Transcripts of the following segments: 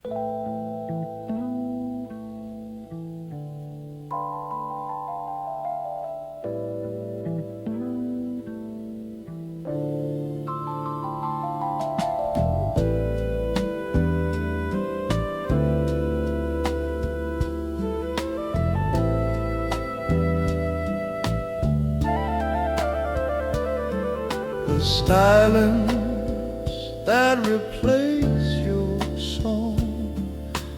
The silence that replaced your song,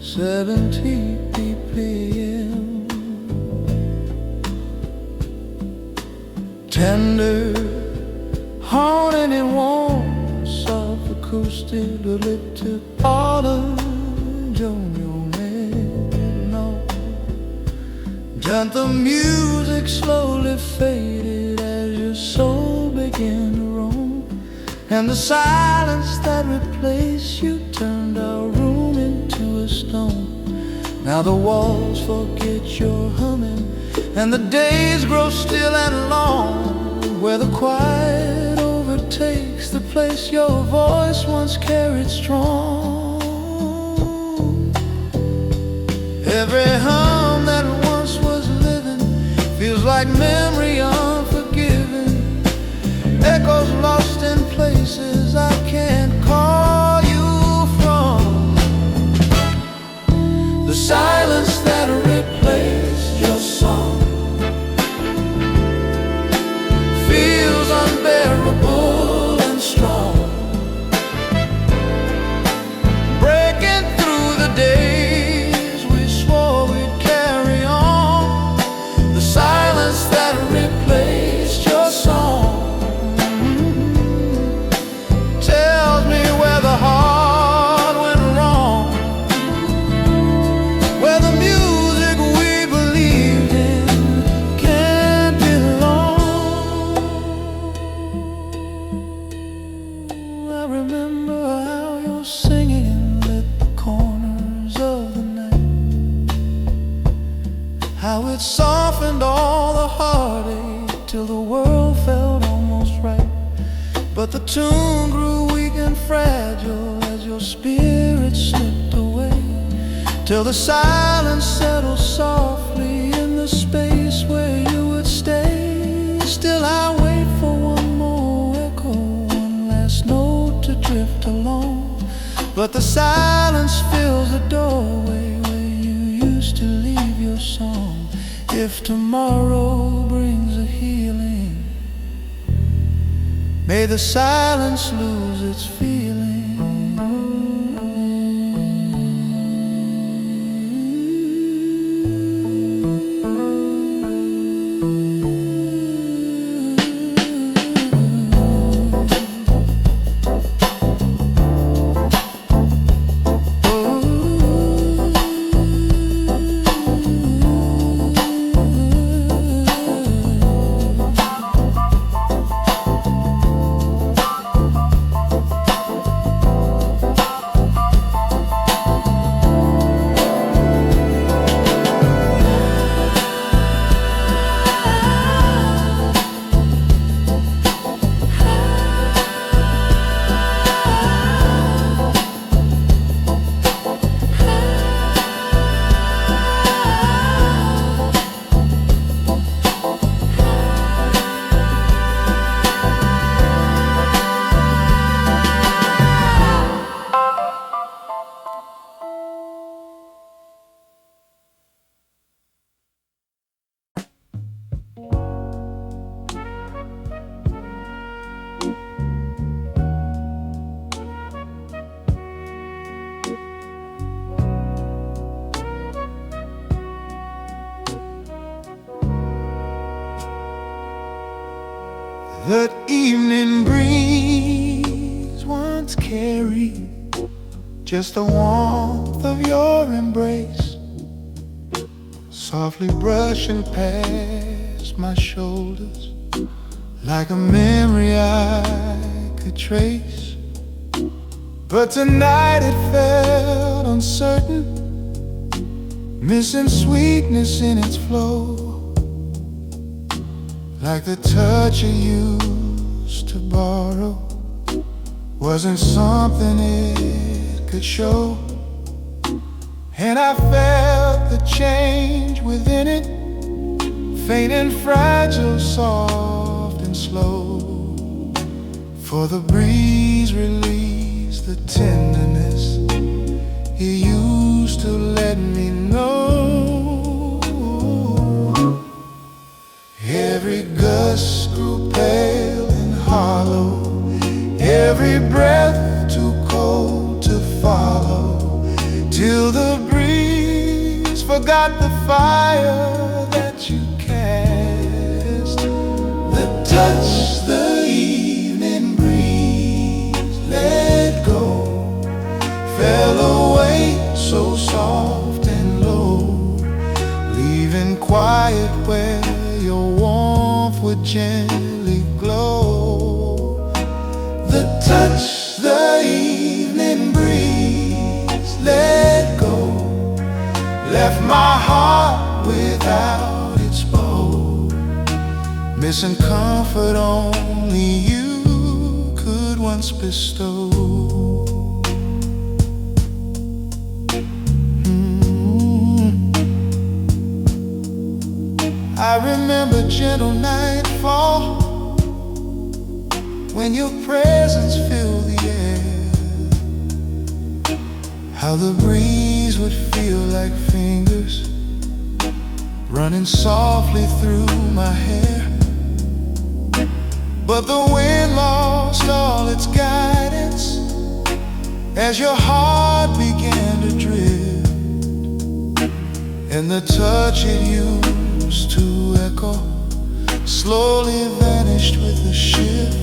70 BPM, tender, haunting and warm, soft acoustic, elliptic orange on your midnight. Gentle music slowly faded as your soul began to roam, and the silence that replaced you turned our room into a stone. Now the walls forget your humming, and the days grow still and long, where the quiet overtakes the place your voice once carried strong. Every hum that once was living feels like memory unforgiven, echoes lost in places I can't call you from. The silence that replaced your song feels unbearable and strong, breaking through the days we swore we'd carry on. The silence that replaced your song tells me where the heart went wrong, where the music we believed in can't belong. I remember how your singing lit the corners of the night, how it softened all the heartache till the world felt almost right. But the tune grew weak and fragile as your spirit slipped away, till the silence settled softly in the space where you would stay. Still I wait for one more echo, one last note to drift along, but the silence fills the doorway where you used to leave your song. If tomorrow brings a healing, may the silence lose its feeling. That evening breeze once carried just the warmth of your embrace, softly brushing past my shoulders like a memory I could trace. But tonight it felt uncertain, missing sweetness in its flow, like the touch you used to borrow wasn't something it could show. and I felt the change within it, faint and fragile, soft and slow. For the breeze released the tenderness he used to let me know. Every gust grew pale and hollow, every breath too cold to follow, till the breeze forgot the fire that you cast. The touch the evening breeze let go, fell away so soft and low, leaving quiet where your warmth would gently glow. The touch the evening breeze let go, left my heart without its bow, missing comfort only you could once bestow. I remember gentle nightfall, when your presence filled the air, how the breeze would feel like fingers running softly through my hair. But the wind lost all its guidance as your heart began to drift, and the touch it used to echo slowly vanished with a shift.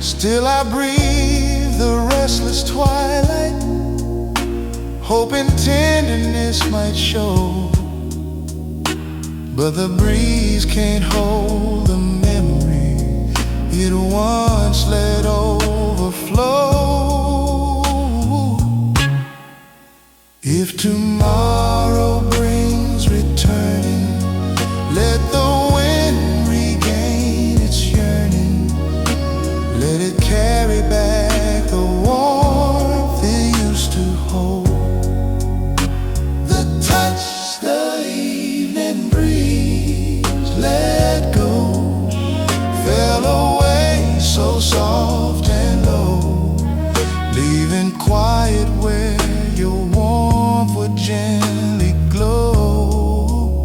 Still I breathe the restless twilight, hoping tenderness might show, but the breeze can't hold the memory it once let overflow. If tomorrow brings returning, let the wind regain its yearning, let it carry back the warmth it used to hold. The touch the evening breeze let go, fell away so soft and low, leaving quiet where your warmth would gently glow.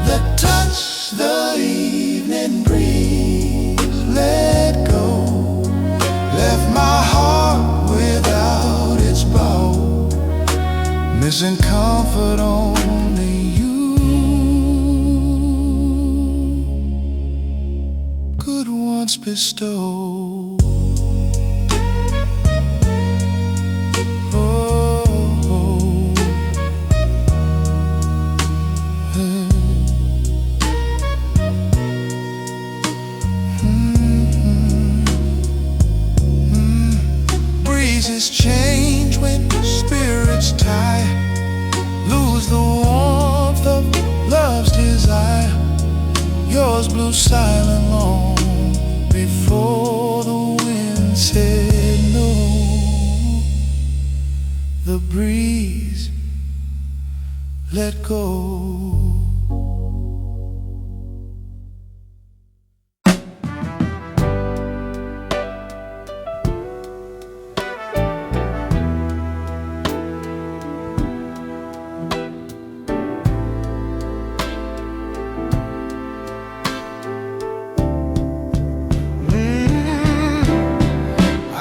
The touch the evening breeze let go, left my heart without its bow, missing comfort only you could once bestow. Breezes change when spirits tie, lose the warmth of love's desire. Yours blew silent long before the wind said no. The breeze let go.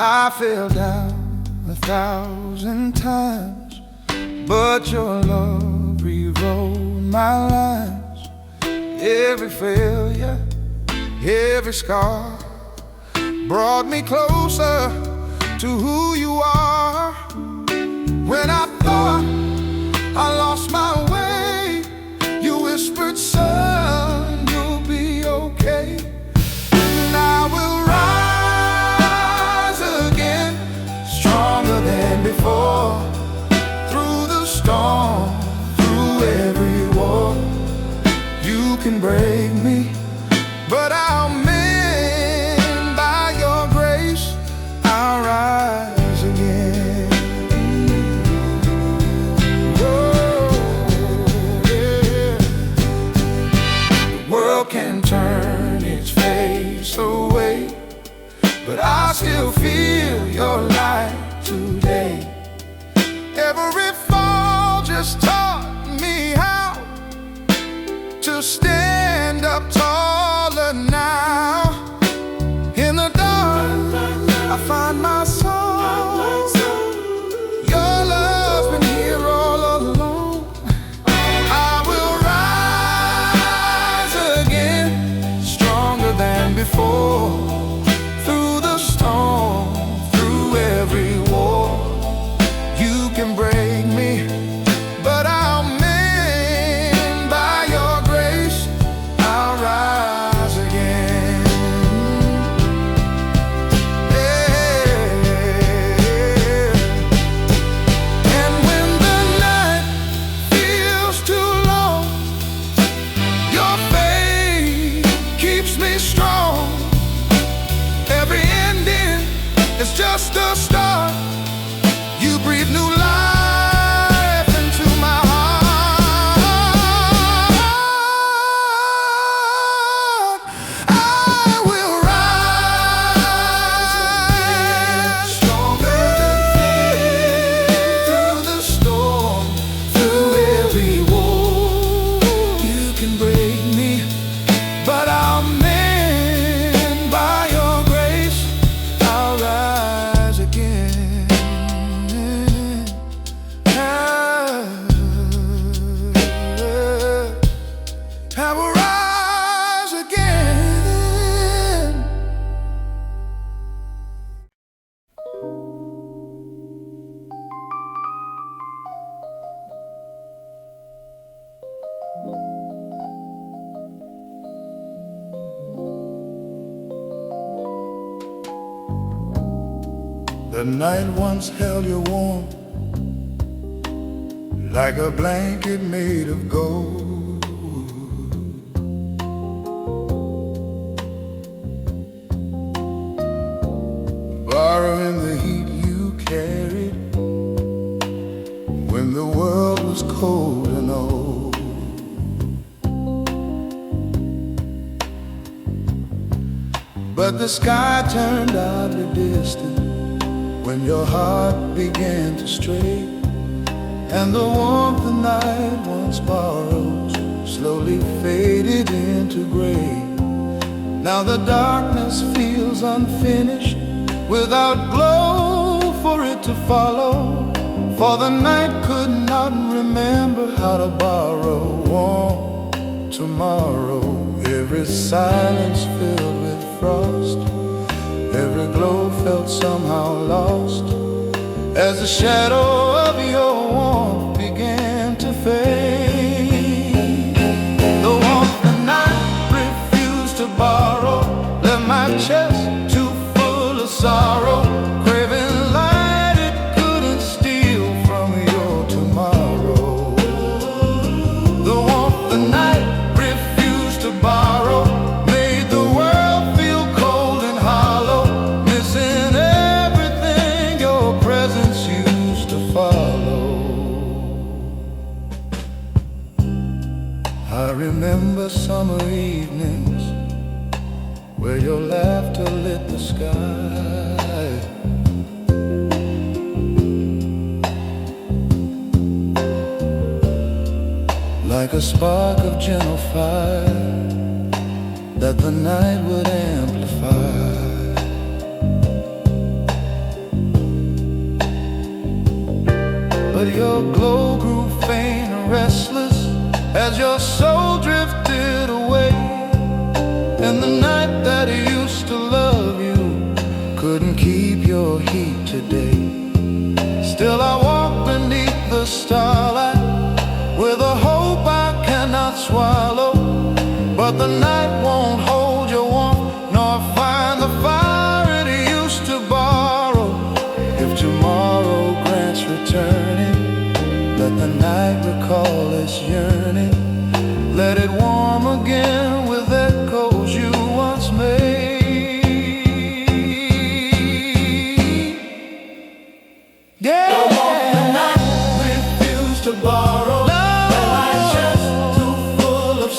I fell down 1,000 times, but your love rewrote my lines. Every failure, every scar brought me closer to who you are. When I thought I lost my way, you whispered, son, you'll be okay. And I will rise again, stronger than before. Through the storm, through every war, you can break me, but I'll mend by your grace. I'll rise again. has taught me how to stand up taller now. In the dark, I find my soul. Your love's been here all along. I will rise again, stronger than before. Through the storm, through every war. You can break me, but I'll mend by your grace. I'll rise again. Yeah. And when the night feels too long, your faith keeps me strong. Every ending is just a start. You breathe new life into my heart. I will rise stronger than fear. Through the storm, through every war. You can break me, but I'll mend by your grace. I'll rise again. I will rise again. The night once held you warm, like a blanket made of gold. Borrowing the heat you carried when the world was cold and old. But the sky turned oddly distant when your heart began to stray, and the warmth the night once borrowed slowly faded into gray. Now the darkness feels unfinished, without glow for it to follow. For the night could not remember how to borrow warm tomorrow. Every silence filled with frost, every glow felt somehow lost, as the shadow of your warmth began to fade. The warmth the night refused to borrow left my chest too full of sorrow, craving light it couldn't steal from your tomorrow. The warmth the night refused to borrow made the world feel cold and hollow, missing everything your presence used to follow. I remember summer evenings where your laughter lit the sky, like a spark of gentle fire that the night would amplify. But your glow grew faint and restless as your soul drifted away, and the night that used to love you couldn't keep your heat today. Still I walk beneath the starlight with a hope I cannot swallow, but the night won't hold your warmth nor find the fire it used to borrow. If tomorrow grants returning, let the night recall its yearning. Let it warm again with echoes you once made. Yeah. The night refused to borrow.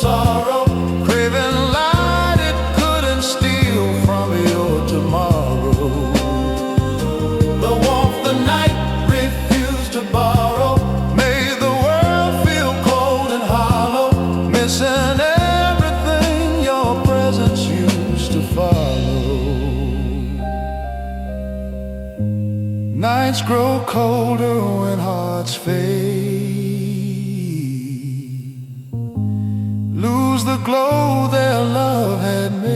Sorrow, craving light it couldn't steal from your tomorrow. The warmth the night refused to borrow made the world when hearts fade, lose the glow their love had made.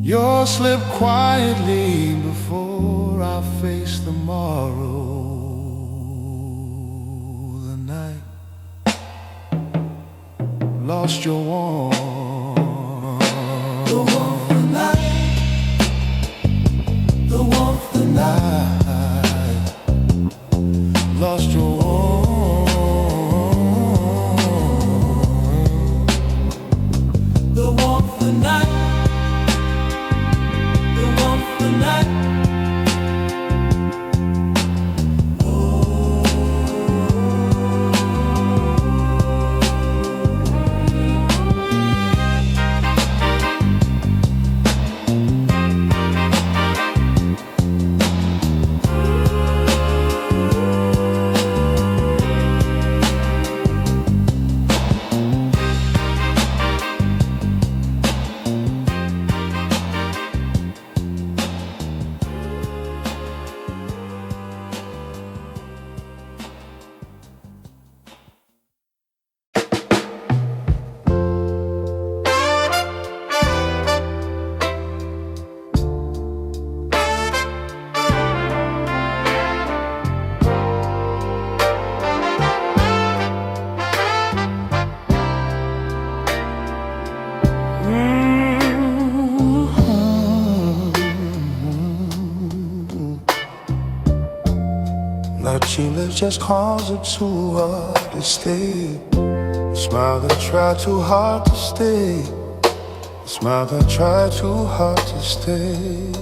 You'll slip quietly before I face the morrow. The night lost your warmth. The warmth, the night, the warmth, the night lost your warmth. The warmth, the night, the warmth, the night. That she lives just cause it's too hard to stay. The smile that tried too hard to stay. The smile that tried too hard to stay.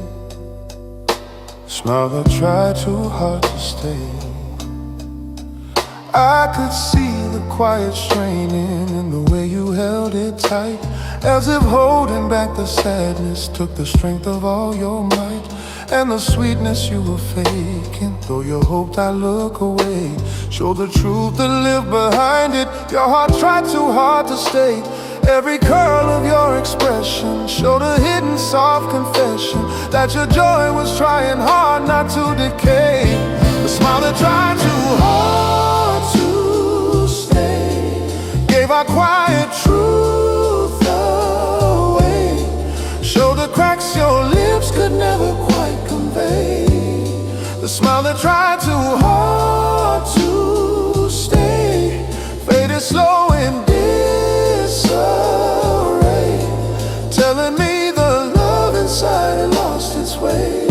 The smile that tried too hard to stay. I could see the quiet straining in the way you held it tight, as if holding back the sadness took the strength of all your might. And the sweetness you were faking, though you hoped I'd look away, show the truth that lived behind it. Your heart tried too hard to stay. Every curl of your expression showed a hidden soft confession that your joy was trying hard not to decay. The smile that tried too hard to stay gave our quiet truth away. Showed the cracks your lips could never quite convey. The smile that tried too hard to stay faded slow in disarray, telling me the love inside had lost its way.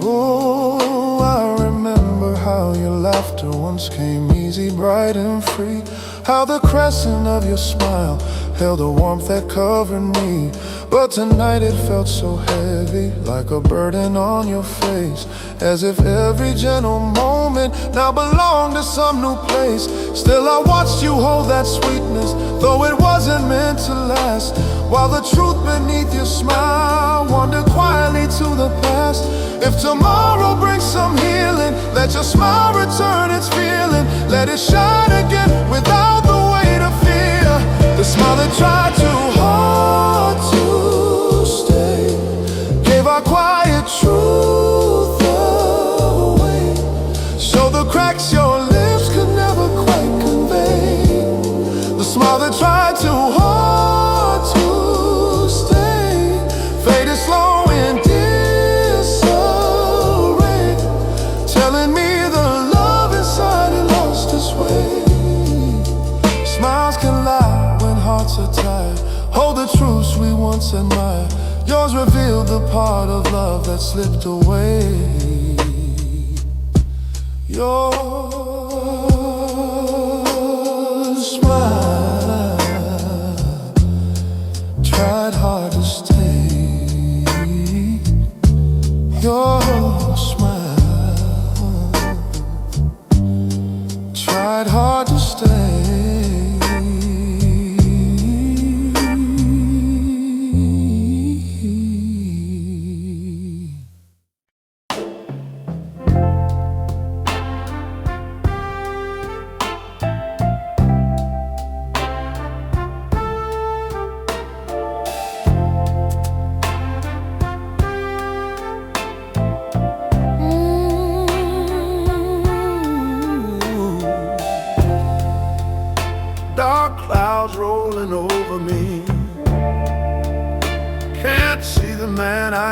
Oh, I remember how your laughter once came easy, bright and free. How the crescent of your smile held a warmth that covered me. But tonight it felt so heavy, like a burden on your face, as if every gentle moment now belonged to some new place. Still I watched you hold that sweetness, though it wasn't meant to last, while the truth beneath your smile wandered quietly to the past. If tomorrow brings some healing, let your smile return its feeling. Let it shine again without the weight of fear. The smile that tried too hard to stay gave our quiet truth away. Show the cracks your lips could never quite convey. The smile that tried too hard to stay faded slow in disarray, telling me the love inside had lost its way. Smiles can lie when hearts are tired. Hold the truths we once admired. Yours revealed the part of love that slipped away. Your smile tried hard to stay. Your smile tried hard to stay.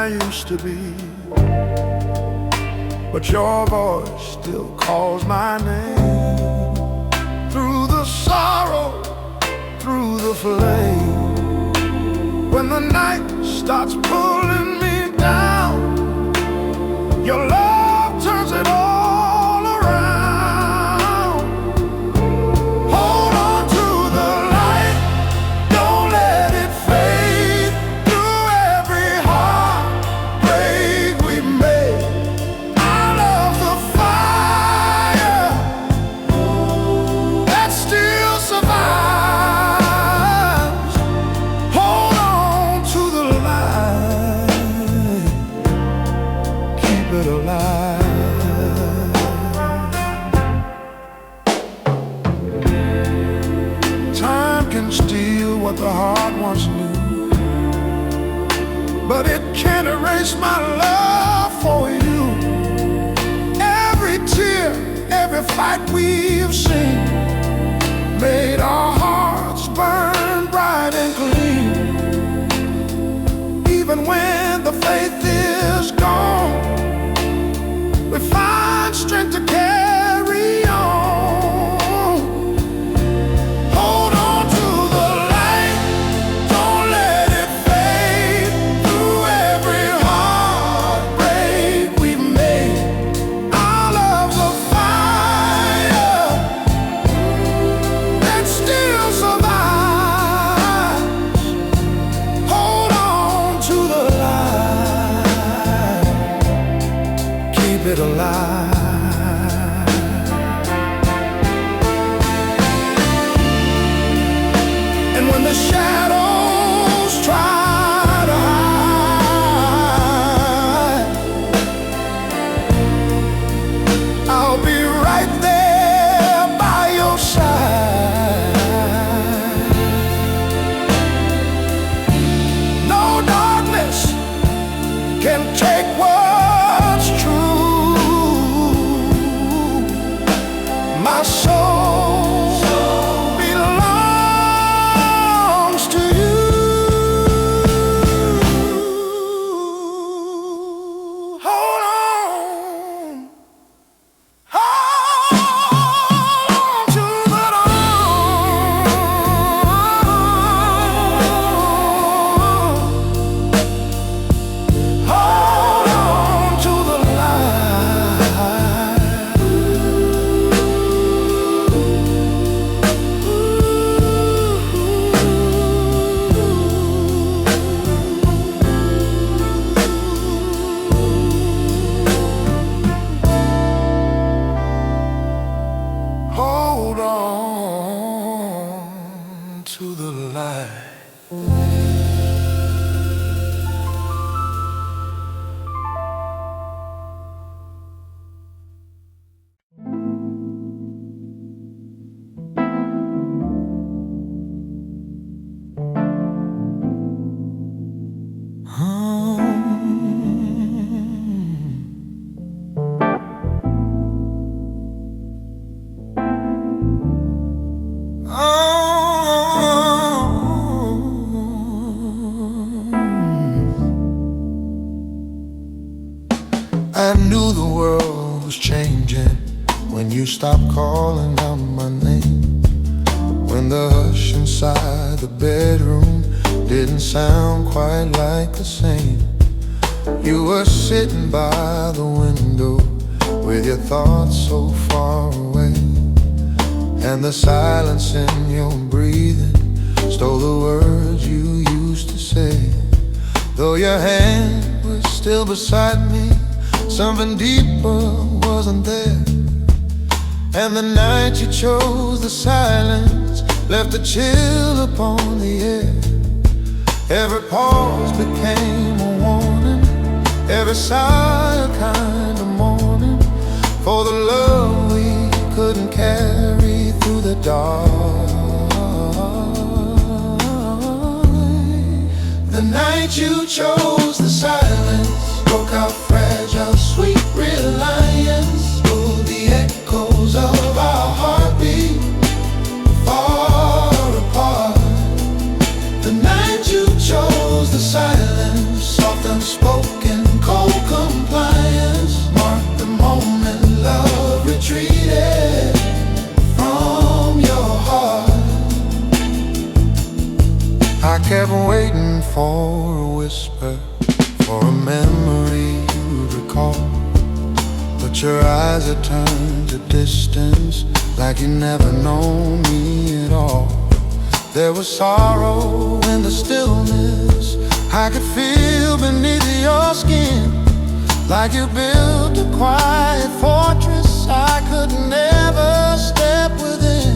I used to be, but your voice still calls my name. Through the sorrow, through the flame, when the night starts pulling me down, your love turns it all around. Hold on to the light, don't let it fade. Through every heartbreak we made, I love the fire that still survives. Hold on to the light, keep it alive. Time can steal what the heart once knew, but it can't erase my love for you. Every tear, every fight we've seen made our hearts burn bright and clean. Even when the faith is gone, we find strength to carry on. Hold on to the light, don't let it fade. Through every heartbreak we made, our love's a fire that still survives. Hold on to the light, keep it alive. And when the shadows try to hide, I'll be right there by your side. No darkness can take what's true. My soul belongs to you. Hold on, hold to the dawn. Hold on to the light. Hold on to the light. I knew the world was changing when you stopped calling out my name. When the hush inside the bedroom didn't sound quite like the same. You were sitting by the window with your thoughts so far away, and the silence in your breathing stole the words you used to say. Though your hand was still beside me, something deeper wasn't there. And the night you chose the silence left a chill upon the air. Every pause became a warning, every sigh a kind of mourning for the love we couldn't carry through the dark. The night you chose the silence broke our fragile, sweet reliance, pulled the echoes of our heartbeat far apart. The night you chose the silence, soft unspoken But your eyes had turned to distance, like you never known me at all. There was sorrow in the stillness I could feel beneath your skin, like you built a quiet fortress I could never step within.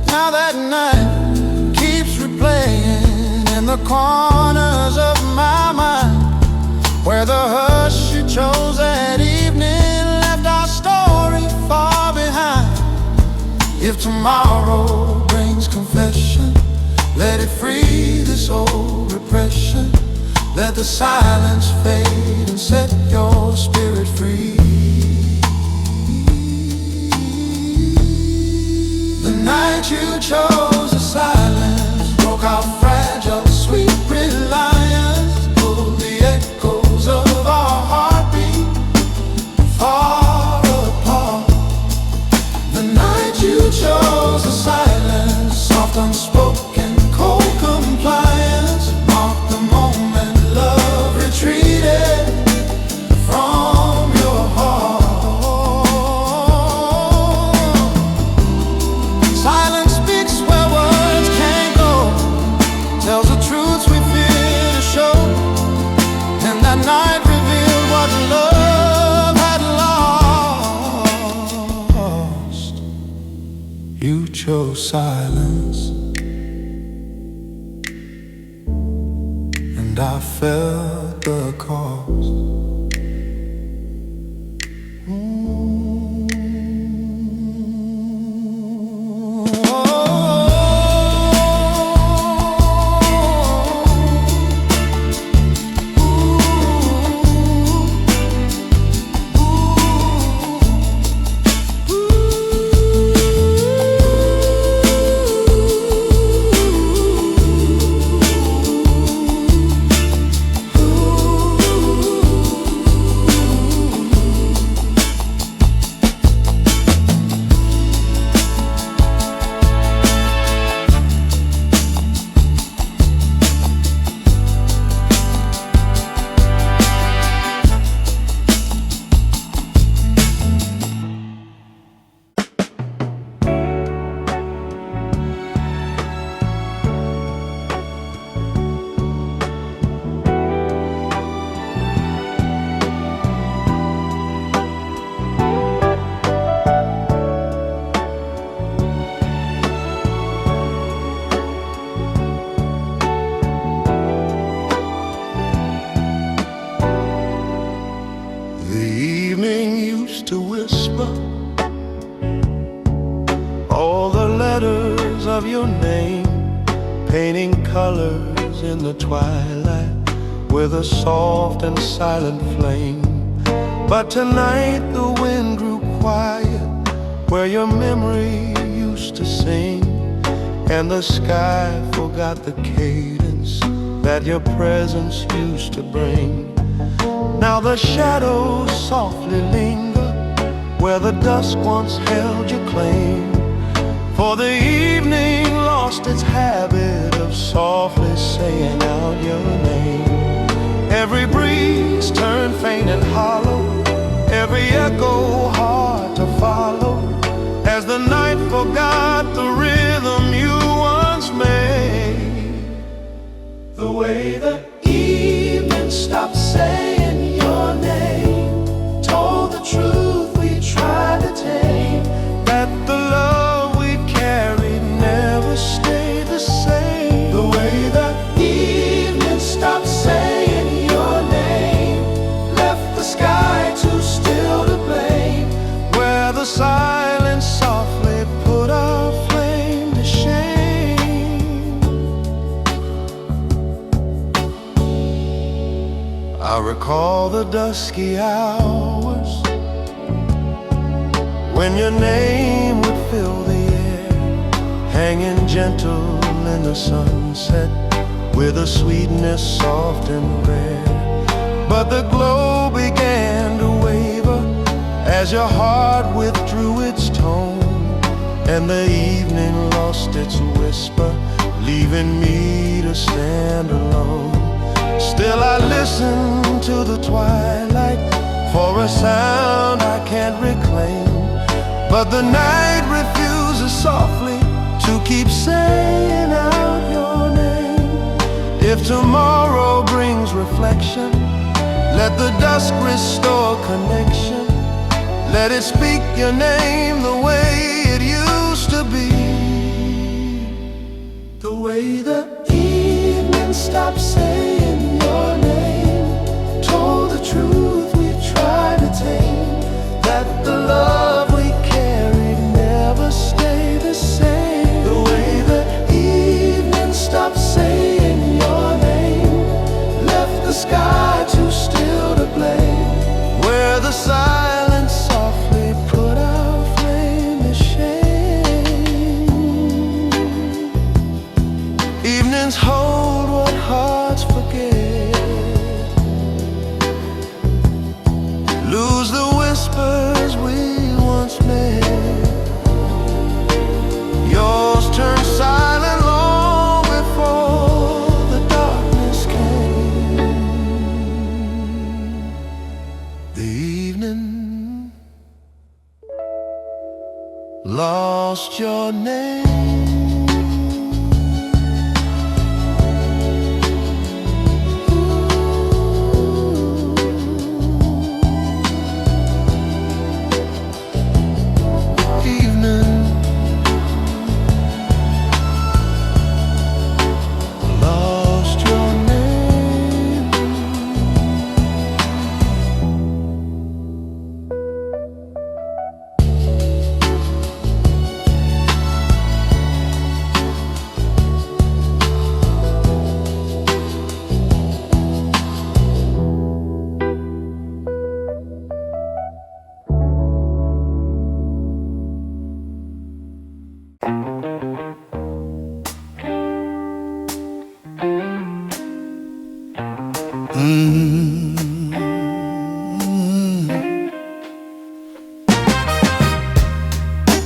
Now that night keeps replaying in the corners of my mind, where the hush you chose that evening left our story far behind. If tomorrow brings confession, let it free this old repression. Let the silence fade and set your spirit free. The night you chose the silence broke our fragile, sweet reliance, pulled the echoes of our heartbeat far apart. The night you chose the silence, soft unspoken, cold compliance, marked the moment love retreated from your heart. Silence speaks where words can't go, tells the truths we fear to show, and that night revealed what love had lost. You chose silence, and I felt the cost. To whisper all the letters of your name, painting colors in the twilight with a soft and silent flame. But tonight the wind grew quiet where your memory used to sing, and the sky forgot the cadence that your presence used to bring. Now the shadows softly linger where the dusk once held your claim, for the evening lost its habit of softly saying out your name. Every breeze turned faint and hollow, every echo hard to follow, as the night forgot the rhythm you once made. The way the evening stopped saying your name told the truth tried to tame, that the love we carried never stayed the same. The way the evening stopped saying your name left the sky too still to blame, where the silence softly put our flame to shame. I recall the dusky hours when your name would fill the air, hanging gentle in the sunset with a sweetness soft and rare. But the glow began to waver as your heart withdrew its tone, and the evening lost its whisper, leaving me to stand alone. Still I listen to the twilight for a sound I can't but the night refuses softly to keep saying out your name. If tomorrow brings reflection, let the dusk restore connection. Let it speak your name the way it used to be. The way the evening stopped saying your name told the truth we tried to tame, that the love we carried never stayed the same. The way the evening stopped saying your name left the sky too still to blame, where the silence softly put our flame to shame. Evenings hold what hearts forget, lose the whispers we once made. Yours turned silent long before the darkness came. The evening lost your name.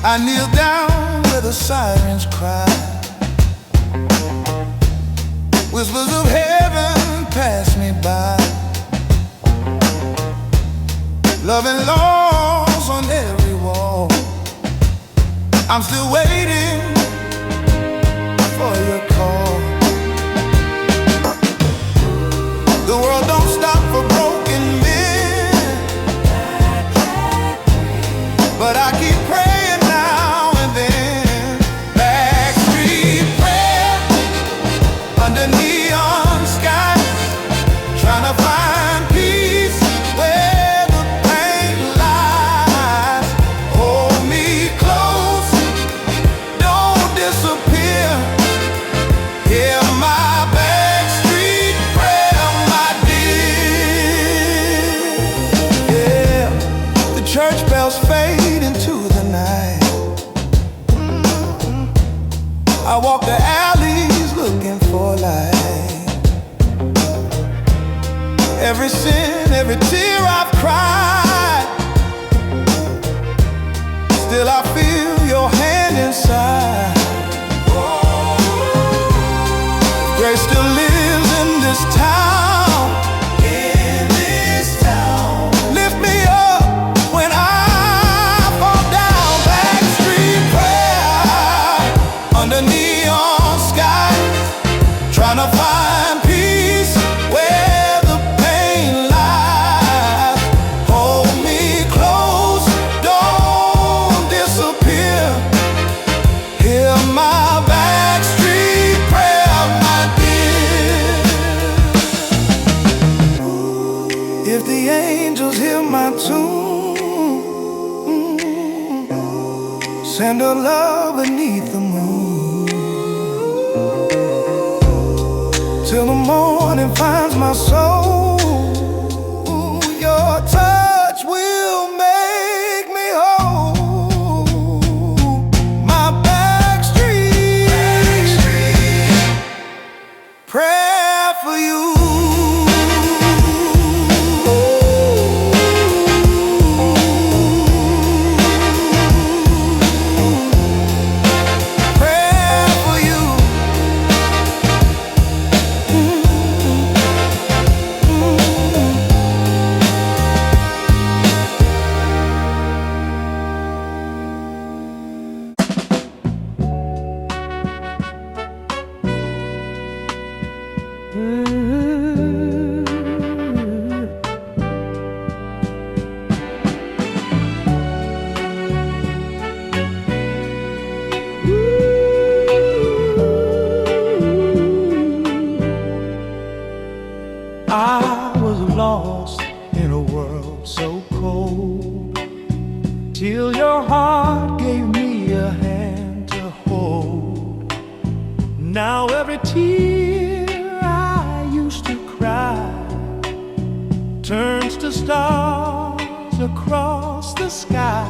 I kneel down where the sirens cry, whispers of heaven pass me by. Love and loss on every wall, I'm still waiting for your call. The world don't stop for broken men, but I keep praying now and then. Backstreet prayer under neon skies, trying to find peace where the pain lies. Hold me close, don't disappear. Hear my backstreet prayer, my dear. Yeah, the church bells fade into the night. I walk the alleys looking for light. Every sin, every tear I've cried, still I feel your hand inside. Grace still lives in this town, in this town. Lift me up when I fall down. Backstreet prayer under neon skies, trying to find peace where the pain lies. Hold me close, don't disappear. Hear my backstreet prayer, my dear. If the angels hear my tune, send a love beneath the moon, till the morning finds my soul. Your touch will make me whole. My backstreet prayer for you. Prayer for you. till your heart gave me a hand to hold. Now every tear I used to cry turns to stars across the sky.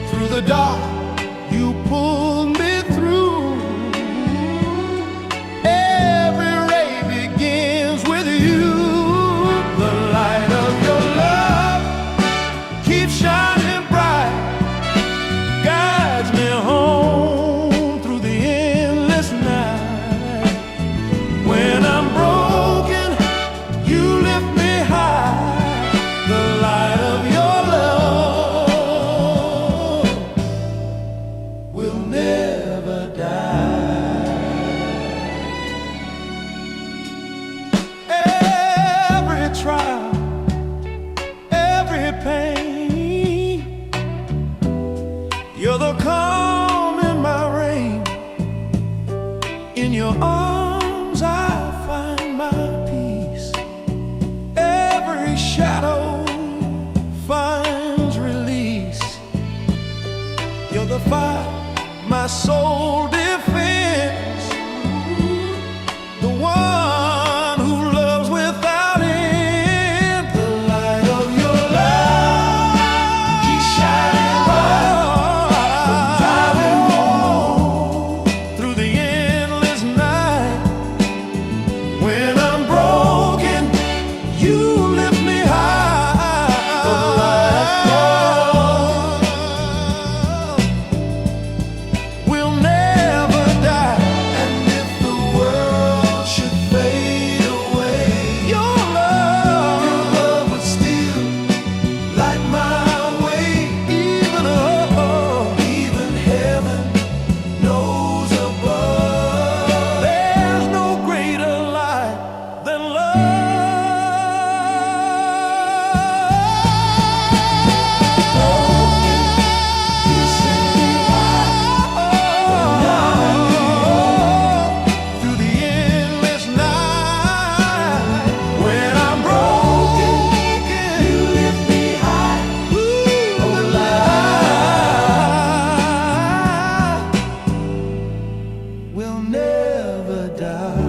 Through the dark you pulled me through. Every ray begins with you. The light of your love keeps shining bright, guides me home through the endless night. When I'm broken, you lift me high. The light of your love will never die. Every trial, every pain, you're the calm in my rain. In your arms I find my peace. Every shadow finds release. You're the fire my soul defends, the one who loves without end. The light of your love keeps shining bright, driving home through the endless night. When I'm broken, you lift me high. The light will never die. And if the world should fade away, your love would still light my way. Even heaven knows above, there's no greater light than through the endless night. When I'm broken, you lift me high. The light will never die.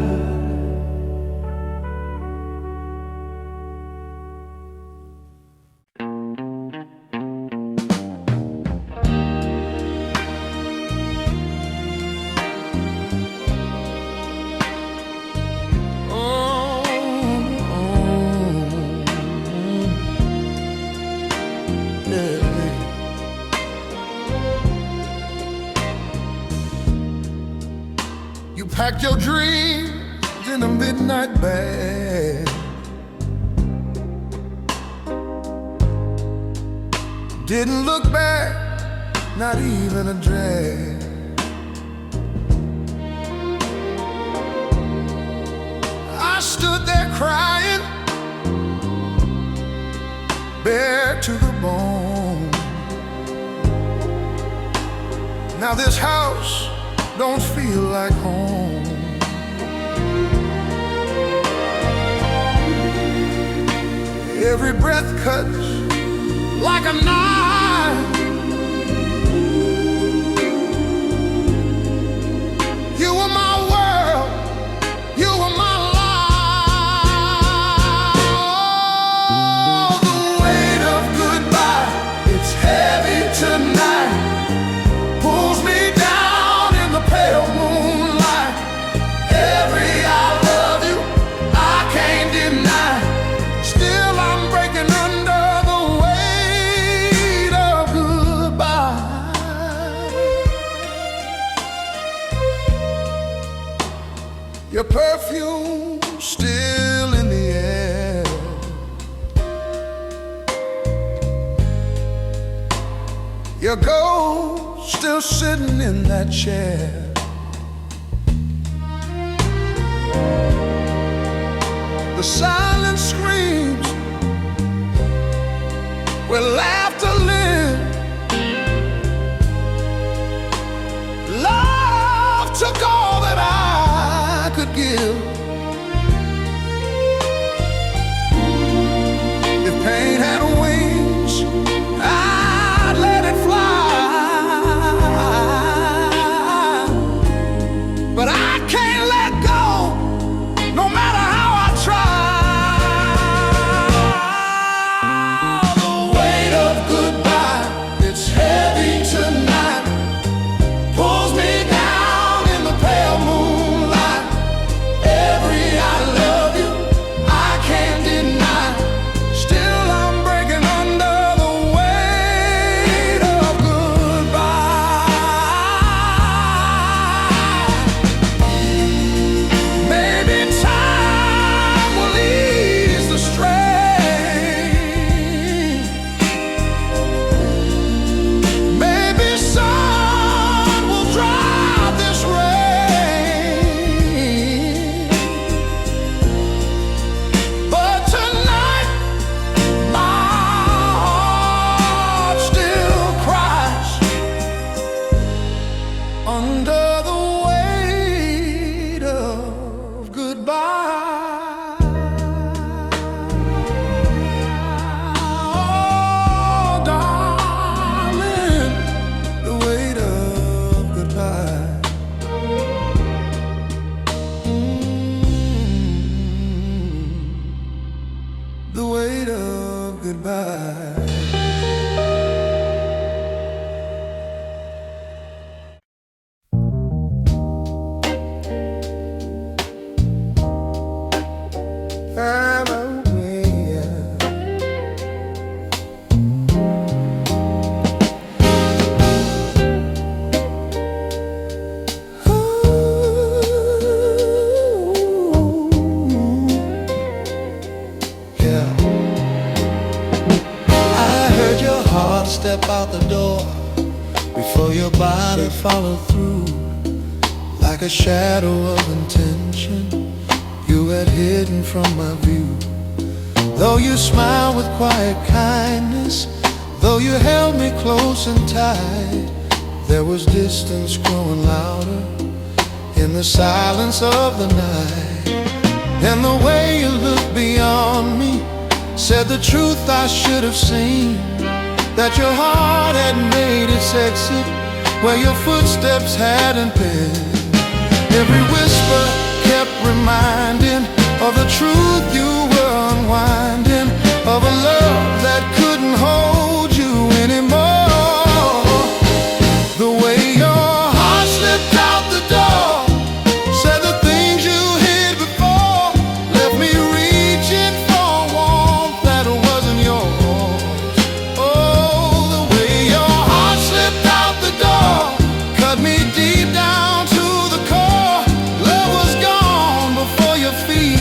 You packed your dreams in a midnight bag, didn't look back, not even a drag. I stood there crying, bare to the bone. Now this house don't feel like home. Every breath cuts like a knife. You were my world, you were my life. Oh, the weight of goodbye, it's heavy tonight. Pulls me down in the pale moonlight. Every I love you, I can't deny. Still I'm breaking under the weight of goodbye. Your perfume still in the air. Your ghost still sitting in that chair. The silence screams where laughter lives. Love took all that I could give. If pain had wings, goodbye. I'm away. Yeah. I heard your heart step out the door before your body followed through. Like a shadow of intention you had hidden from my view. Though you smiled with quiet kindness, though you held me close and tight, there was distance growing louder in the silence of the night. And the way you looked beyond me said the truth I should have seen, that your heart had made its exit where your footsteps hadn't been. Every whisper kept reminding of the truth you were unwinding, of a love that couldn't hold you anymore. The way your heart slipped out the door said the things you hid before, left me reaching for warmth that wasn't yours. Oh, the way your heart slipped out the door cut me deep down to the core. Love was gone before your feet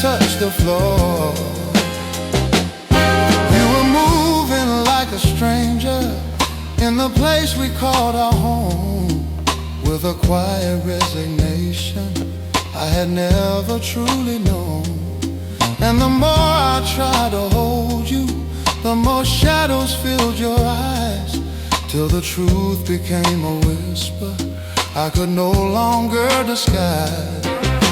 touched the floor. You were moving like a stranger in the place we called our home, with a quiet resignation I had never truly known. And the more I tried to hold you, the more shadows filled your eyes, till the truth became a whisper I could no longer disguise.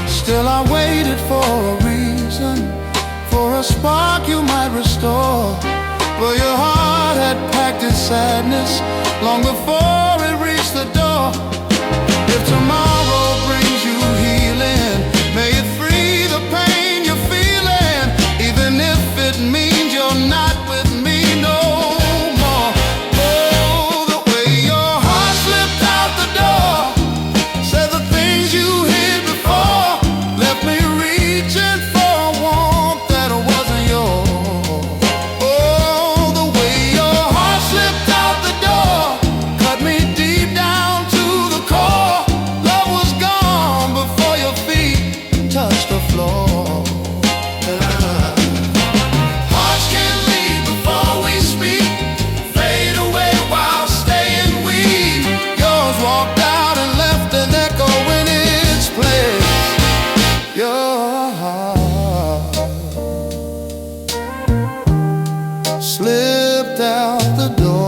Still I waited for a reason, for a spark you might restore, but your heart had packed its sadness long before it reached the door. If tomorrow brings you healing, may it free the pain you're feeling, even if it means you're not with me no more. Oh, the way your heart slipped out the door said the things you hid before, left me reaching for warmth that wasn't yours. Oh, the way your heart slipped out the door cut me deep down to the core. Love was gone before your feet touched the floor. Hearts can't leave before we speak, fade away while staying weak. Yours walked out and left an echo in its place. Your heart slipped out the door.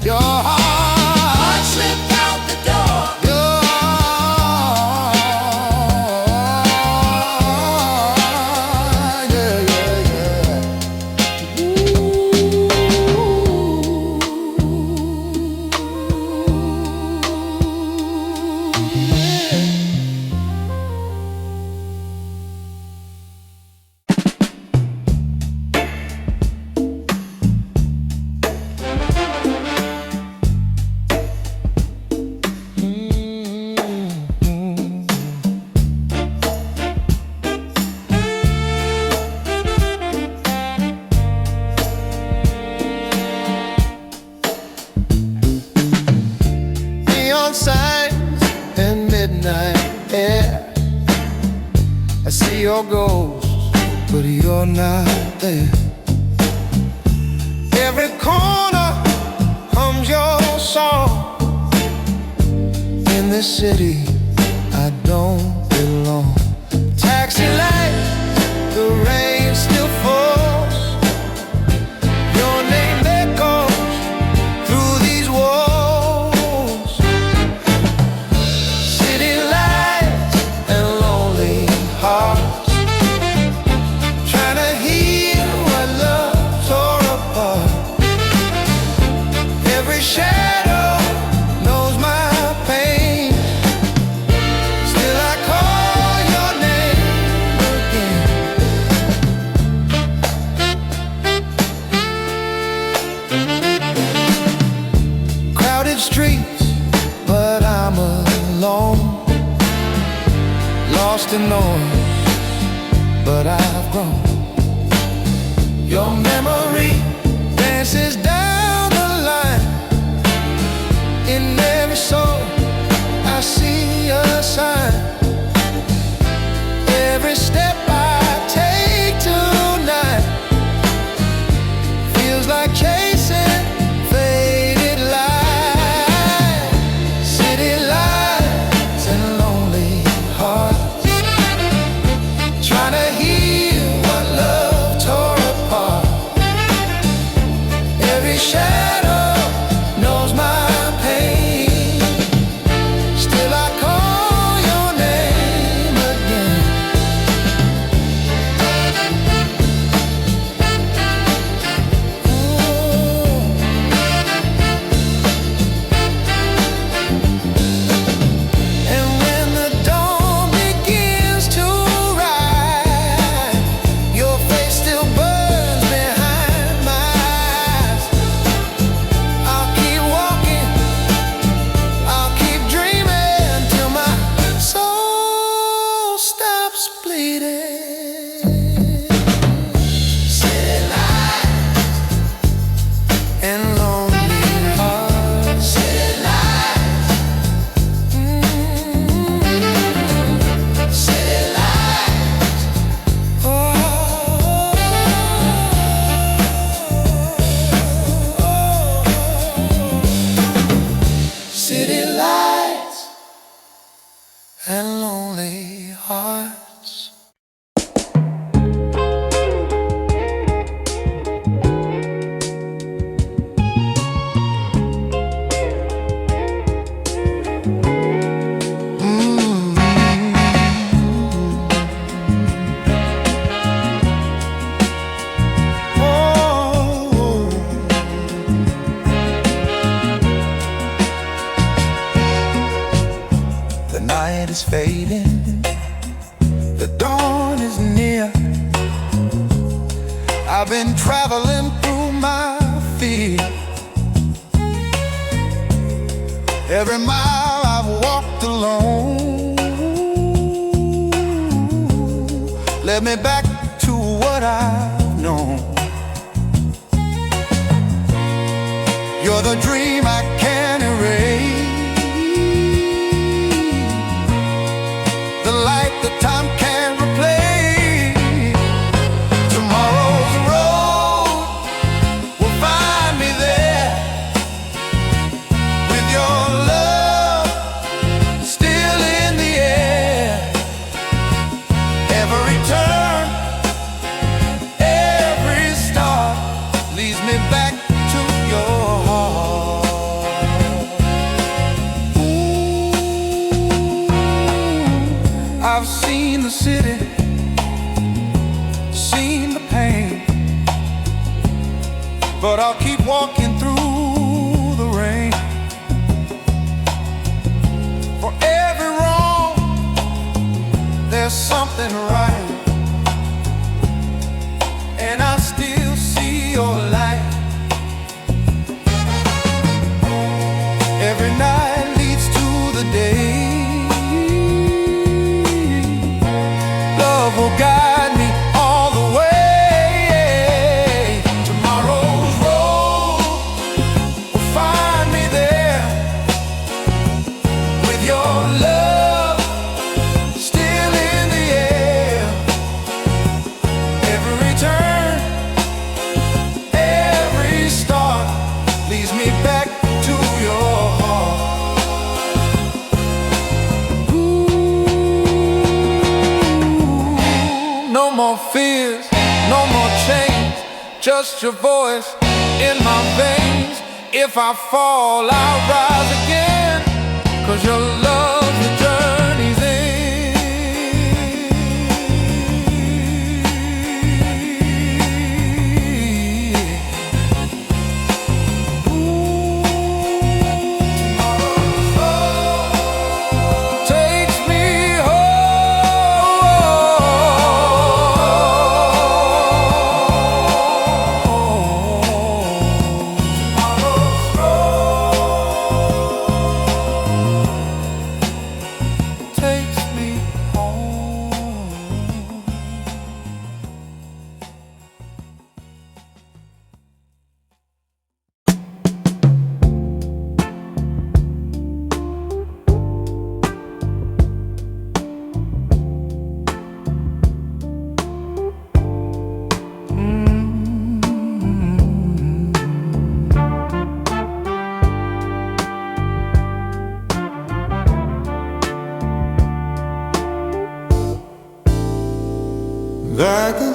Your heart slipped out the door. Neon signs and midnight air, I see your ghost, but you're not there. Every corner hums your song. In this city I don't belong. Taxi lights, the rain still falls. Your name echoes through these walls. City lights and lonely hearts, trying to heal to know her, but I've grown. Your memory dances down the line. In every soul I see a sign. Every step I take tonight feels like chasing faded lights. City lights and lonely hearts, trying to heal what love tore apart. Every shadow knows my pain. Still I call your name again. And when the dawn begins to rise, your face still burns behind my eyes. I'll keep walking, I'll keep dreaming till my soul stops bleeding. City lights and lonely hearts. City lights, city lights. City lights and lonely hearts. Oh, the night is fading, the dawn is near. I've been traveling through my fear. Every mile I've walked alone led me back to what I've known. You're the dream I can't erase, the light that time can't replace. Tomorrow's road will find me there, with your love still in the air. Every turn, every start leads me back to your heart. Ooh, I've seen the city, seen the pain, but I'll keep walking through the rain. For every wrong, there's something right, and I still see your light. Every night leads to the day. Love will guide me all the way. Tomorrow's road will find me there, with your love still in the air. Every turn, every start leads me back to your heart. Ooh, no more fears, no more chains, just your voice in my veins. If I fall, I'll rise again, 'cause your love, the journey's takes me home.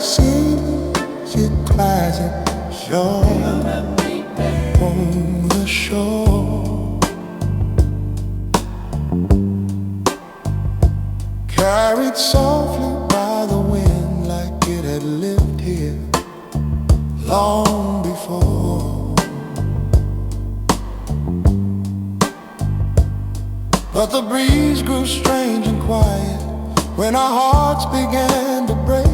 seas, it cries ashore on the shore. Carried softly by the wind like it had lived here long before. But the breeze grew strange and quiet when our hearts began to break,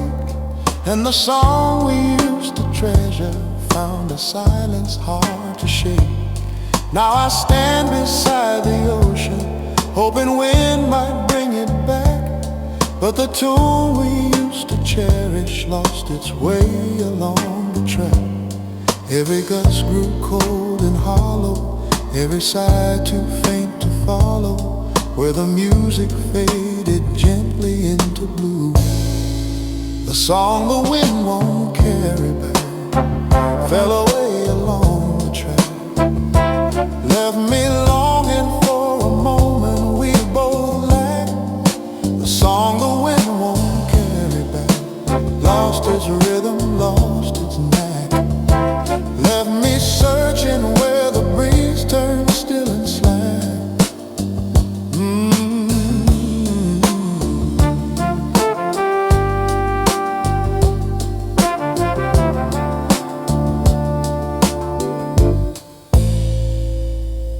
and the song we used to treasure found a silence hard to shake. Now I stand beside the ocean, hoping wind might bring it back, but the tune we used to cherish lost its way along the track. Every gust grew cold and hollow, every sigh too faint to follow, where the music faded gently into blue. The song the wind won't carry back fell away along the track, left me longing for a moment we both lacked. The song the wind won't carry back lost its rhythm, lost its knack, left me searching where the breeze turned still and slack.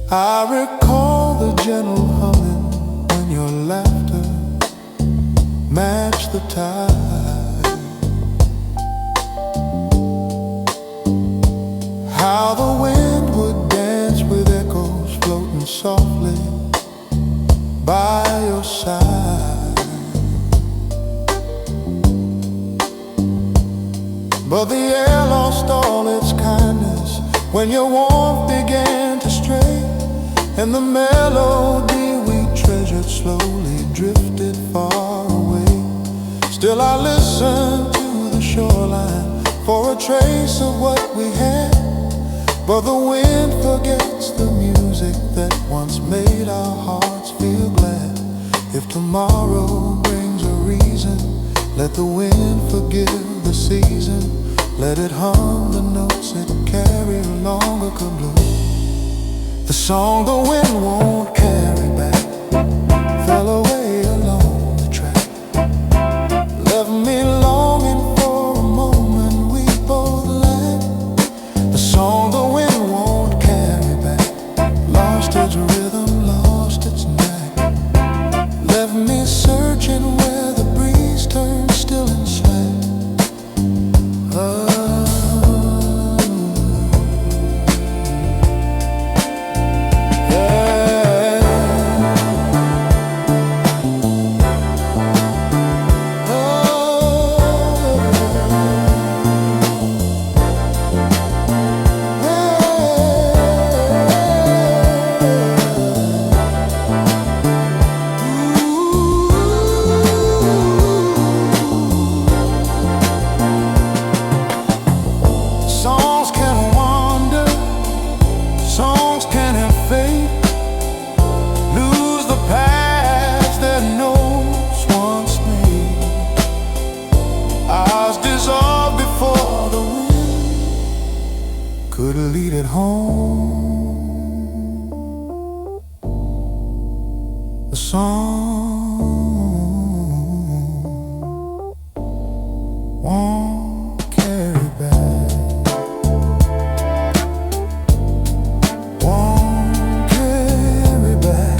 I recall the gentle humming when your laughter matched the tide, how the wind would dance with echoes floating softly by your side. But the air lost all its kindness when your warmth began to stray, and the melody we treasured slowly drifted far away. Still I listen to the shoreline for a trace of what we had, but the wind forgets the music that once made our hearts feel glad. If tomorrow brings a reason, let the wind forgive the season, let it hum the notes it carry along a canoe. The song the wind won't carry back fell away along the track, left me longing for a moment we both lacked. The song the wind won't carry back lost its rhythm, lost its knack, left me searching where the breeze turned still and slack. Could lead it home. The song won't carry back, won't carry back.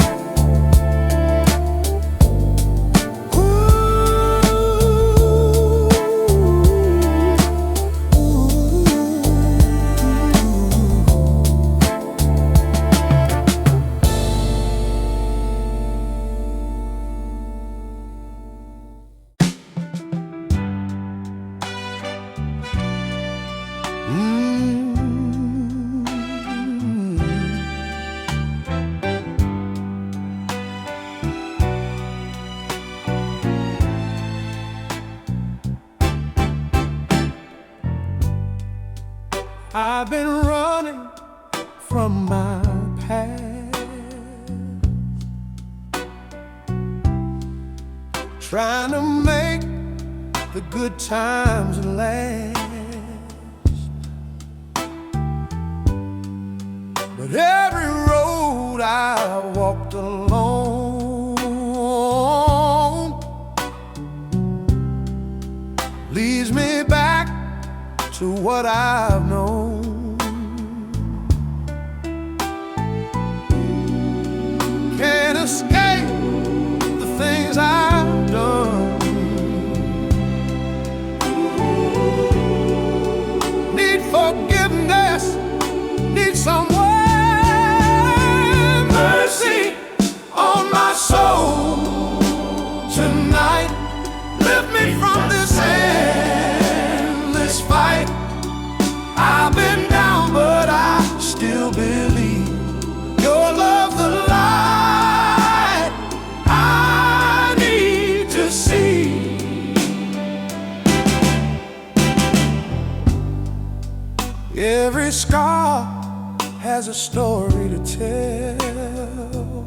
I've been running from my past, trying to make the good times last. But every road I walked alone leads me back to what I've known. Can't escape the things I've done. Need forgiveness, need someone. Mercy on my soul tonight. Lift me from this endless fight. I've been down, but I still believe your love's the light I need to see. Every scar has a story to tell,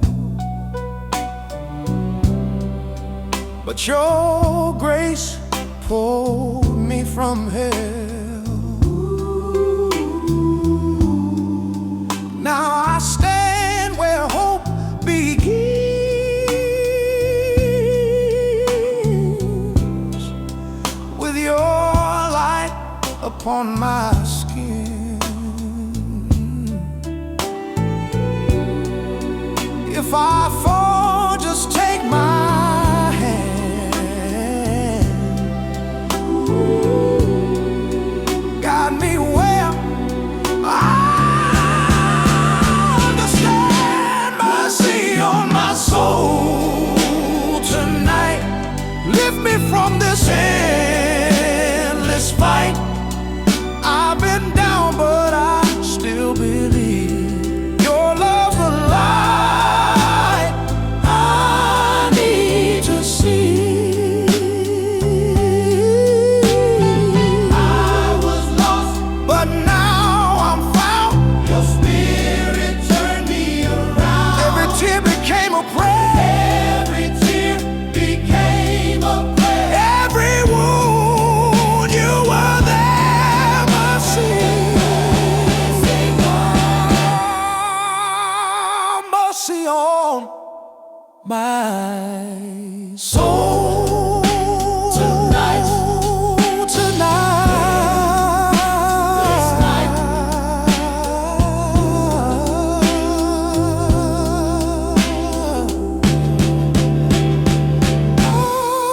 but your grace pulled me from hell. Now I stand where hope begins, with your light upon my skin. If I fall, just take my hand. Guide me where I understand. Mercy on my soul tonight. Lift me from this endless fight. I've been down, but I still believe your love's a light I need to see. I was lost, but now I'm found. Your spirit turned me around. Every tear became a prayer. Every tear became a prayer. Every wound, you were there. Mercy, mercy on my soul tonight. This night.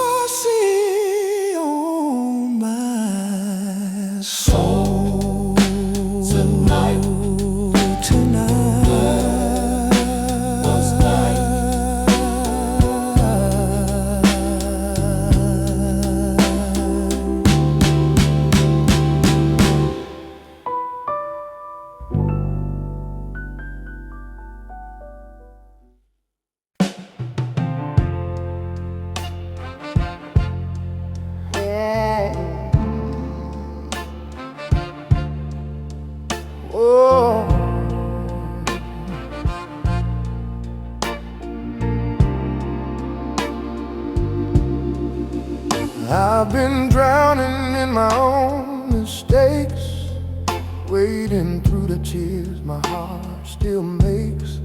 Mercy on my soul tonight. Oh, I've been drowning in my own mistakes, wading through the tears my heart still makes.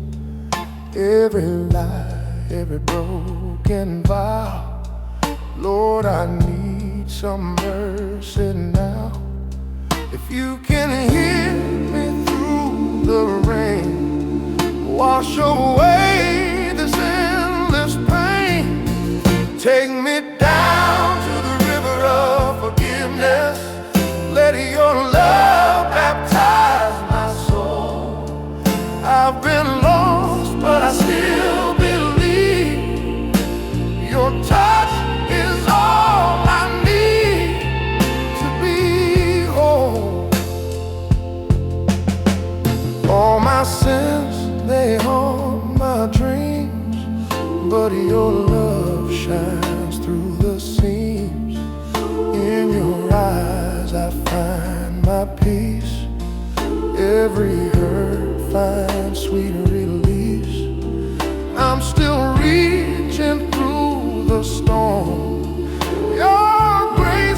Every lie, every broken vow. Lord, I need some mercy now. If you can hear me through the rain, wash away this endless pain. Take me down to the river of forgiveness. Let your love baptize my soul. I've been lost, but I still believe your touch is all I need to be whole. All my sins, they haunt my dreams, but your love shines through the seams. In your eyes I find my peace. Every hurt finds sweet release. I'm still reaching through the storm. Your grace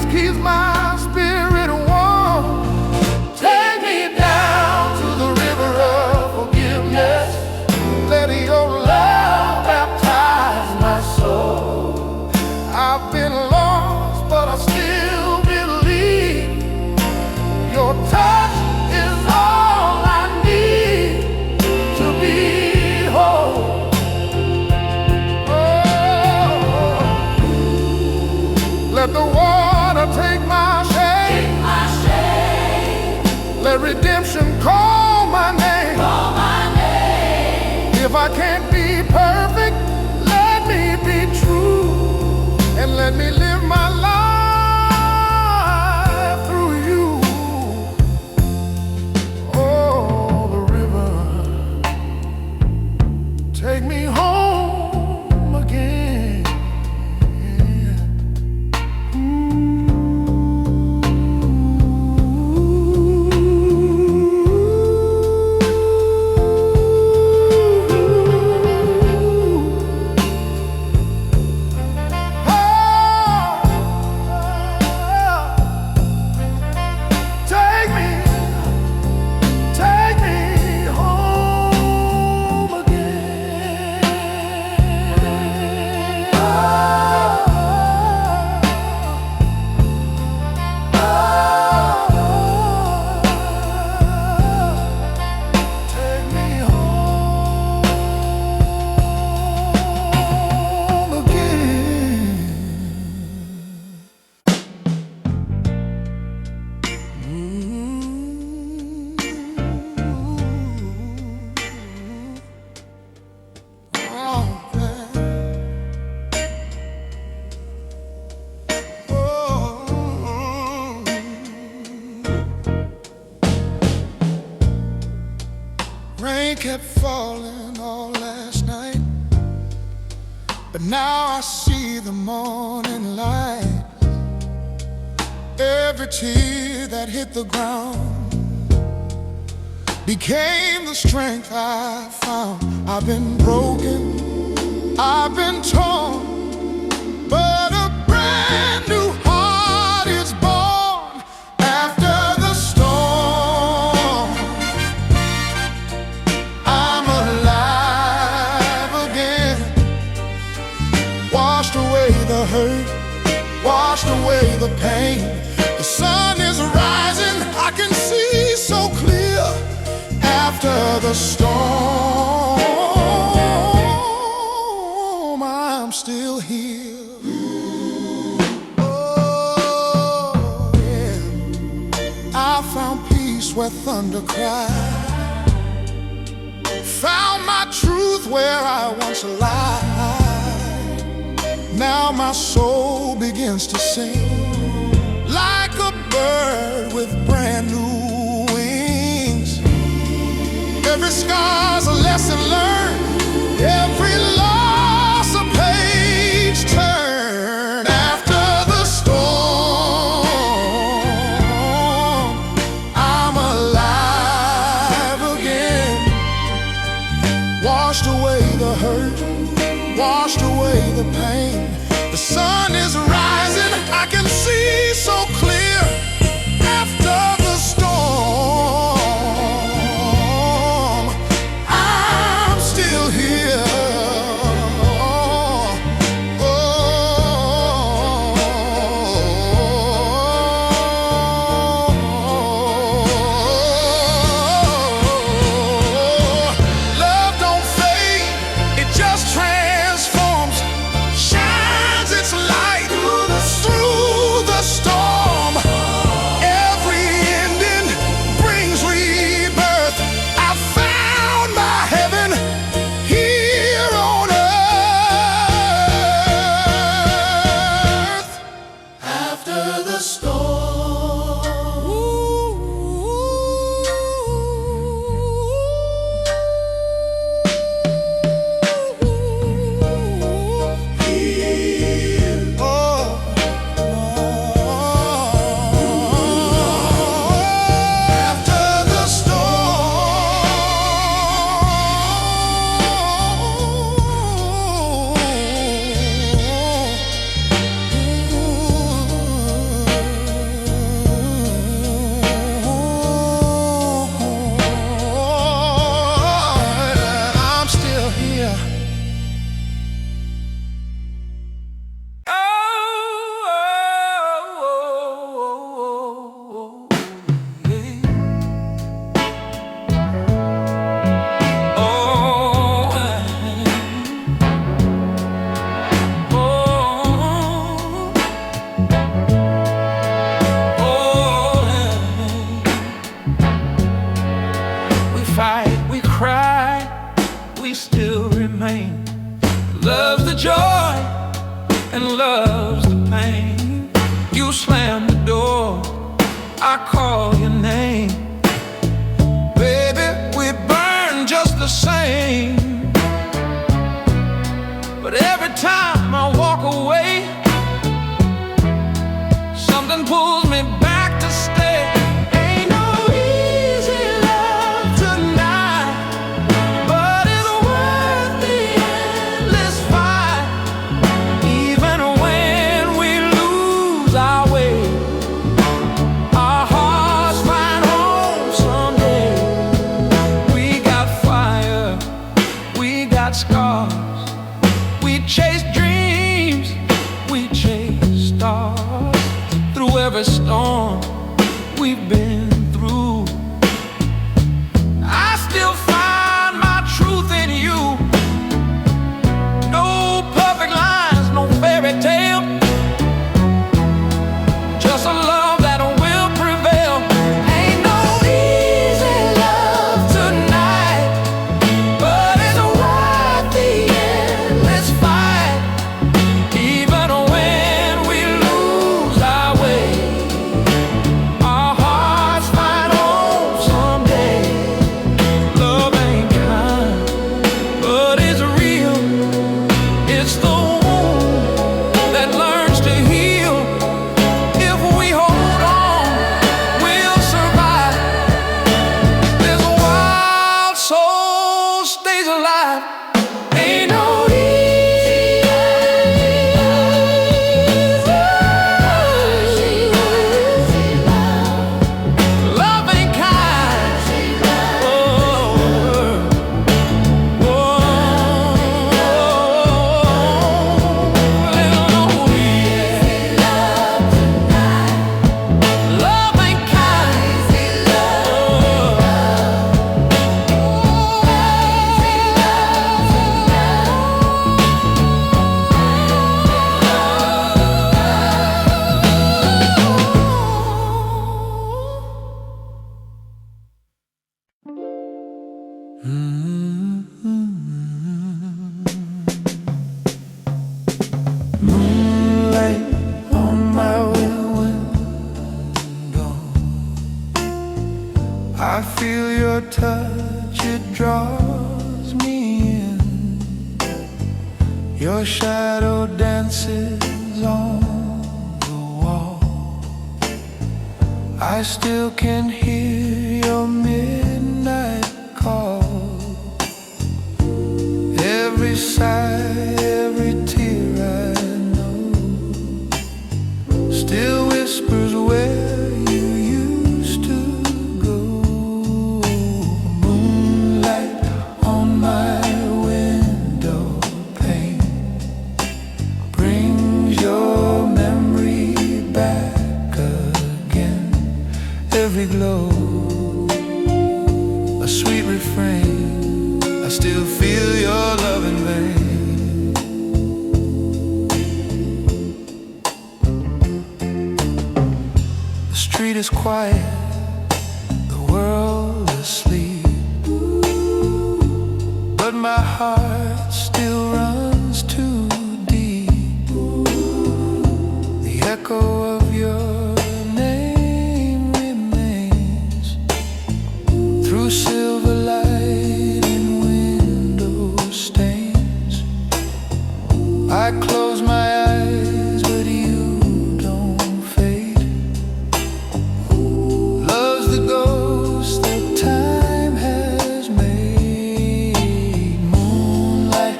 the water take my shame. Let redemption call my name. If I can't be perfect, let me be true, and let me live my life through you. Oh, the river, take me home again. Rain kept falling all last night, but now I see the morning light. Every tear that hit the ground became the strength I found. I've been broken, I've been torn, but a brand new heart is born after the storm. I'm alive again, washed away the hurt, washed away the pain. The sun is rising, I can see so clear after the storm. I'm still here. Oh, yeah. I found peace where thunder cried, found my truth where I once lied. Now my soul begins to sing like a bird with brand new wings. Every scar's a lesson learned, every loss a page turned. After the storm, I'm alive again, washed away the hurt, washed away the pain. The sun is rising, I can see so clear after the storm. I'm still here. Oh, love don't fade, it just transforms, shines its light through the storm. and loves the pain. You slam the door, I call your name. Baby, we burn just the same. But every time I walk away, something pulls me back to stay. Ain't no easy love tonight, but it's worth the endless fight. Even when we lose our way, our hearts find home someday. We got fire, we got scars. We chase dreams, we chase stars. Through every storm we've been through, I still find my truth in you. No perfect lines, no fairy tale, just a love that will prevail. Ain't no easy love tonight, but it's worth the endless fight. Even when we lose our way, our hearts find home someday. Love ain't kind, but it's real. It's the wound that learns to heal. If we hold on, we'll survive. This wild soul stays alive. Ain't no easy love ain't kind. Oh, oh, little easy love ain't kind. Moonlight on my window, I feel your touch, it draws me in. Your shadow dances on the wall. I still can hear your midnight call. Every sigh, every tear I know still whispers where you used to go. Moonlight on my window pane brings your memory back again. Every glow, a sweet refrain. I still feel your love in vain. The street is quiet, the world asleep, but my heart still runs too deep. The echo of your name remains through silver light and window stains. I close my eyes, but you don't fade. Love's the ghost that time has made. Moonlight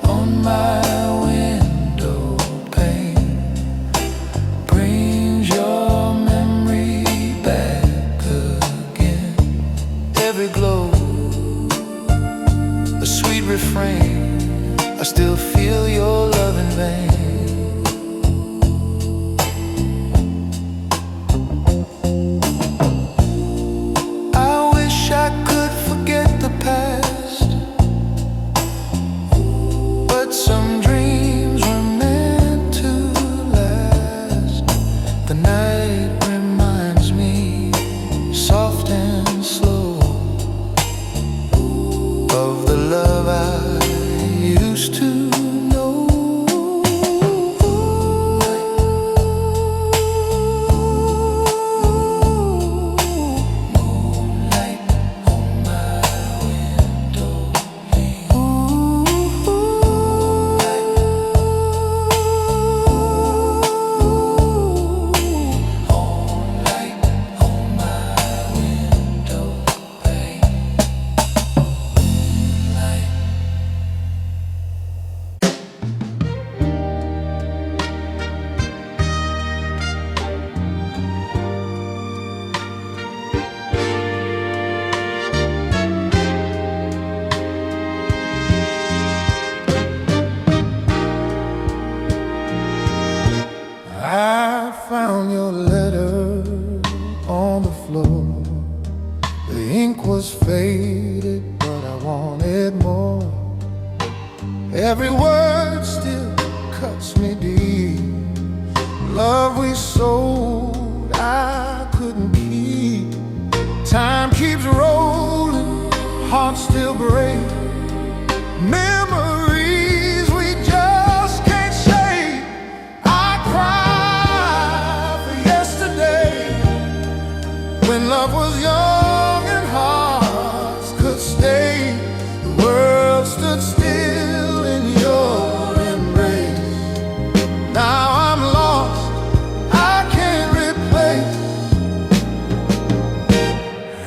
on my window pane brings your memory back again. Every glow, a sweet refrain. I still feel your love in vain. I wish I could forget the past, but some dreams were meant to last. The night reminds me, soft and slow, of the love I used to know. The ink was faded, but I wanted more. Every word still cuts me deep. Love we sold, I couldn't keep. Time keeps rolling, hearts still break. Memories we just can't shake. I cry for yesterday, when love was young and hearts could stay. The world stood still in your embrace. Now I'm lost, I can't replace.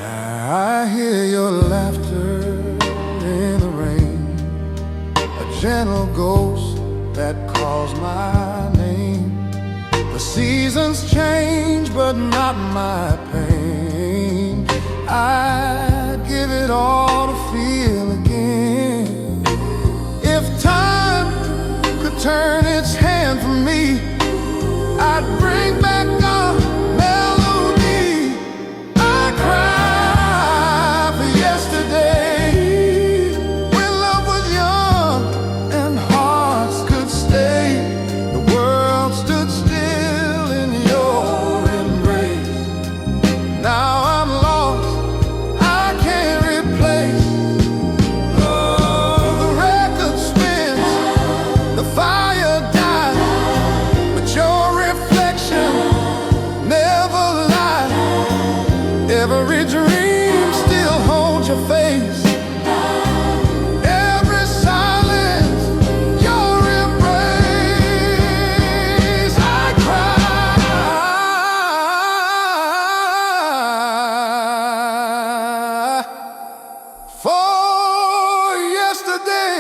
I hear your laughter in the rain, a gentle ghost that calls my name. The seasons change, but not my pain. I'd give it all to feel again. If time could turn its hand for me, I'd bring back a melody. I cry for yesterday, when love was young and hearts could stay. The world stood still in your embrace. Now I'm lost, I can't replace. Oh, the record spins, the fire dies, but your reflection never lies. Every dream still holds your face. Every silence, your embrace. I cry for yesterday.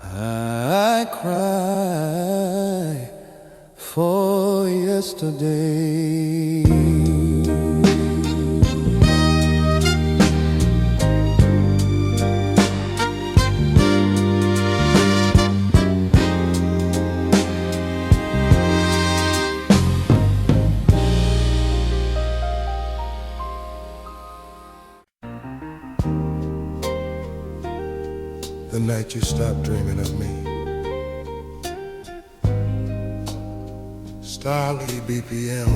I cry for yesterday. The night you stopped dreaming of me, Starly BPM,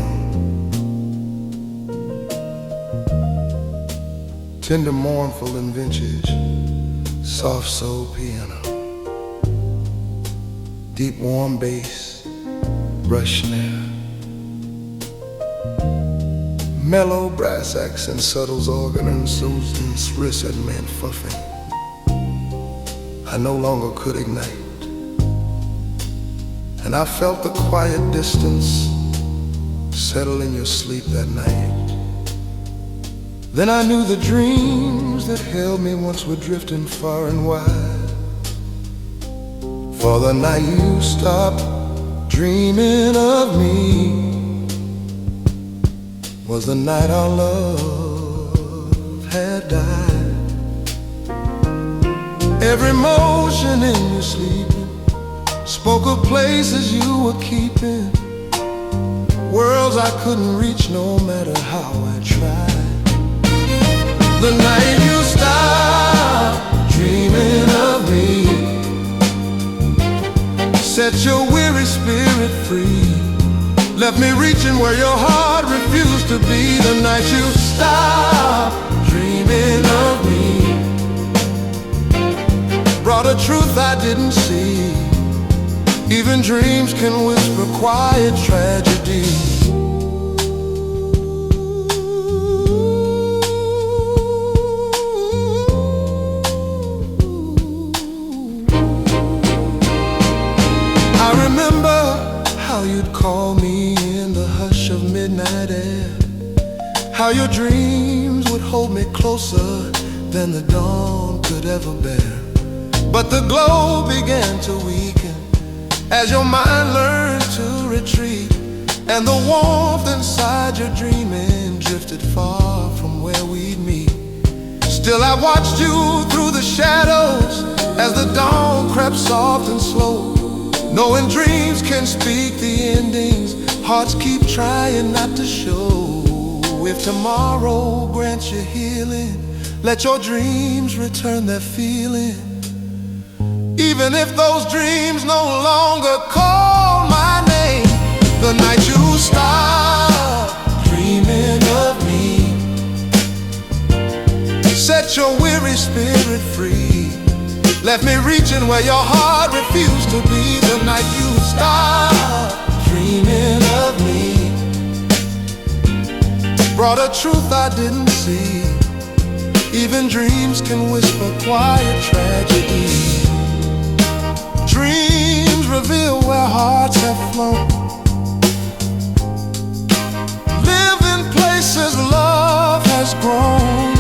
tender, mournful and vintage, soft soul piano, deep warm bass, brush snare, mellow brass accents, subtle organ and Susan's wrist and man fuffing. I no longer could ignite, and I felt the quiet distance settle in your sleep that night. Then I knew the dreams that held me once were drifting far and wide. For the night you stopped dreaming of me was the night our love had died. Every motion in your sleeping spoke of places you were keeping, worlds I couldn't reach no matter how I tried. The night you stopped dreaming of me set your weary spirit free, left me reaching where your heart refused to be. The night you stopped dreaming of me brought a truth I didn't see. Even dreams can whisper quiet tragedy. I remember how you'd call me in the hush of midnight air, how your dreams would hold me closer than the dawn could ever bear. But the glow began to weaken as your mind learns to retreat, and the warmth inside your dreaming drifted far from where we'd meet. Still I watched you through the shadows as the dawn crept soft and slow, knowing dreams can speak the endings hearts keep trying not to show. If tomorrow grants you healing, let your dreams return their feeling. Even if those dreams no longer call my name, the night you stop dreaming of me, set your weary spirit free. Left me reaching where your heart refused to be. The night you stop dreaming of me brought a truth I didn't see. Even dreams can whisper quiet tragedy. Dreams reveal where hearts have flown, live in places love has grown.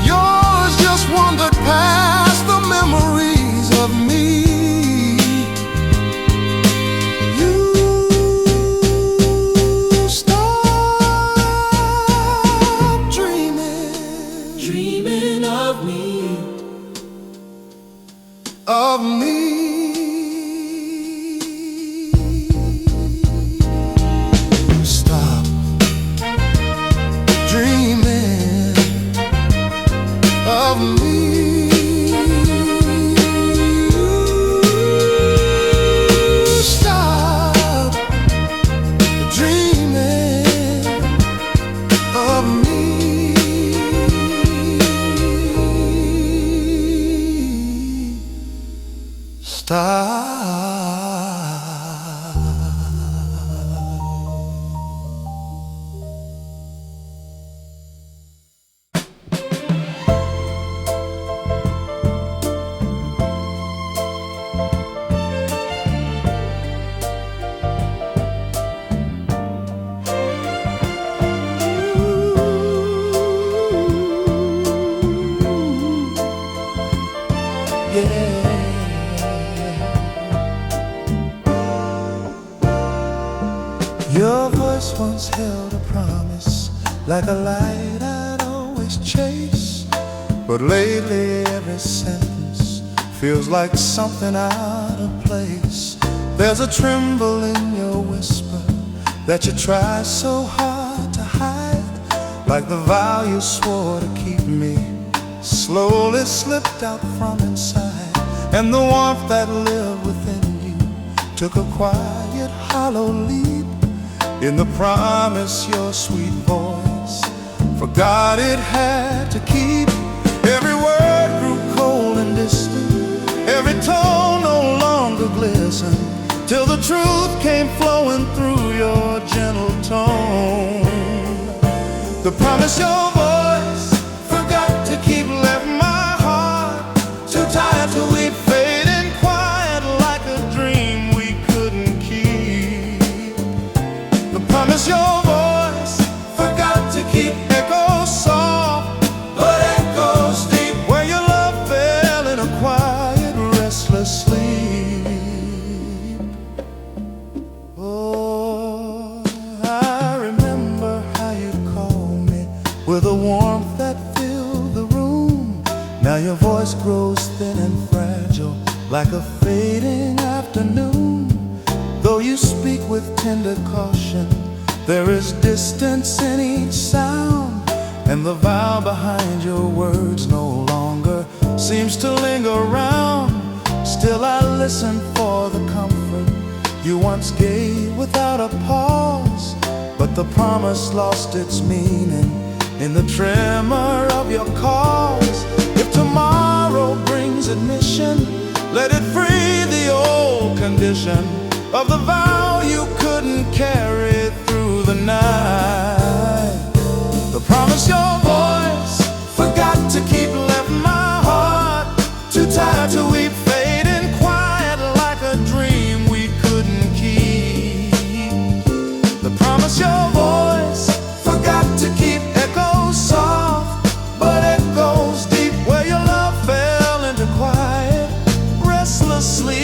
Yours just wandered past the memories of me. You stop dreaming of me, of me. Stop dreaming of me. Stop dreaming of me. Stop. Yeah. Your voice once held a promise, like a light I'd always chase. But lately every sentence feels like something out of place. There's a tremble in your whisper that you try so hard to hide, like the vow you swore to keep me slowly slipped out from inside. And the warmth that lived within you took a quiet, hollow leap in the promise your sweet voice forgot it had to keep. Every word grew cold and distant, every tone no longer glistened, till the truth came flowing through your gentle tone. The promise your voice forgot to keep left my heart too tired to weep, fading quiet like a dream we couldn't keep. The promise your voice forgot to keep echoes soft, but echoes deep, where your love fell in a quiet, restless sleep. Oh, I remember how you'd call me with a warmth that filled the room. Now your voice grows thin and fragile, like a fading afternoon. Though you speak with tender caution, there is distance in each sound, and the vow behind your words no longer seems to linger around. Still I listen for the comfort you once gave without a pause, but the promise lost its meaning in the tremor of your cause. If tomorrow brings admission, let it free the old condition of the vow you couldn't carry through the night. The promise your voice forgot to keep left my heart too tired to weep, fading quiet like a dream we couldn't keep. The promise your voice forgot to keep echoes soft, but echoes deep, where your love fell into quiet, restless sleep.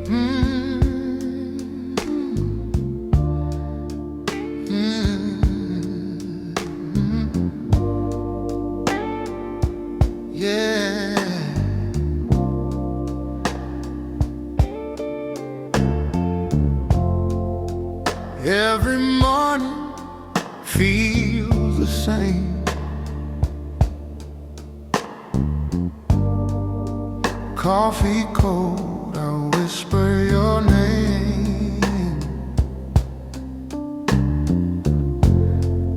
Yeah. Every morning feels the same. Coffee cold, I whisper your name.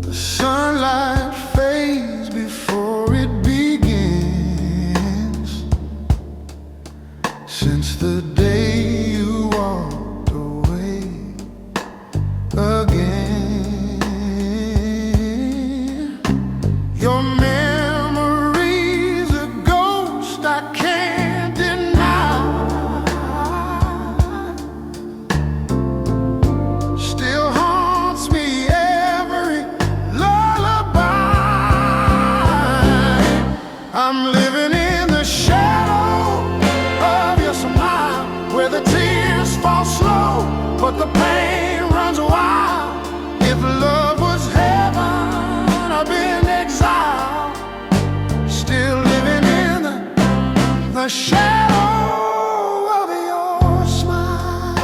The sunlight fades before it begins. Since the day you walked away again, your memory's a ghost I can't deny. Still haunts me every lullaby. I'm living in the shadow of your smile, where the tears fall slow, but the pain runs wild. If love was heaven, I've been exiled. Still living in the shadow of your smile.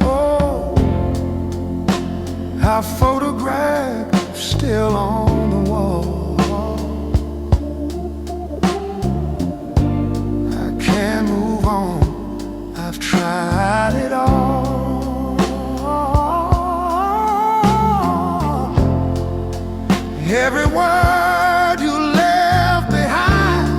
Oh, our photograph still on the wall. I've tried it all. Every word you left behind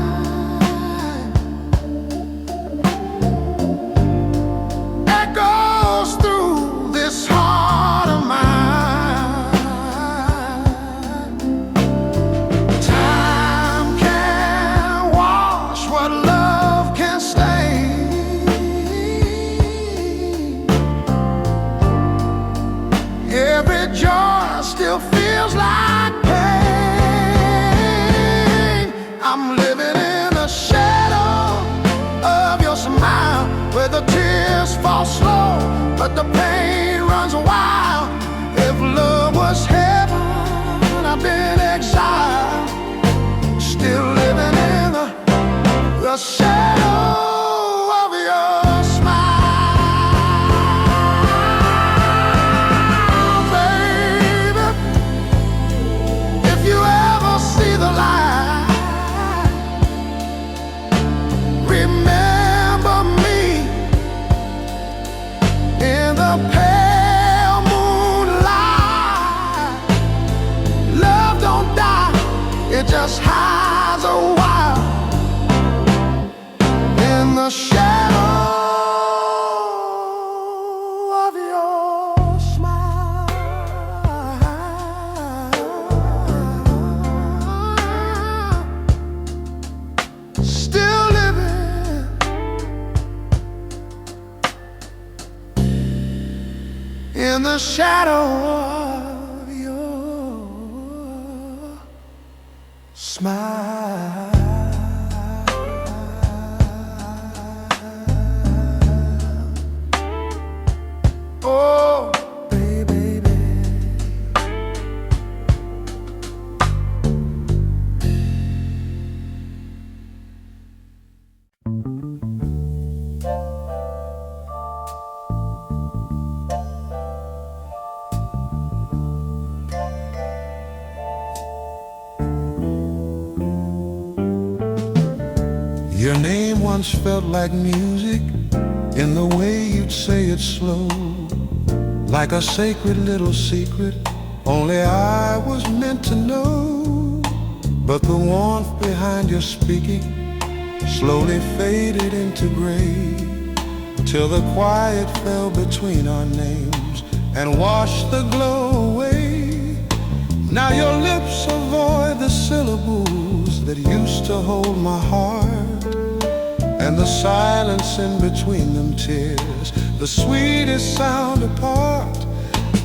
echoes through this heart of mine. Time can't wash what love can stain. Every joy still feels like pain. I'm living in the shadow of your smile, where the tears fall slow, but the pain runs wild. If love was heaven, I've been exiled. Still living in the shadow of your smile. Remember me in the pale moonlight. Love don't die, it just hides a while in the shadow of your smile. Still living in the shadow of your smile. Oh, baby, baby. Your name once felt like music, in the way you'd say it slow, like a sacred little secret only I was meant to know. But the warmth behind your speaking slowly faded into gray, till the quiet fell between our names and washed the glow away. Now your lips avoid the syllables that used to hold my heart, and the silence in between them tears, the sweetest sound apart.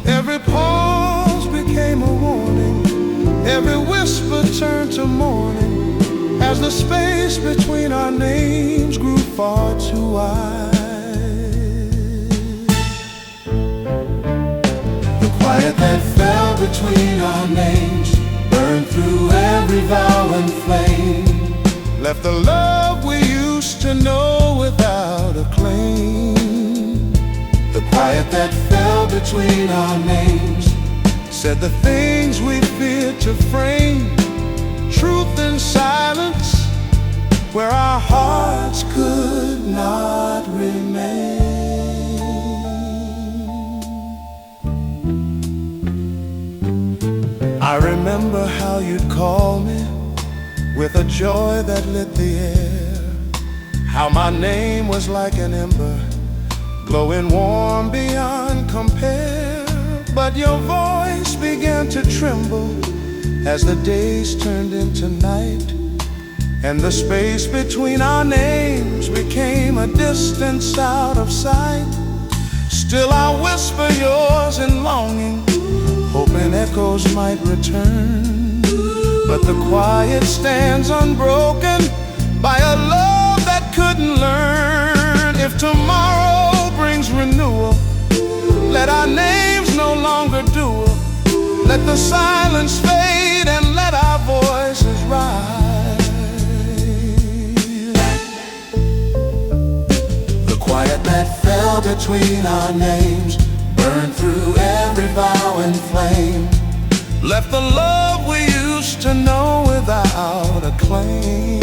Every pause became a warning, Every whisper turned to mourning as the space between our names grew far too wide. The quiet that fell between our names burned through every vow and flame, left the love we used to know without a claim. The quiet that fell between our names said the things we feared to frame, truth in silence, where our hearts could not remain. I remember how you'd call me with a joy that lit the air, how my name was like an ember, glowing warm beyond compare. But your voice began to tremble as the days turned into night, and the space between our names became a distance out of sight. Still I whisper yours in longing, hoping echoes might return. But the quiet stands unbroken by a love that couldn't learn. If tomorrow brings renewal, let our names no longer duel. Let the silence fade and let our voices rise. The quiet that fell between our names burned through every vow and flame, left the love we used to know without a claim.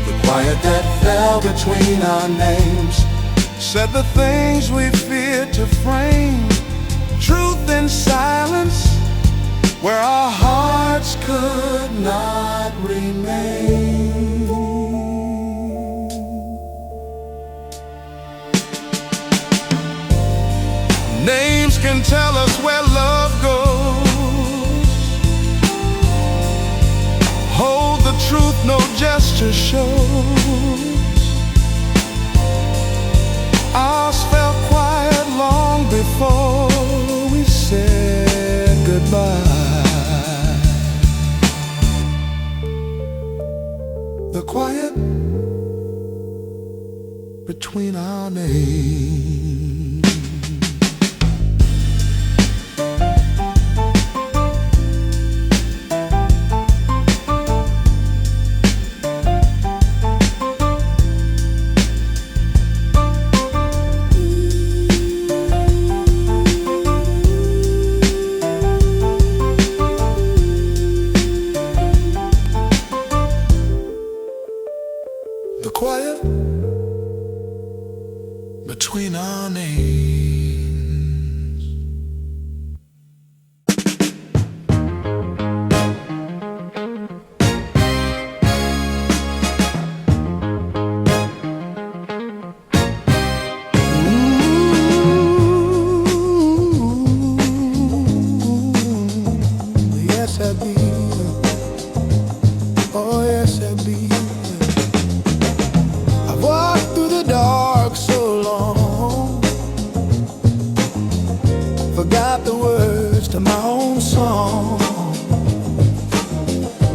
The quiet that fell between our names said the things we feared to frame, truth in silence, where our hearts could not remain. Names can tell us where love goes, hold the truth no gesture shows. Ours fell quiet long before we said goodbye. The quiet between our names. The quiet between our names. Yes, I be. Oh, yes, I be. Walked through the dark so long, forgot the words to my own song.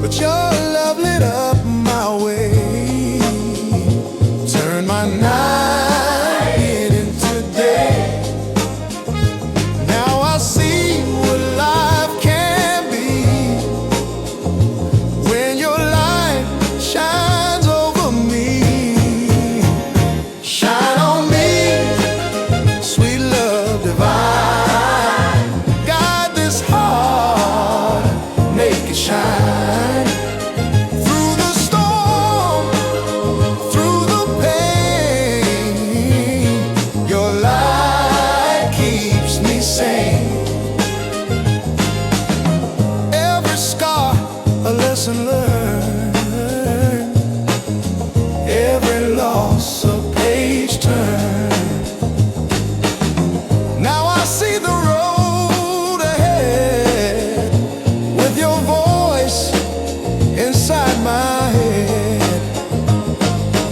But your love lit up my way, turned my night into day. Now I see what life can be when your light shines over me. Shine through the storm, through the pain. Your light keeps me sane. Every scar a lesson learned, every loss a page turned. Now I see the road ahead with your voice inside my head.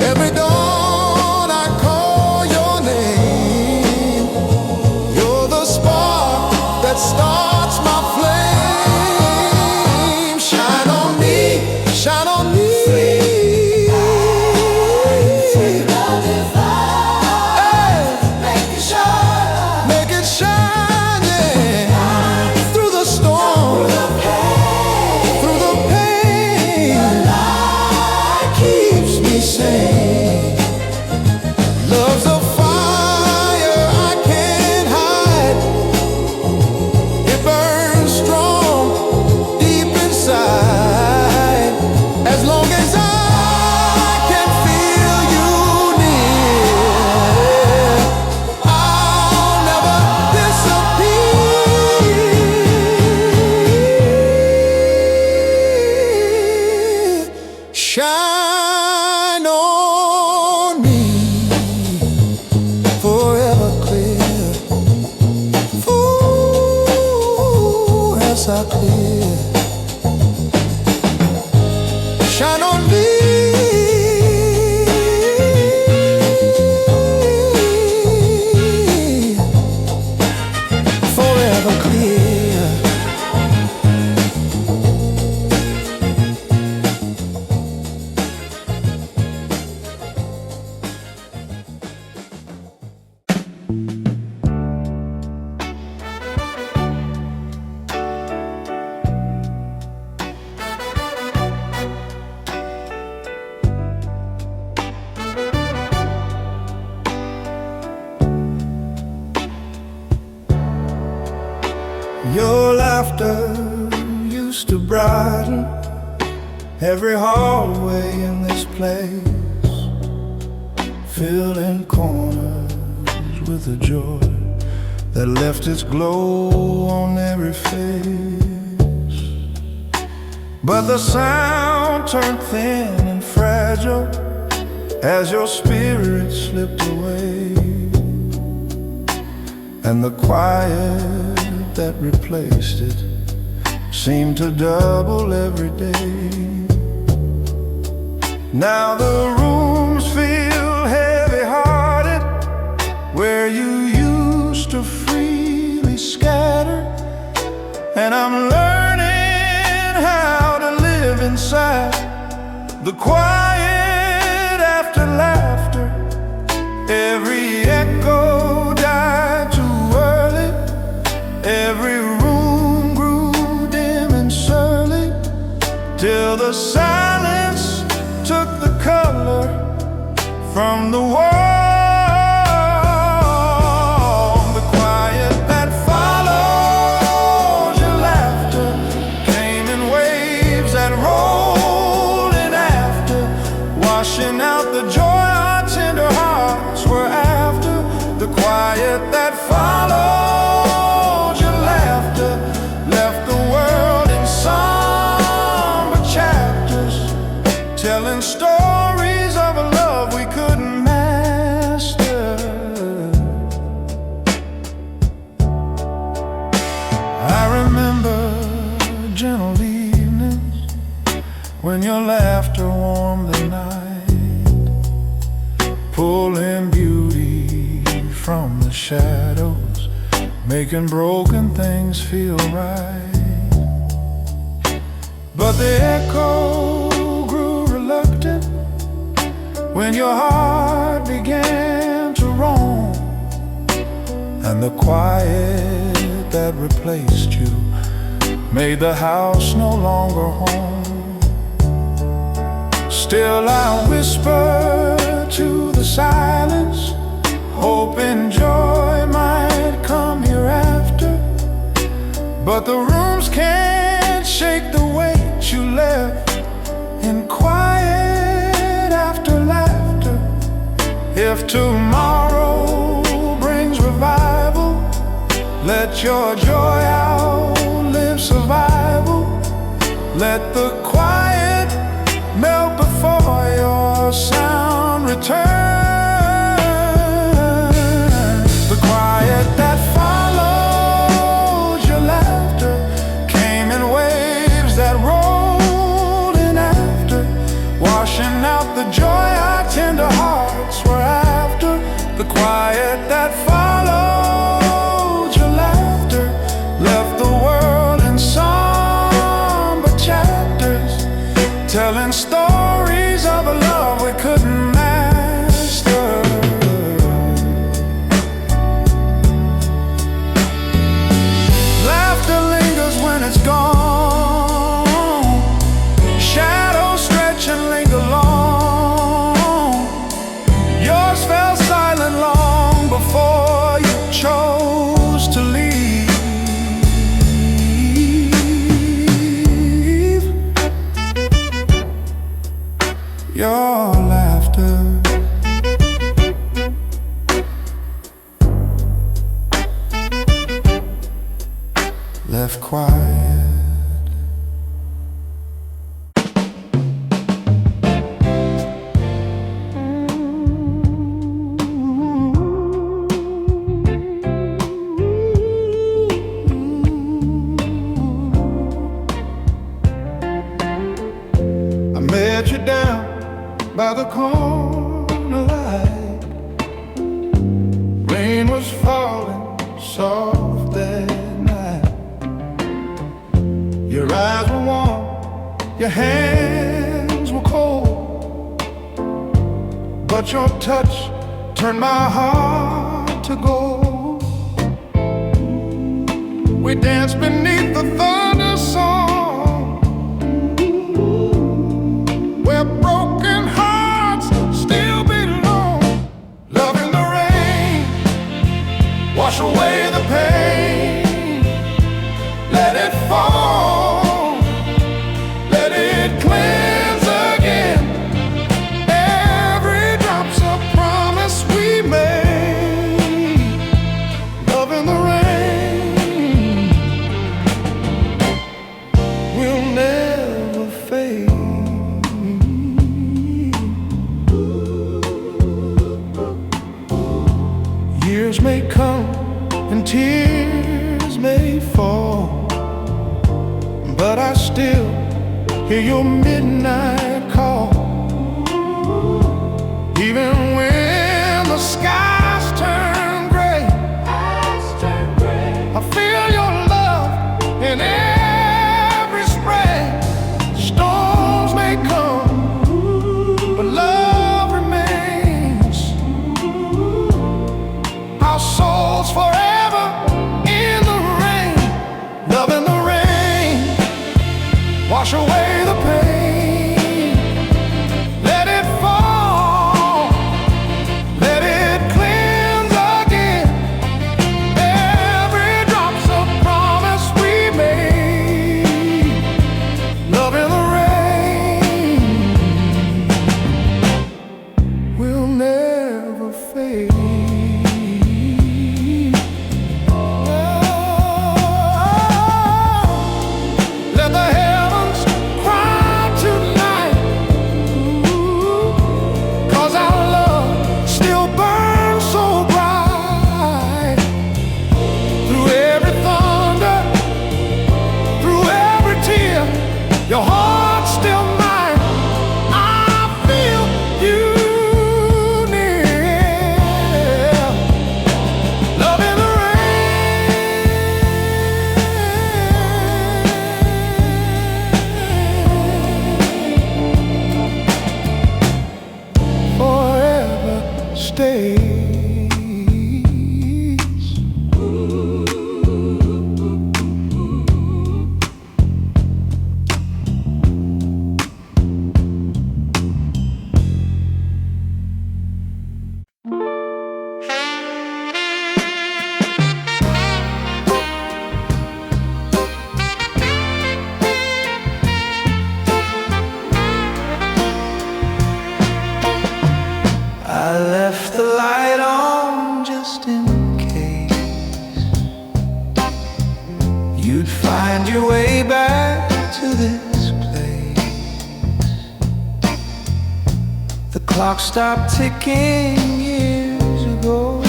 Every dawn I call your name. You're the spark that starts my flame. shine on me. Forever clear. Your laughter used to brighten every hallway in this place, filling corners with a joy that left its glow on every face. But the sound turned thin and fragile as your spirit slipped away, and the quiet that replaced it seemed to double every day. Now the rooms feel heavy-hearted where you used to freely scatter, and I'm learning how to live inside the quiet after laughter. Every echo died too early, every room grew dim and surly, till the silence took the color from the wall. The quiet that followed your laughter came in waves that rolled in after, washing out the joy our tender hearts were after. The quiet that followed your laughter left the world in somber chapters, telling stories of a love we couldn't master. I remember gentle evenings when your laughter warmed the night, pulling beauty from the shadows, making broken things feel right. But the echo grew reluctant when your heart began to roam, and the quiet that replaced you made the house no longer home. Still I whisper to the silence, hoping joy might come hereafter. But the rooms can't shake the weight you left in quiet after laughter. If tomorrow brings revival, let your joy outlive survival. Let the quiet melt before your sound returns. The quiet that followed your laughter came in waves that rolled in after, washing out the joy our tender hearts were after. The quiet that followed your laughter left the world in somber chapters, telling stories of a love we couldn't master. Laughter lingers when it's gone, shadows stretch and linger long. Yours fell silent long before you chose to leave. Your laughter left quiet. met you down by the corner light. Rain was falling soft that night. Your eyes were warm, your hands were cold, but your touch turned my heart to gold. We danced beneath the thunder song, where broken hearts still belong. Love in the rain, wash away the pain. Let it fall, let it cleanse again. Every drop's a promise we made. Love in the rain will never fade. Years may come and tears may fall, but I still hear your midnight call. Even when the skies turn gray, I feel your love in every spray. Storms may come, but love remains. Our souls forever in the rain. Love in the rain, wash away the pain. Let it fall, let it cleanse again. Every drop's a promise we made. Love in the rain will never fade. Let the heavens cry tonight, 'cause our love still burns so bright. Through every thunder, through every tear, your heart's still mine. I feel you near. Love in the rain forever stays. I left the light on just in case you'd find your way back to this place. The clock stopped ticking years ago,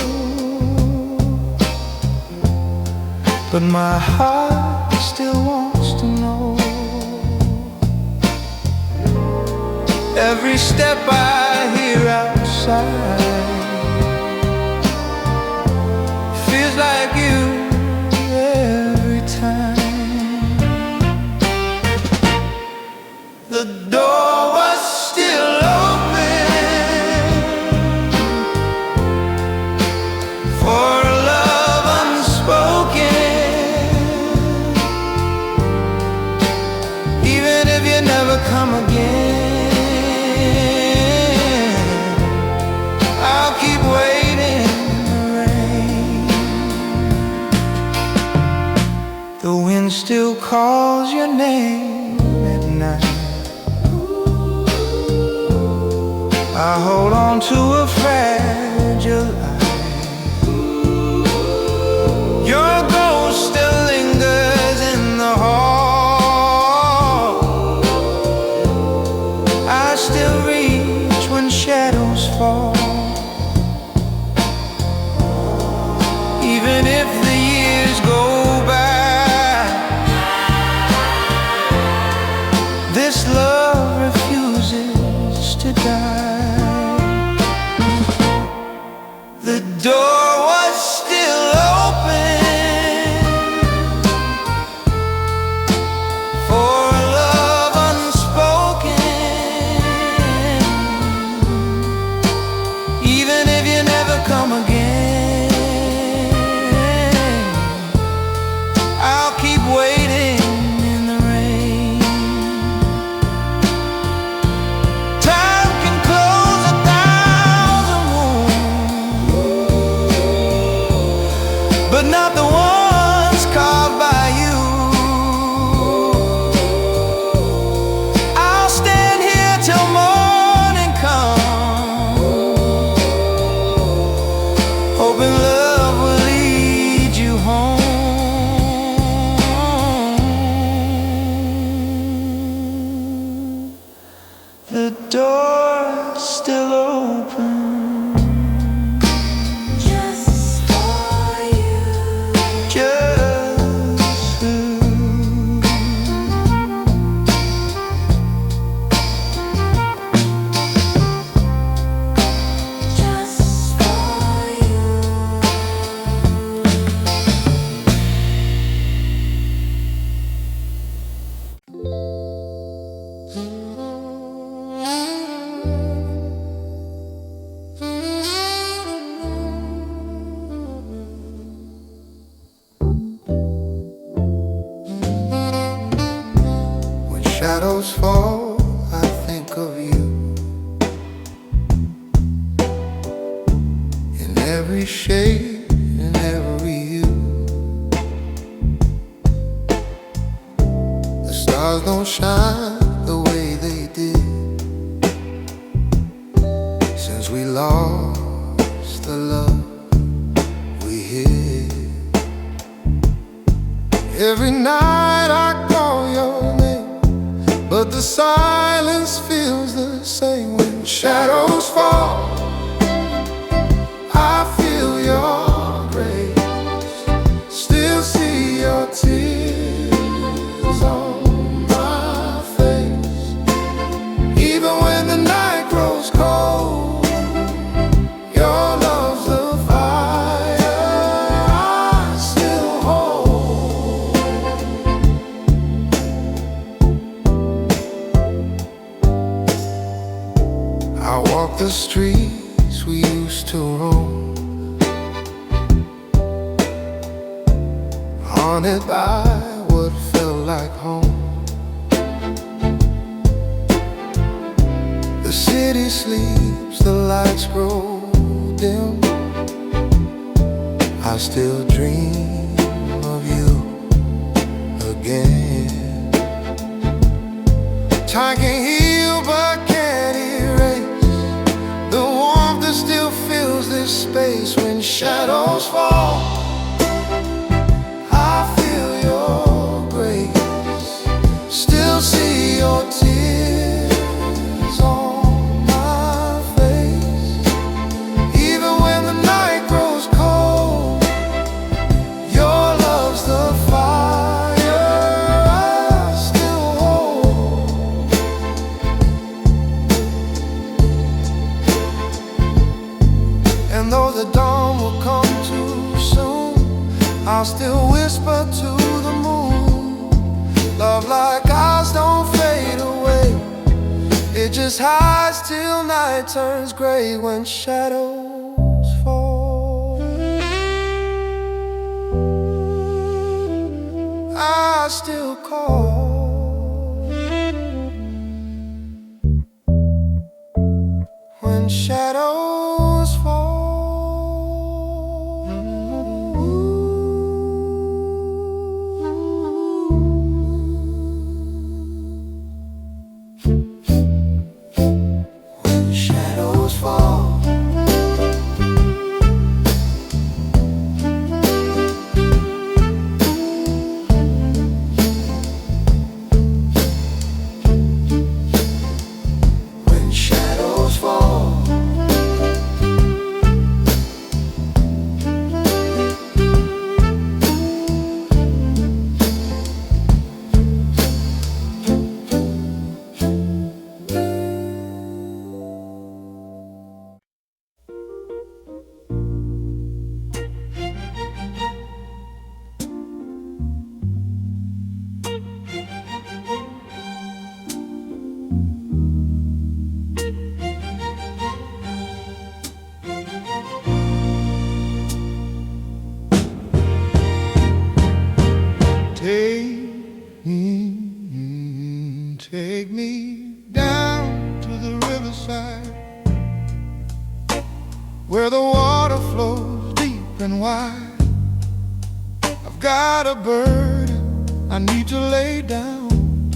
but my heart still wants to know. Every step I hear outside feels like you every time. The door was still open for a love unspoken. Even if you never come again, I'll keep waiting in the rain. The wind still calls your name at night. I hold on to a fragile life. Your ghost still lingers in the hall. I still reach when shadows fall. Even if the years go by, this love refuses you died. The door was still open for a love unspoken. Even if you never come again, I'll keep waiting in the rain. Time can close 1,000 wounds, but not the ones carved by you. I'll stand here till morning comes, hoping love will lead you home. The door's still open, just for you, just you. Just for you. When shadows fall, I think of you. In every shade, in every hue. The stars don't shine the way they did since we lost the love we hid. Every night I call your name, but the silence feels the same. When shadows fall, I feel your grace, still see your tears on my face. Even when the night grows cold, your love's the fire I still hold. I walk the streets we used to roam, haunted by what felt like home. The city sleeps, the lights grow dim. I still dream of you again. Time can heal but can't erase the warmth that still fills this space. When shadows fall, I feel your grace, still see your tears on my face. Even when the night grows cold, your love's the fire I still hold. And though the dawn will come too soon, I'll still whisper to the moon. Love like ours don't fade away, it just hides till night turns gray. When shadows fall, I still call. When shadows fall. When shadows fall, where the water flows deep and wide. I've got a burden I need to lay down,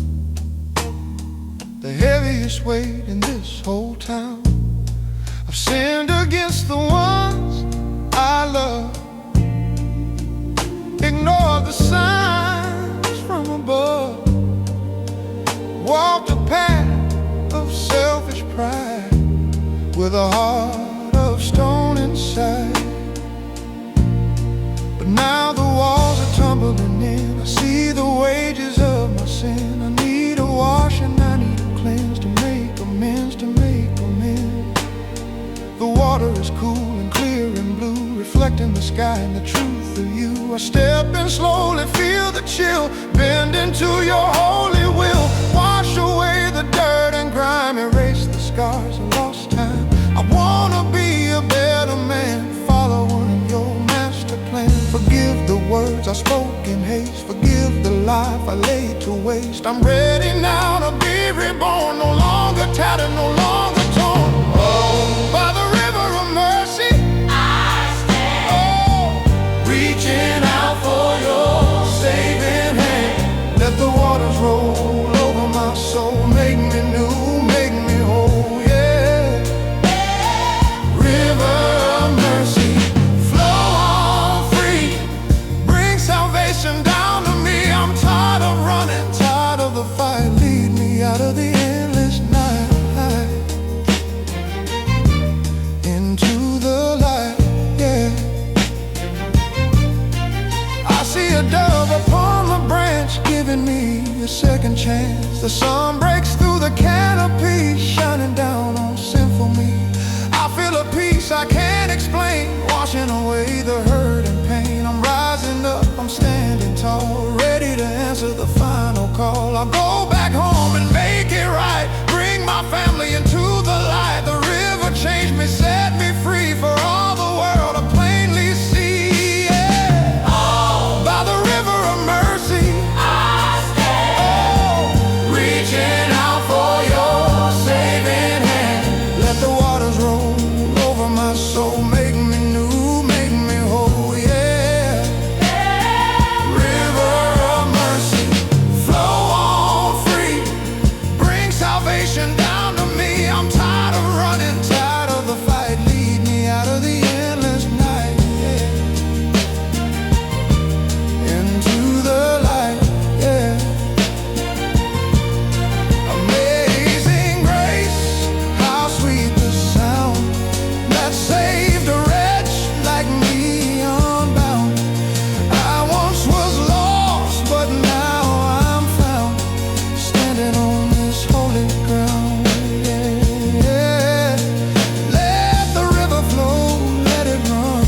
the heaviest weight in this whole town. I've sinned against the ones I love, ignored the signs from above, walked a path of selfish pride with a heart of stone inside. But now the walls are tumbling in, I see the wages of my sin. I need a washing, I need a cleanse, to make amends, to make amends. The water is cool and clear and blue, reflecting the sky and the truth of you. I step in slowly, feel the chill, bend into your holy will. Wash away the dirt and grime, erase the scars of lost time. I wanna be a better man, following your master plan. Forgive the words I spoke in haste, forgive the life I laid to waste. I'm ready now to be reborn, no longer tattered, no longer torn. Oh, by the river of mercy I stand, oh, reaching out for your saving hand. Let the waters roll over my soul, make me new, make me whole, yeah. River of mercy, flow on free, bring salvation down to me. I'm tired of running, tired of the fight, lead me out of the endless night, into the light, yeah. I see a dove upon the branch, giving me a second chance. The sun breaks through the canopy, shining down on sinful me. I feel a peace I can't explain, washing away the hurt and pain. I'm rising up, I'm standing tall, ready to answer the final call. I'll go back home and make it right, bring my family into the light. The river changed me, set me free, for all the world to plainly see, yeah. Oh, by the river of mercy I stand, oh, reaching out for your saving hand. Let the waters roll over my soul, make me new, make me whole, yeah. River of mercy, flow on free, bring salvation down to me. I'm tired of running, tired of the fight, lead me out of the endless night, yeah. Into the light, yeah. Amazing grace, how sweet the sound that saved a wretch like me unbound. I once was lost, but now I'm found, standing on this holy ground, yeah. Let the river flow, let it run.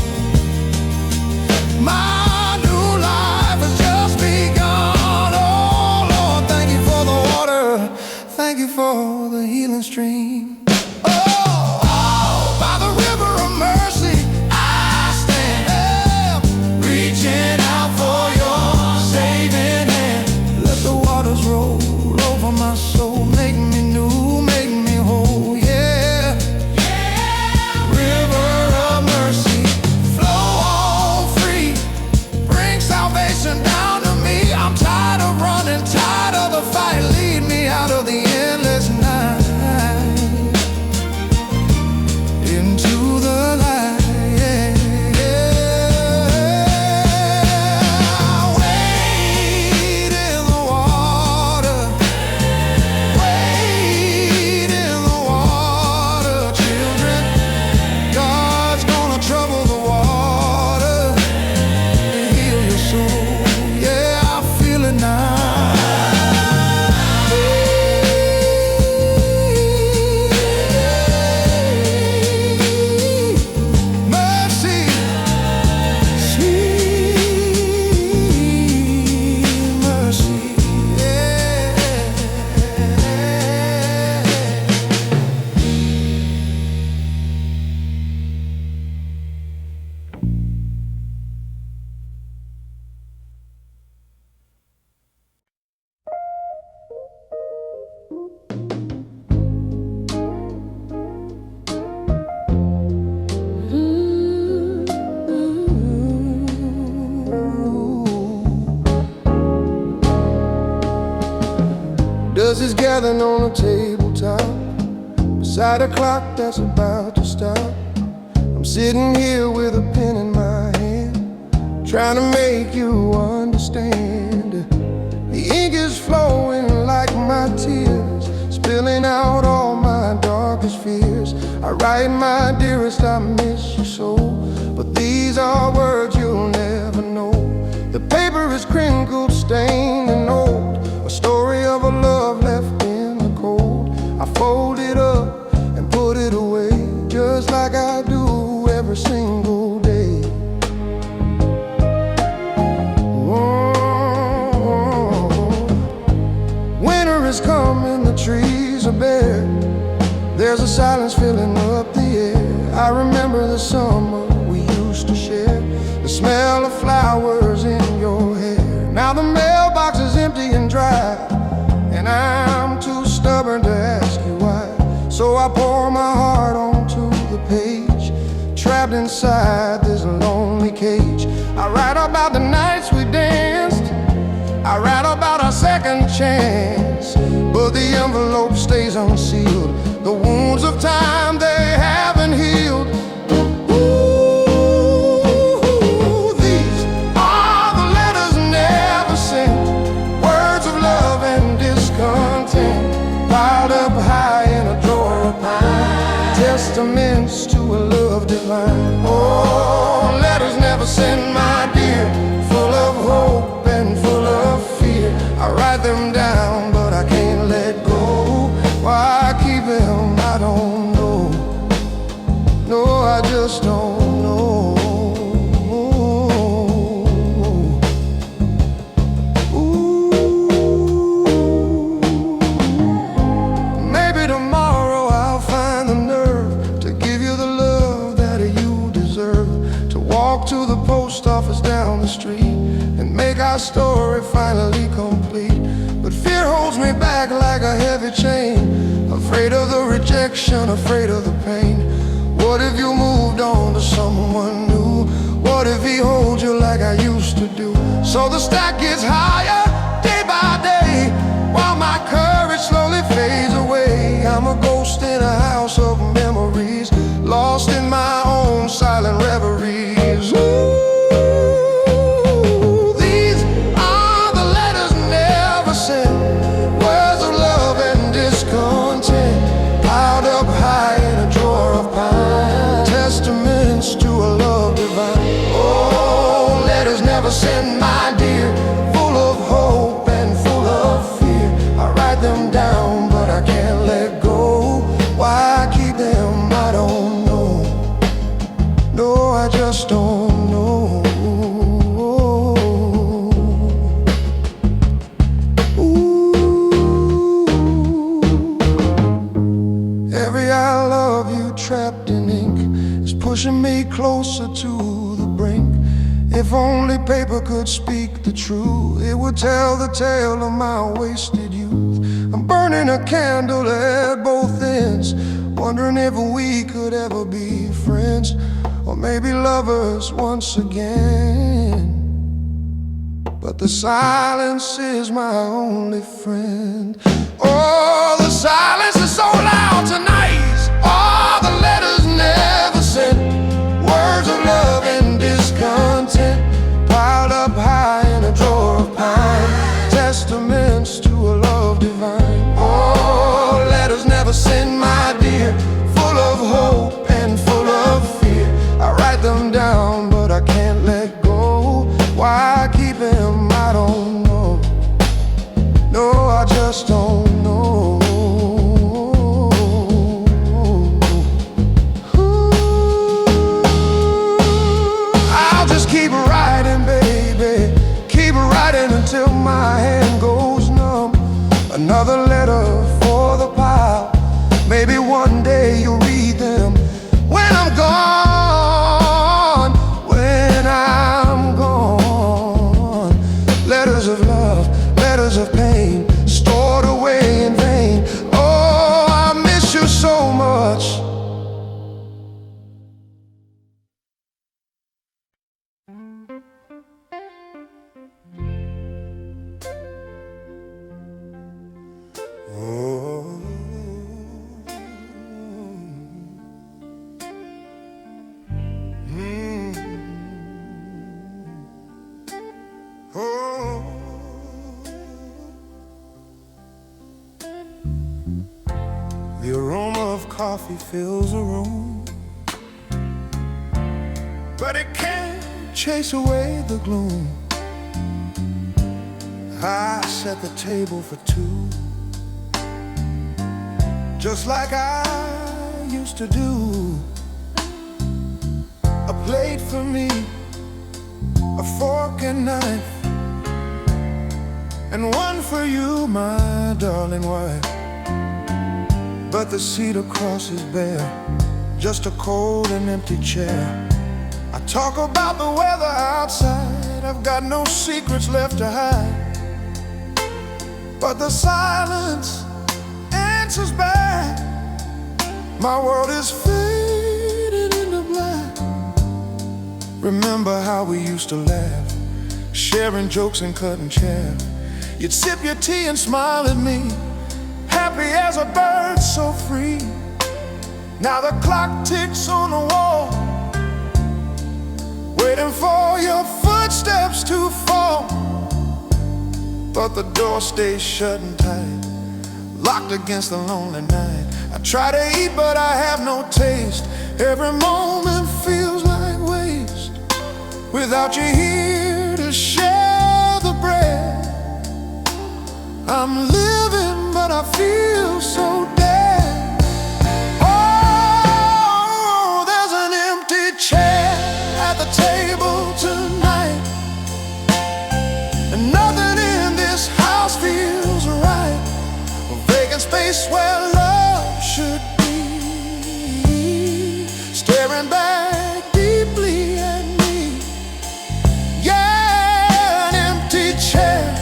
My new life has just begun. Oh Lord, thank you for the water, thank you for the healing stream. Oh, oh, by the river of mercy I stand, reaching out for your saving hand. Let the waters roll over my soul, make me new, make me whole, yeah. River of mercy, flow on free, bring salvation down to me. I'm tired of running, tired of the fight, lead me out of the endless night. is gathering on a tabletop beside a clock that's about to stop. I'm sitting here with a pen in my hand, trying to make you understand. The ink is flowing like my tears, spilling out all my darkest fears. I write, my dearest, I miss you so, but these are words you'll never know. The paper is crinkled, stained and old, a story of a love left in the cold. I fold it up and put it away, just like I do every single day. Winter is coming, the trees are bare, there's a silence filling up the air. I remember the summer we used to share, the smell of flowers in your hair. Now the mailbox is empty and dry, and I'm too stubborn to ask you why. So I pour my heart onto the page, trapped inside this lonely cage. I write about the nights we danced, I write about our second chance, but the envelope stays unsealed. The wounds of time, they haven't healed. Ooh, these are the letters never sent, words of love and discontent, piled up high in a drawer of pine, testaments to a love divine. Oh, letters never sent, my dear, full of hope and full of fear. I write them down, but I can't let go. Why I keep them, I don't know. No, I just don't know. Ooh. Maybe tomorrow I'll find the nerve to give you the love that you deserve, to walk to the post office down the street and make our story finally complete. But fear holds me back like a heavy chain, afraid of the rejection, afraid of the pain. What if you moved on to someone new? What if he holds you like I used to do? So the stack gets higher day by day, while my courage slowly fades away. I'm a ghost in a house of memories, lost in my own silent reveries. Ooh. Send, my dear, full of hope and full of fear. I write them down, but I can't let go. Why I keep them, I don't know. No, I just don't know. Ooh. Every I love you trapped in ink is pushing me closer to the brink. If only paper could speak the truth, it would tell the tale of my wasted youth. I'm burning a candle at both ends, wondering if we could ever be friends, or maybe lovers once again. But the silence is my only friend. Oh, the silence is so loud tonight. All the letters never sent, words of love and discontent, piled up high in a drawer of pine, testaments to a love divine. Oh, letters never sent, my dear, full of hope and full of fear. I write them down, but I can't let go. Why I keep them, I don't know. No, I just don't know. The aroma of coffee fills the room, but it can't chase away the gloom. I set the table for two, just like I used to do. A plate for me, a fork and knife, and one for you, my darling wife. But the seat across is bare, just a cold and empty chair. I talk about the weather outside, I've got no secrets left to hide. But the silence answers back. My world is faded into black. Remember how we used to laugh, sharing jokes and cutting chaff. You'd sip your tea and smile at me, happy as a bird so free. Now the clock ticks on the wall, waiting for your footsteps to fall. But the door stays shut and tight, locked against the lonely night. I try to eat but I have no taste. Every moment feels like waste without you here to share the bread. I'm living but I feel so dead. Oh, there's an empty chair at the table tonight, and nothing in this house feels right. A vacant space where love should be, staring back deeply at me. Yeah, an empty chair,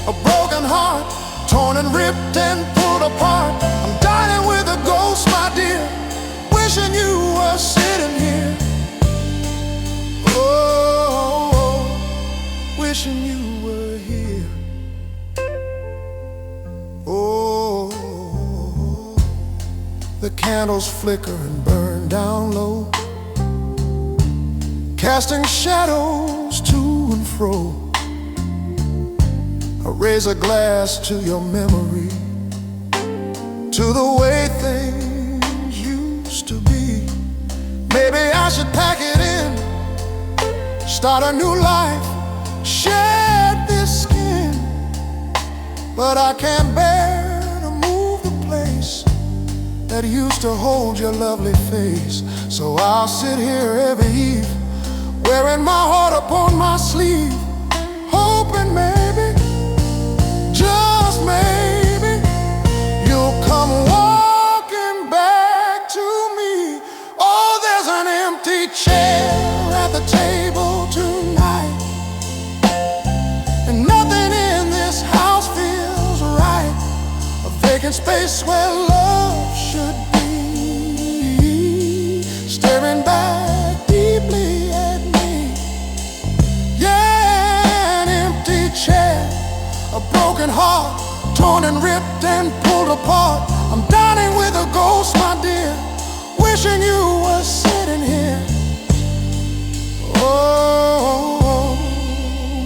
a broken heart, torn and ripped and pulled apart. I'm dying with a ghost, my dear, wishing you were sitting here. Oh, wishing you were here. Oh, the candles flicker and burn down low, casting shadows to and fro. I raise a glass to your memory, to the way things used to be. Maybe I should pack it in, start a new life, shed this skin. But I can't bear to move the place that used to hold your lovely face. So I'll sit here every eve, wearing my heart upon my sleeve, hoping maybe, just maybe, you'll come walking back to me. Oh, there's an empty chair at the table tonight, and nothing in this house feels right. A vacant space where love should be, staring back deeply at me. Yeah, an empty chair, a broken heart, torn and ripped and pulled apart. I'm dining with a ghost, my dear, wishing you were sitting here. Oh,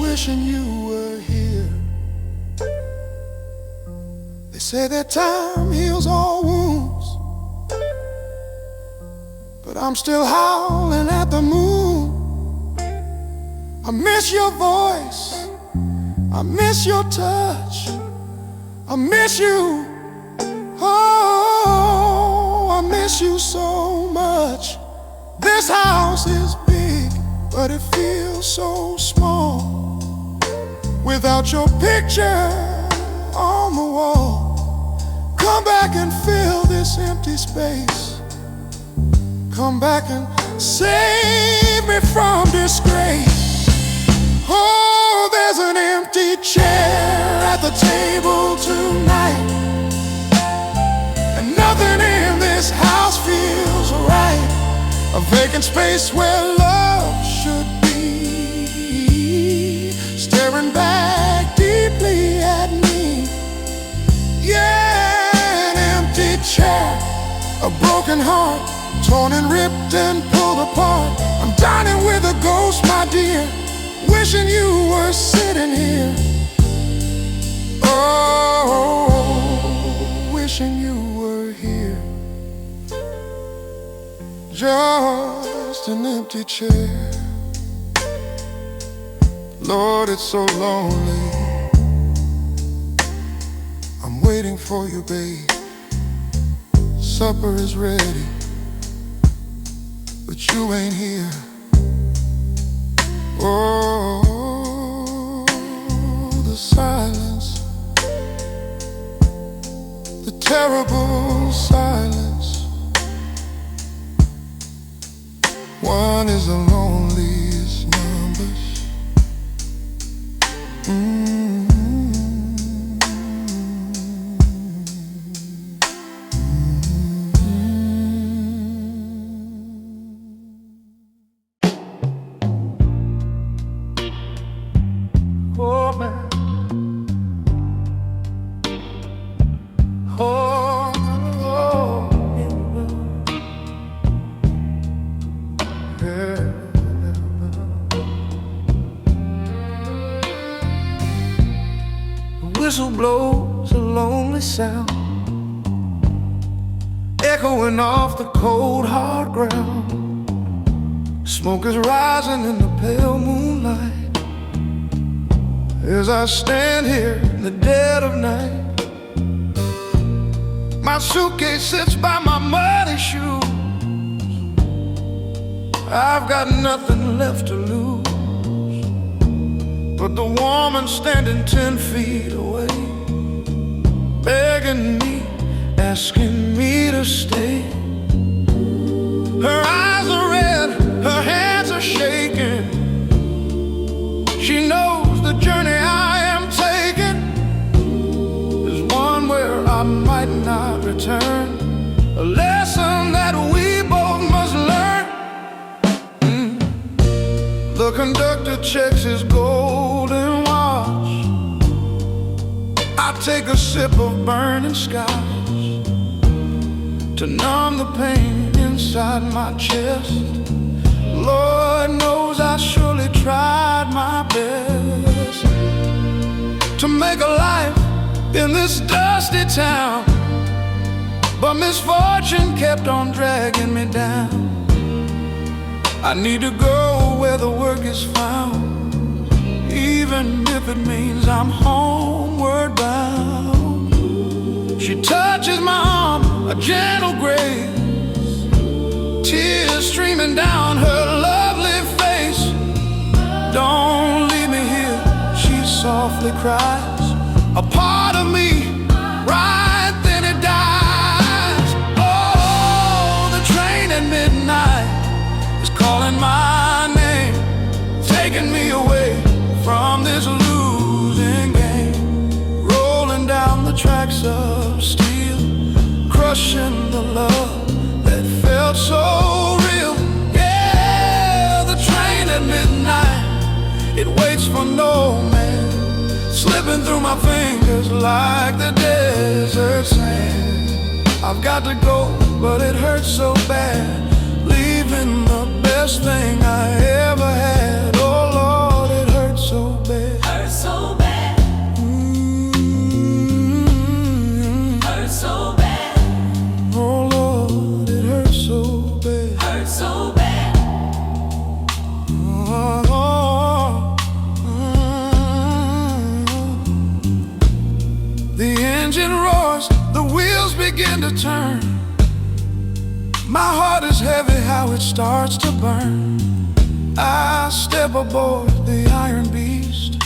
wishing you were here. They say that time heals all wounds, but I'm still howling at the moon. I miss your voice, I miss your touch, I miss you. Oh, I miss you so much. This house is big, but it feels so small without your picture on the wall. Come back and fill this empty space. Come back and save me from disgrace. Oh, there's an empty chair at the table tonight, and nothing in this house feels right. A vacant space where love should be, staring back deeply at me. Yeah, an empty chair, a broken heart, torn and ripped and pulled apart. I'm dining with a ghost, my dear, wishing you were sitting here. Oh, wishing you were here. just an empty chair. Lord, it's so lonely. I'm waiting for you, babe. Supper is ready, but you ain't here. Oh, the silence, the terrible silence. One is the loneliest numbers. Oh man, oh, yeah. The whistle blows a lonely sound, echoing off the cold hard ground. Smoke is rising in the pale moonlight as I stand here in the dead of night. My suitcase sits by my muddy shoes. I've got nothing left to lose but the woman standing 10 feet away, begging me, asking me to stay. Her eyes are red, her hands are shaking. She knows the journey I am taking is one where I might not return, a lesson that we both must learn. The conductor checks his golden watch. I take a sip of burning scotch to numb the pain inside my chest. Lord knows I surely tried my best to make a life in this dusty town, but misfortune kept on dragging me down. I need to go where the work is found, even if it means I'm homeward bound. She touches my arm, a gentle grace, tears streaming down her lovely face. Don't leave me here, she softly cries. A part of me, right then it dies. Oh, the train at midnight is calling my name, taking me away from this losing game. Rolling down the tracks of steel, crushing the love that felt so real. Yeah, the train at midnight, it waits for no man, slipping through my fingers like the desert sand. I've got to go, but it hurts so bad, leaving the best thing I ever had. Oh Lord, it hurts so bad. Hurts so bad. Hurts so bad. Oh Lord, it hurts so bad. Hurts so bad. The engine roars, the wheels begin to turn. My heart is heavy, how it starts to burn. I step aboard the iron beast,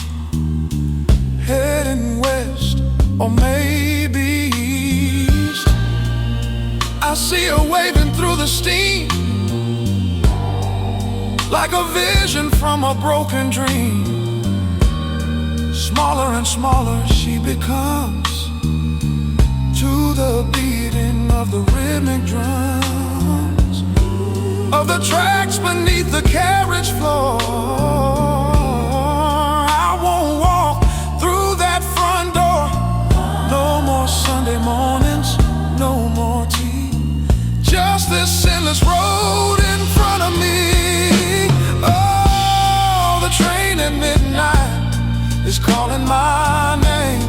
heading west or maybe east. I see her waving through the steam, like a vision from a broken dream. Smaller and smaller she becomes, to the beating of the rhythmic drums of the tracks beneath the carriage floor. I won't walk through that front door. No more Sunday mornings, no more tea, just this endless road in front of me. Oh, the train at midnight is calling my name,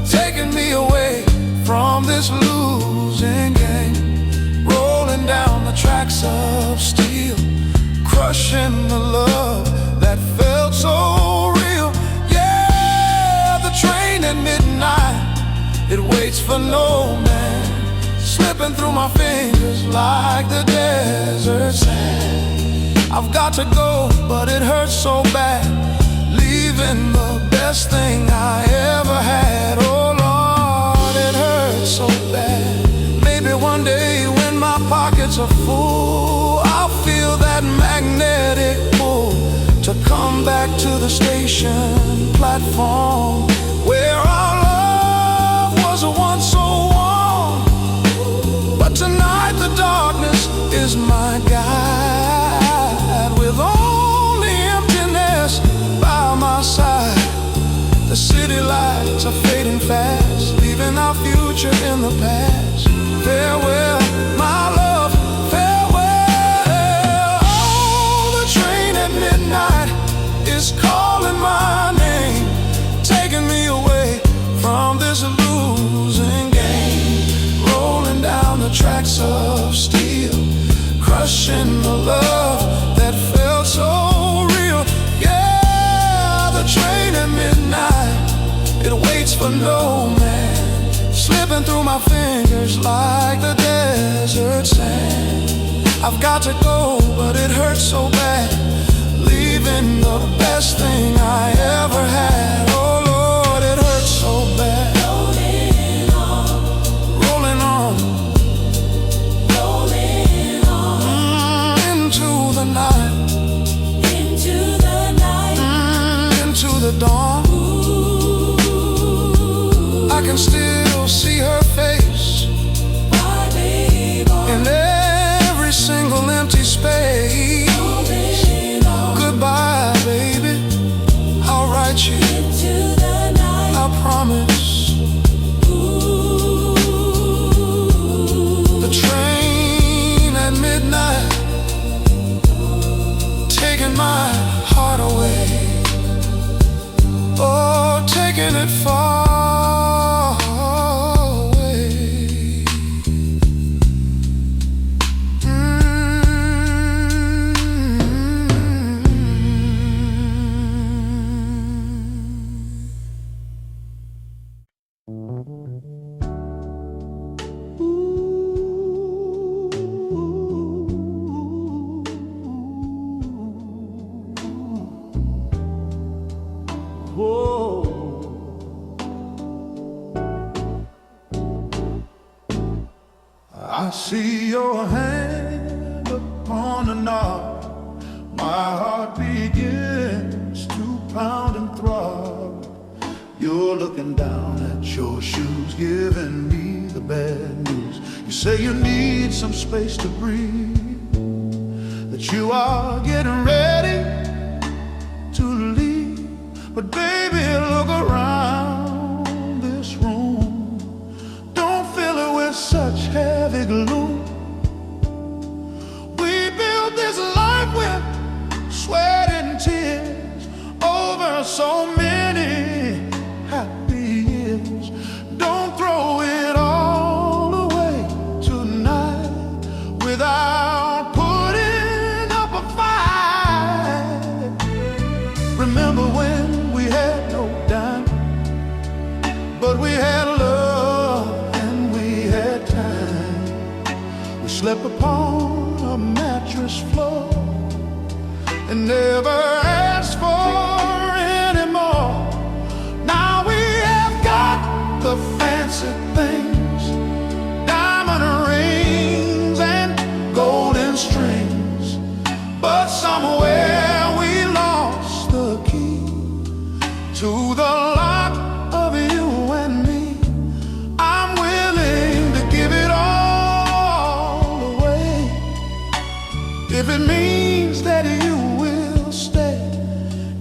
taking me away from this losing game. Rolling down the tracks of crushing the love that felt so real. Yeah, the train at midnight, it waits for no man, slipping through my fingers like the desert sand. I've got to go, but it hurts so bad, leaving the best thing I ever had. Oh Lord, it hurts so bad. Maybe one day when my pockets are full, I'll feel that magnetic pull to come back to the station platform where our love was once so warm. But tonight the darkness is my guide, with only emptiness by my side. The city lights are fading fast, leaving our future in the past. Farewell, my love, farewell. Oh, the train at midnight is calling my name, taking me away from this losing game. Rolling down the tracks of steel, crushing the love that felt so real. Yeah, the train at midnight, it waits for no man, slipping through my fingers like the desert sand. I've got to go, but it hurts so bad, leaving the best thing I ever had. Oh Lord, it hurts so bad. Rolling on, Rolling on, rolling on, into the night, into the night. into the dawn. Ooh, I can still see her face my baby, in every single empty space. rolling on, Goodbye, baby, I'll write you, into the night. I promise. Ooh, The train at midnight, taking my heart away. Oh, taking it far away. I see your hand upon the knob, my heart begins to pound and throb. You're looking down at your shoes, giving me the bad news. You say you need some space to breathe, that you are getting ready to leave. But baby, look around this room, don't fill it with such heavy gloom. We built this life with sweat and tears over so many happy years. Don't throw it all away tonight without putting up a fight. Remember when we had no dime, but we had love and we had time. We slept upon a mattress floor and never asked for any more. Now we have got the fancy things, diamond rings and golden strings, but somewhere we lost the key to the lock of you and me. I'm willing to give it all away if it means that you will stay.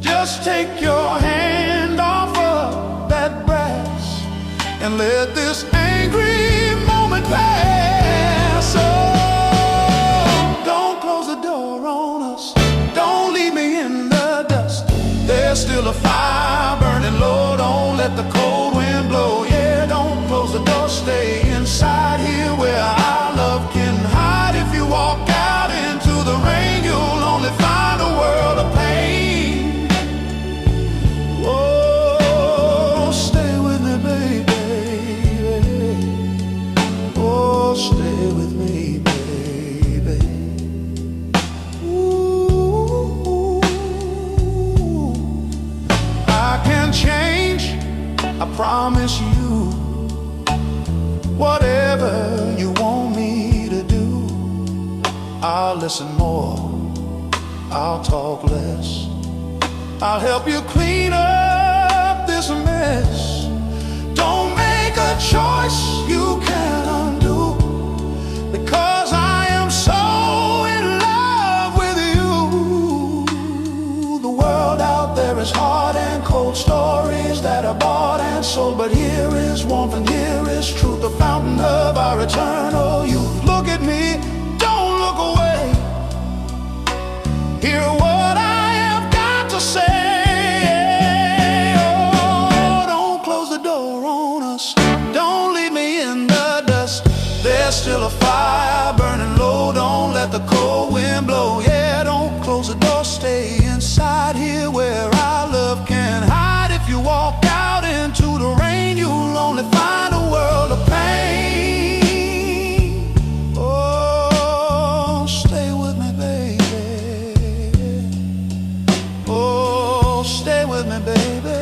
Just take your hand off of that brass and let this angry moment pass. Oh, don't close the door on us, don't leave me in the dust. There's still a fire burning low, don't let the cold wind blow. Yeah, don't close the door, stay inside here where our love can hide. If you walk out into the rain, you'll only find promise you, whatever you want me to do, I'll listen more, I'll talk less, I'll help you clean up this mess. Don't make a choice you can't undo, because I am so in love with you. The world out there is hard and cold, stories that are bought and sold, but here is warmth and here is truth, the fountain of our eternal youth. Look at me, don't look away, hear what I have got to say. Oh, don't close the door on us, don't leave me in the dust. There's still a fire burning low, don't let the cold wind blow. Yeah, don't close the door, stay inside here where our love can hide. If you walk out into the rain, you'll only find a world of pain. Oh, stay with me, baby. Oh, stay with me, baby.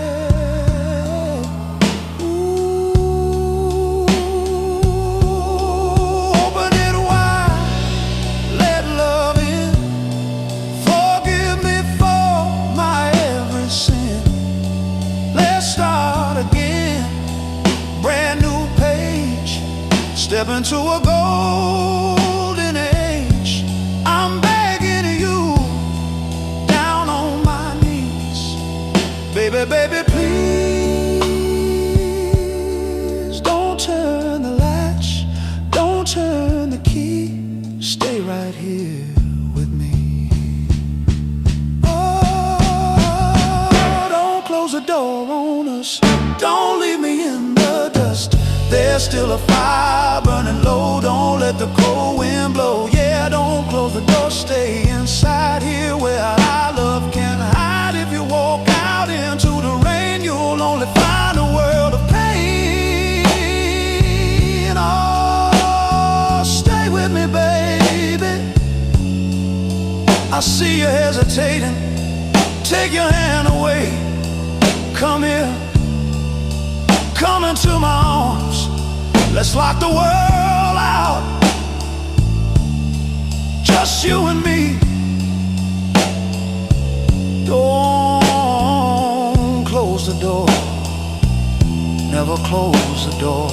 Ooh, open it wide, let love in. Forgive me for my every sin. Let's start again, brand new page, step into a golden age. I'm begging you, down on my knees, baby, baby, please. Don't turn the latch, don't turn the key, stay right here with me. Oh, don't close the door on us, don't leave me in the dust. There's still a fire burning low, don't let the cold wind blow. Yeah, don't close the door, stay inside here where our love can hide. If you walk out into the rain, you'll only find a world of pain. Oh, stay with me, baby. I see you hesitating, take your hand away. Come here, come into my arms, let's lock the world out, just you and me. Don't close the door, never close the door.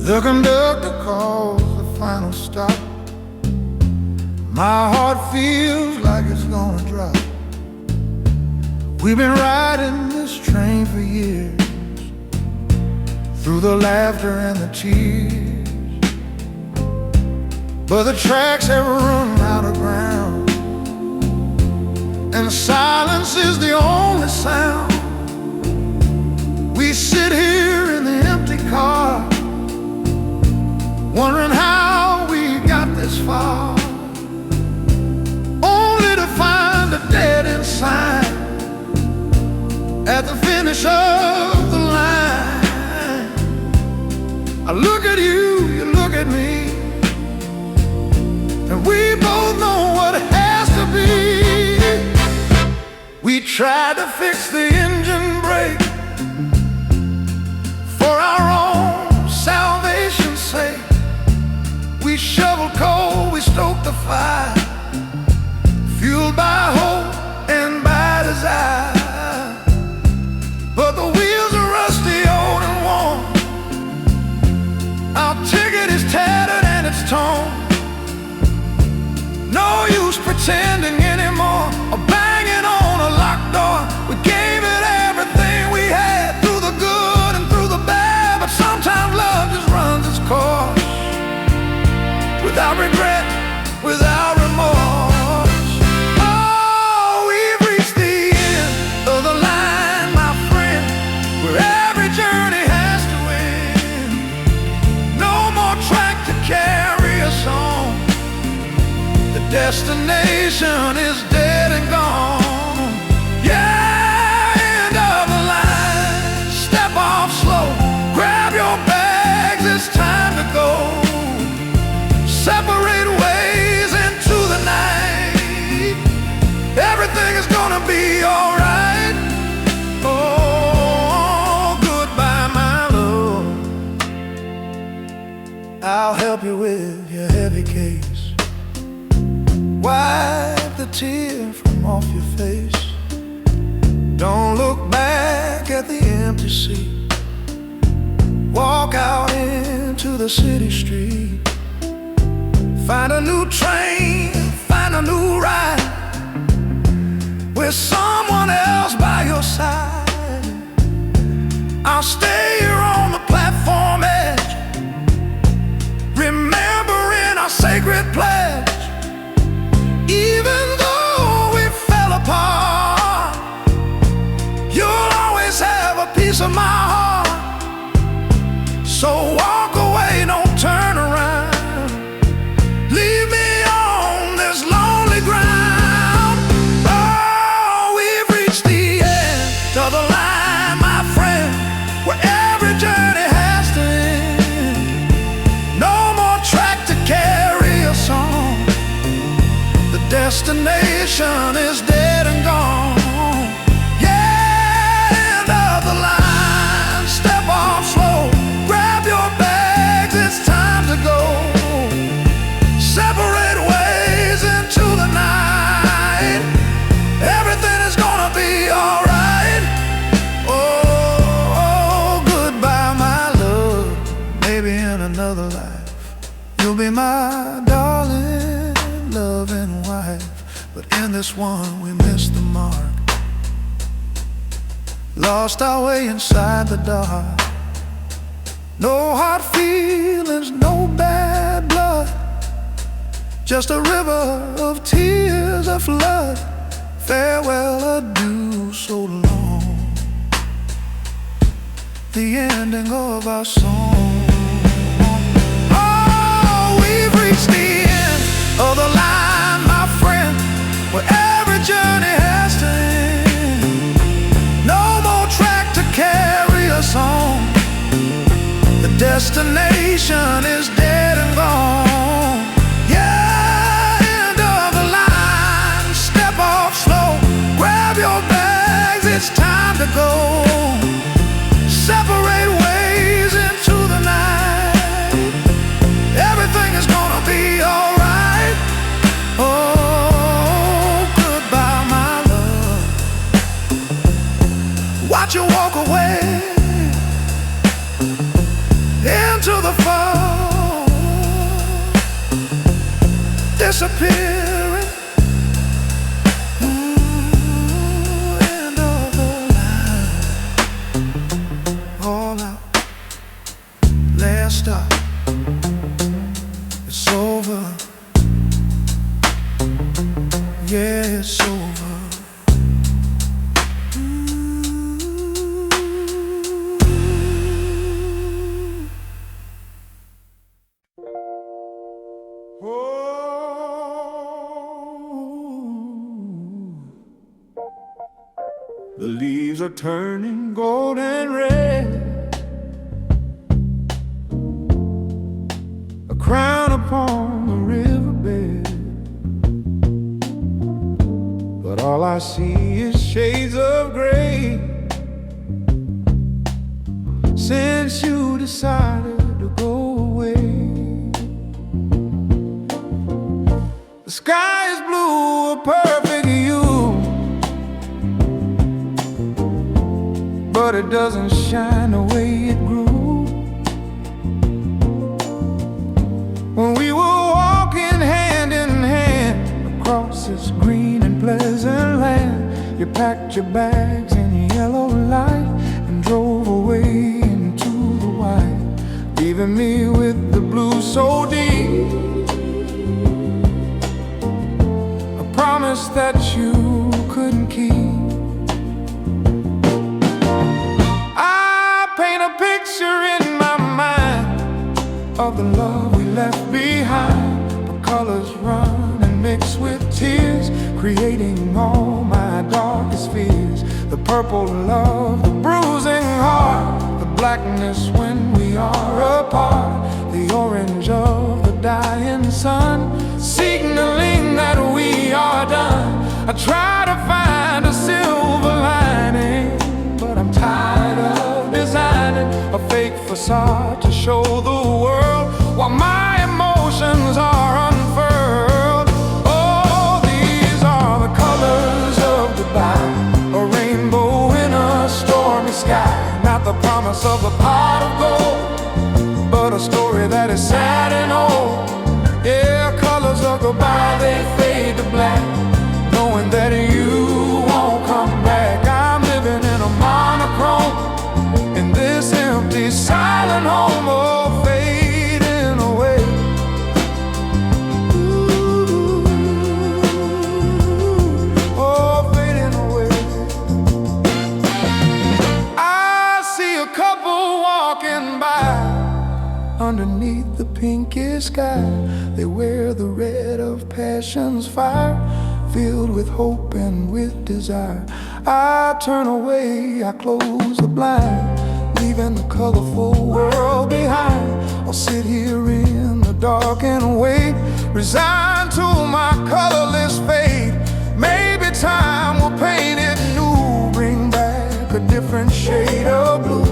The conductor calls the final stop. My heart feels like it's gonna drop. We've been riding this train for years, through the laughter and the tears, but the tracks have run out of ground, and silence is the only sound. We sit here in the empty car, wondering how we got this far, only to find a dead-end sign at the finish of the line. I look at you, you look at me, and we both know what it has to be. We tried to fix the engine brake for our own salvation's sake. We shoveled coal, we stoked the fire, fueled by hope and by desire. But the wheels are rusty, old and worn, our ticket is tattered and it's torn. No use pretending anymore, or banging on a locked door. We gave it everything we had, through the good and through the bad, but sometimes love just runs its course, without regret, without remorse. Oh, we've reached the end of the line, my friend, where every journey has to end. destination is dead and gone. Yeah, end of the line. Step off slow, grab your bags, it's time to go. Separate ways into the night. Everything is gonna be alright. Oh, goodbye, my love. I'll help you with your heavy case. Wipe the tear from off your face. Don't look back at the empty seat. Walk out into the city street. Find a new train, find a new ride, with someone else by your side. I'll stay here on the platform edge, remembering our sacred pledge. Even though we fell apart, you'll always have a piece of my heart. So walk away, don't turn around. Leave me on this lonely ground. Oh, we've reached the end of the line, my friend, where every journey has to end. No more track to carry us on. The destination is dead and gone. Yeah, end of the line. Step off slow, grab your bags, it's time to go. Separate ways into the night. Everything is gonna be alright. Oh, goodbye, my love. Maybe in another life you'll be my darling, loving wife. But in this one we missed the mark. Lost our way inside the dark. No hard feelings, no bad blood, just a river of tears, a flood. Farewell, adieu, so long. The ending of our song. Oh, we've reached the end of the line, my friend, where every journey has to end. No more track to carry us on. The destination is dead and gone. Yeah, end of the line. Step off slow, grab your bags, it's time to go. Separate ways into the night. Everything is gonna be alright. Oh, goodbye, my love. Watch you walk away into the fall, disappearing. End of the line. All out, last stop. It's over. Yeah, it's over. The leaves are turning gold and red, a crown upon the riverbed. But all I see is shades of gray, since you decided to go away. The sky is blue, a perfect hue, but it doesn't shine the way it grew. When we were walking hand in hand across this green and pleasant land, you packed your bags in yellow light and drove away into the white, leaving me with the blue so deep. A promise that you couldn't keep. Paint a picture in my mind of the love we left behind. The colors run and mix with tears. creating all my darkest fears. The purple love, the bruising heart, the blackness when we are apart, the orange of the dying sun, signaling that we are done. I try to find a silver lining, but I'm tired of designing a fake facade to show the world while my emotions are unfurled. Oh, these are the colors of goodbye, a rainbow in a stormy sky. Not the promise of a pot of gold, but a story that is sad and old. Yeah, colors of goodbye, they fade to black, knowing that you won't come back. I'm living in a monochrome, in this empty, silent home, oh, fading away. Ooh, oh, fading away. I see a couple walking by underneath the pinkish sky. They wear the red of passion's fire, filled with hope and with desire. I turn away, I close the blind, leaving the colorful world behind. I'll sit here in the dark and wait, resigned to my colorless fate. Maybe time will paint it new, bring back a different shade of blue.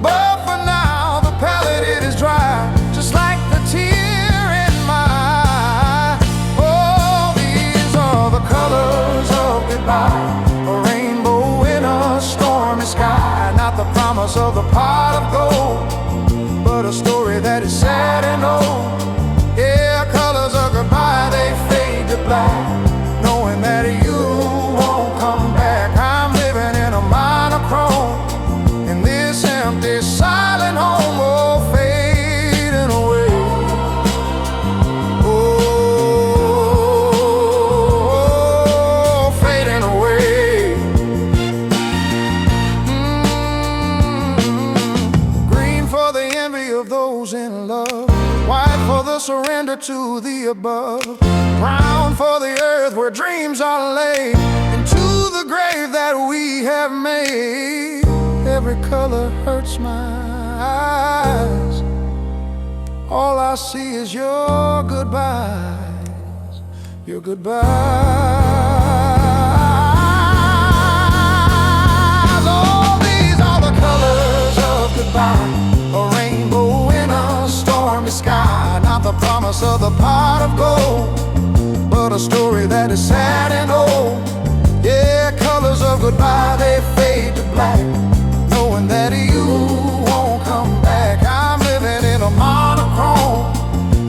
But for now, the palette, it is dry, just like the tear in my eye. Oh, these are the colors of goodbye, a rainbow in a stormy sky. Not the promise of a pot of gold, but a story that is sad and old. Yeah, colors of goodbye, they fade to black, knowing that you won't come back. I'm living in a monochrome, in this empty, silent home, oh, fading away. Oh, fading away. Green for the envy of those in love, white for the surrender to the above, brown for the earth where dreams are laid, into the grave that we have made. Every color hurts my eyes, all I see is your goodbyes, your goodbyes. Oh, these are the colors of goodbye, a rainbow in a stormy sky. Not the promise of the pot of gold, but a story that is sad and old. Yeah, colors of goodbye, they fade to black, knowing that you won't come back. I'm living in a monochrome,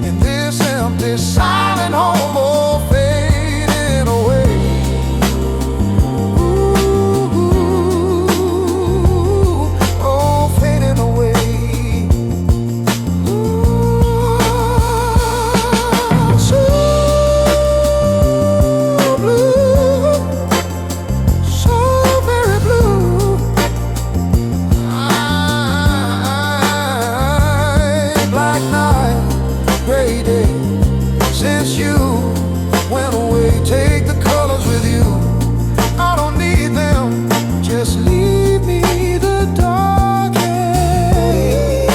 in this empty, silent home, oh, fading away. Ooh, oh, fading away. Ooh, so blue, so very blue. Black night, gray day, since you went away. Take the colors with you, I don't need them, just leave me the dark haze.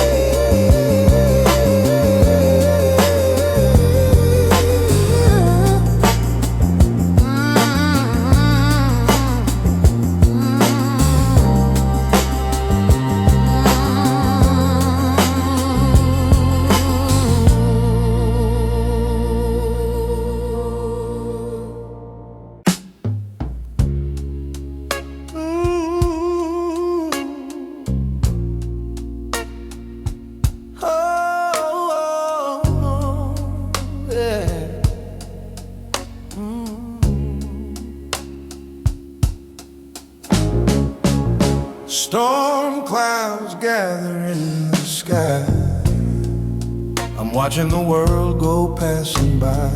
Storm clouds gather in the sky, I'm watching the world go passing by.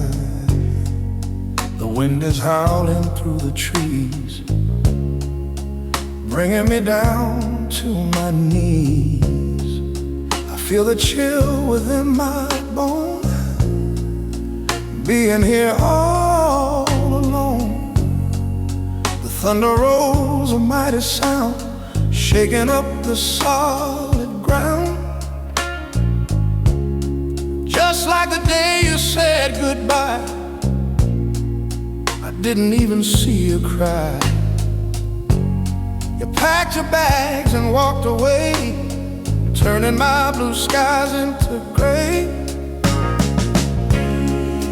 The wind is howling through the trees, bringing me down to my knees. I feel the chill within my bones, being here all alone. Thunder rolls a mighty sound, shaking up the solid ground. Just like the day you said goodbye, I didn't even see you cry. You packed your bags and walked away, turning my blue skies into gray.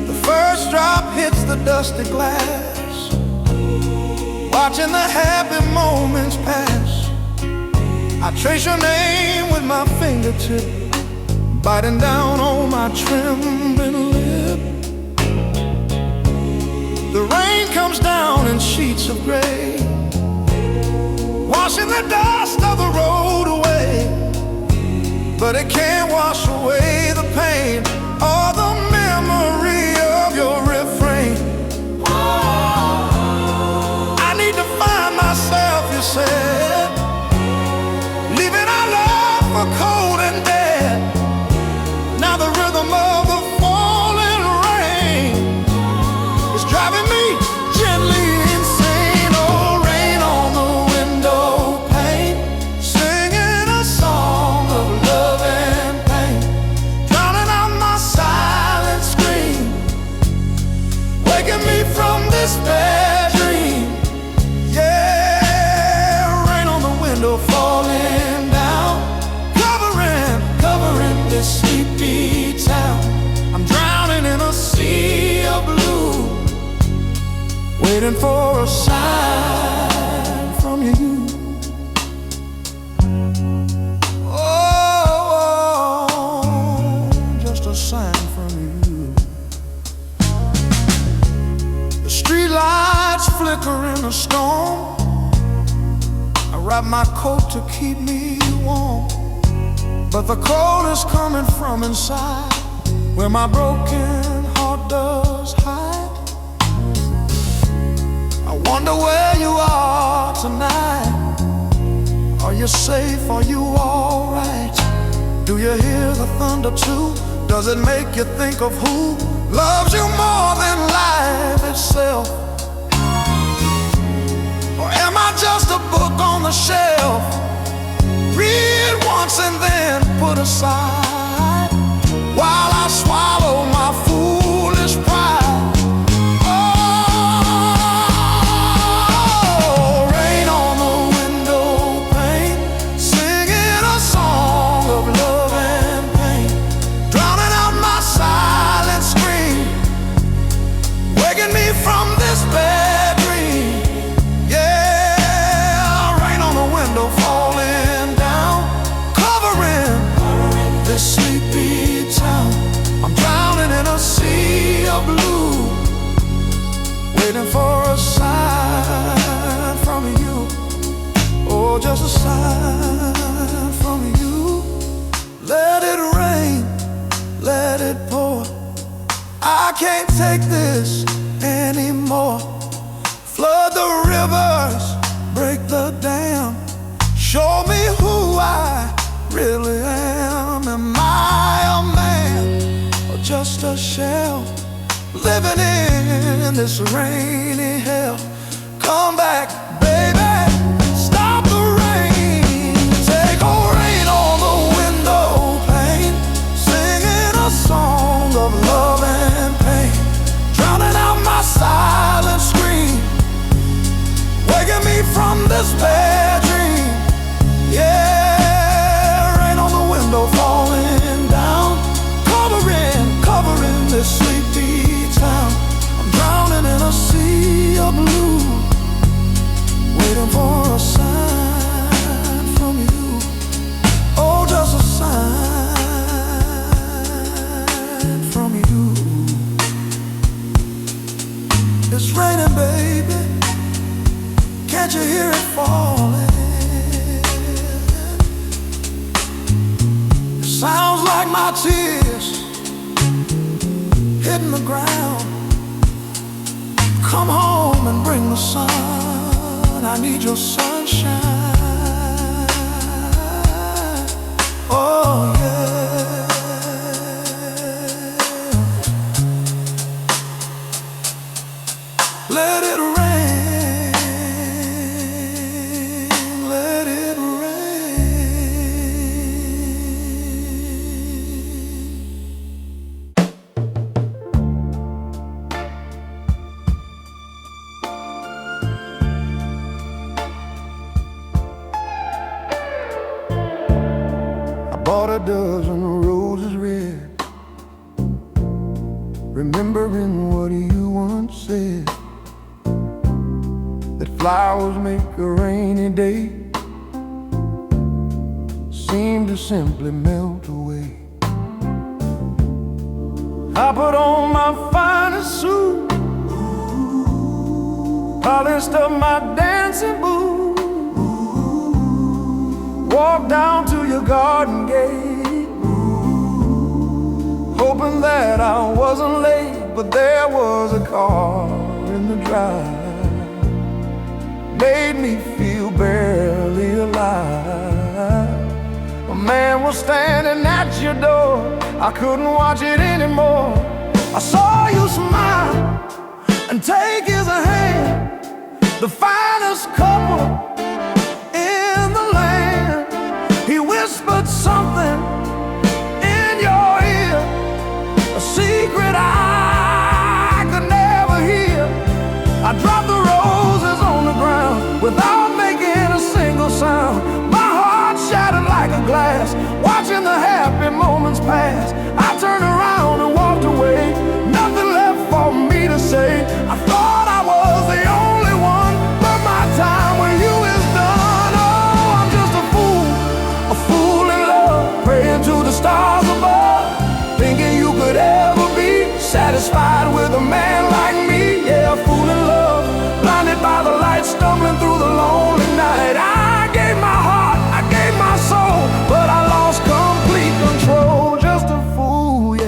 The first drop hits the dusty glass, watching the happy moments pass. I trace your name with my fingertip, biting down on my trembling lip. The rain comes down in sheets of gray, washing the dust of the road away. But it can't wash away the pain or the memory of your refrain. I need to find myself, you said, leaving our love for cold and dead. Now the rhythm of the falling rain is driving me gently insane. Oh, rain on the window pane, singing a song of love and pain, drowning out my silent scream, waking me from this bad dream. Yeah, rain on the window falling down, covering this sleepy town. I'm drowning in a sea of blue, waiting for a sign from you. Oh, just a sign from you. The street lights flicker in the storm. I wrap my coat to keep me warm, but the cold is coming from inside, where my broken heart does hide. I wonder where you are tonight. Are you safe? Are you alright? Do you hear the thunder too? Does it make you think of who loves you more than life itself? Or am I just a book on the shelf, read once and then put aside, while I swallow my foolish pride? Oh, rain on the window pane, singing a song of love and pain, drowning out my silent scream, waking me from this bad dream. Yeah, rain on the window falling down, covering this sleepy town. I'm drowning in a sea of blue, waiting for a sign from you. Oh, just a sign from you. Let it rain, let it pour. I can't take this anymore. Flood the rivers, break the dam, show me who I really am. Am I a man or just a shell, living in this rainy hell? Come back, baby, stop the rain. Take a rain on the window pane, singing a song of love and pain, drowning out my silent scream, waking me from this bad dream. Yeah, rain on the window falling down, covering this sleepy town. I'm drowning in a sea of blue, waiting for a sign from you. Oh, just a sign from you. It's raining, baby, can't you hear it falling? It sounds like my tears hitting the ground. Come home and bring the sun, I need your sunshine. Oh yeah. Let it rain. dozen roses red, remembering what you once said, that flowers make a rainy day seem to simply melt away. I put on my finest suit, polished up my dancing boots, walked down to your garden gate, hoping that I wasn't late. But there was a car in the drive, made me feel barely alive. A man was standing at your door, I couldn't watch it anymore. I saw you smile and take his hand, the finest couple in the land. He whispered something in your ear, a secret I could never hear. I dropped the roses on the ground without making a single sound. My heart shattered like a glass, watching the happy moments pass. I turned around and walked away, nothing left for me to say. I thought I was the only one, but my time with you is done. Oh, I'm just a fool in love, praying to the stars above, thinking you could ever be satisfied with a man like me. Yeah, a fool in love, blinded by the light, stumbling through the lonely night. I gave my heart, I gave my soul, but I lost complete control. Just a fool, yeah.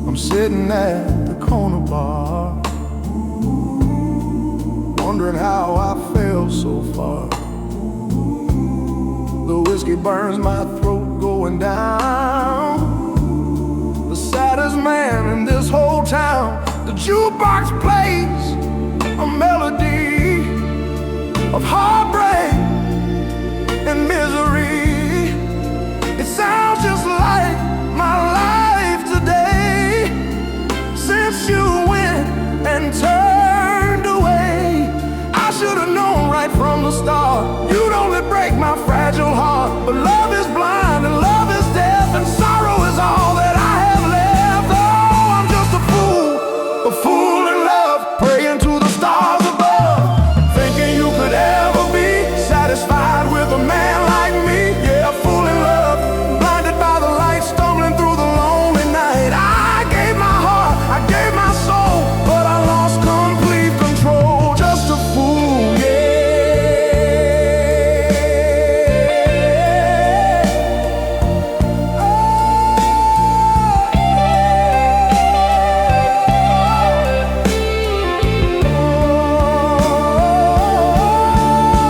I'm sitting at the corner bar, wondering how I fell so far. The whiskey burns my throat going down. The saddest man in this whole town. The jukebox plays a melody of heartbreak and misery. It sounds just like my life today, since you went and turned away. I should have known right from the start, you'd only break my fragile heart. But love is blind and love is deaf, and sorrow is all that I have left. Oh, I'm just a fool in love, praying to the stars above, thinking you could ever be satisfied with a man like me. Yeah, a fool in love, blinded by the light, stumbling through the lonely night. I gave my heart, I gave my soul, but I lost complete control. Just a fool, yeah.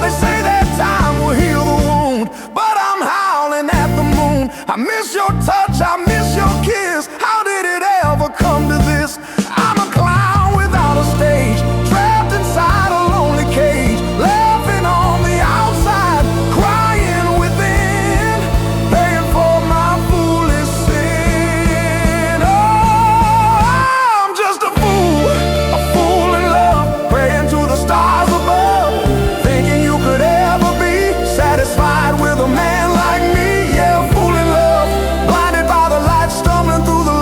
They say that time will heal the wound, but I'm howling at the moon. I miss your touch, I miss your kiss. How did it ever come to this? I'm a clown without a stage, trapped inside a lonely cage, laughing on the outside, crying within, paying for my foolish sin. Oh, I'm just a fool in love, praying to the stars above, thinking you could ever be satisfied with a man like me. Yeah, a fool in love, blinded by the light, stumbling through the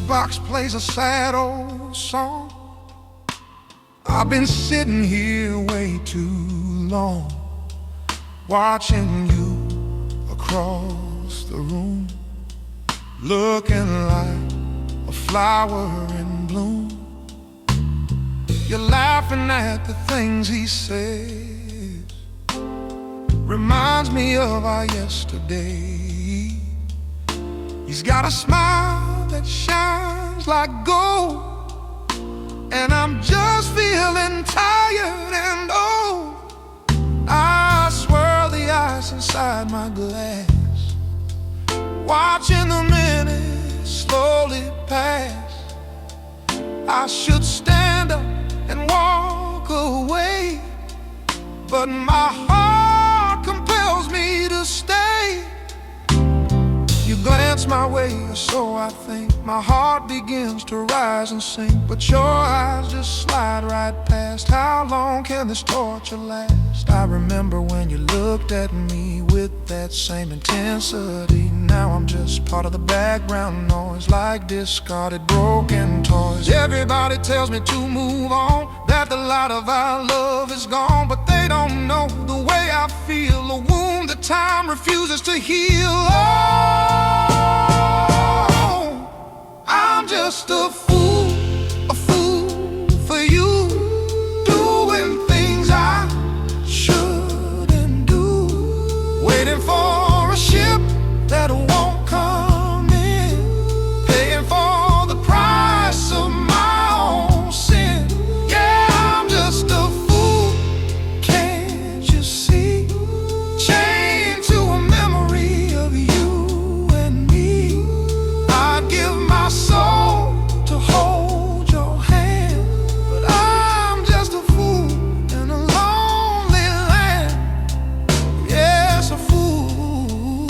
jukebox plays a sad old song. I've been sitting here way too long, watching you across the room, looking like a flower in bloom. You're laughing at the things he says, reminds me of our yesterday. He's got a smile that shines like gold, and I'm just feeling tired and old. I swirl the ice inside my glass, watching the minutes slowly pass. I should stand up and walk away, but my heart compels me to stay. You glance my way, or so I think. My heart begins to rise and sink, but your eyes just slide right past. How long can this torture last? I remember when you looked at me with that same intensity. Now I'm just part of the background noise, like discarded broken toys. Everybody tells me to move on, that the light of our love is gone, but they don't know the way I feel, a wound that time refuses to heal. Oh, I'm just a fool for you, doing things I shouldn't do, waiting for a ship that won't come in, paying for the price of my own sin. Yeah, I'm just a fool, can't you see? Chained to a memory of you and me. I'd give my soul to hold your hand, but I'm just a fool in a lonely land. Yes, a fool,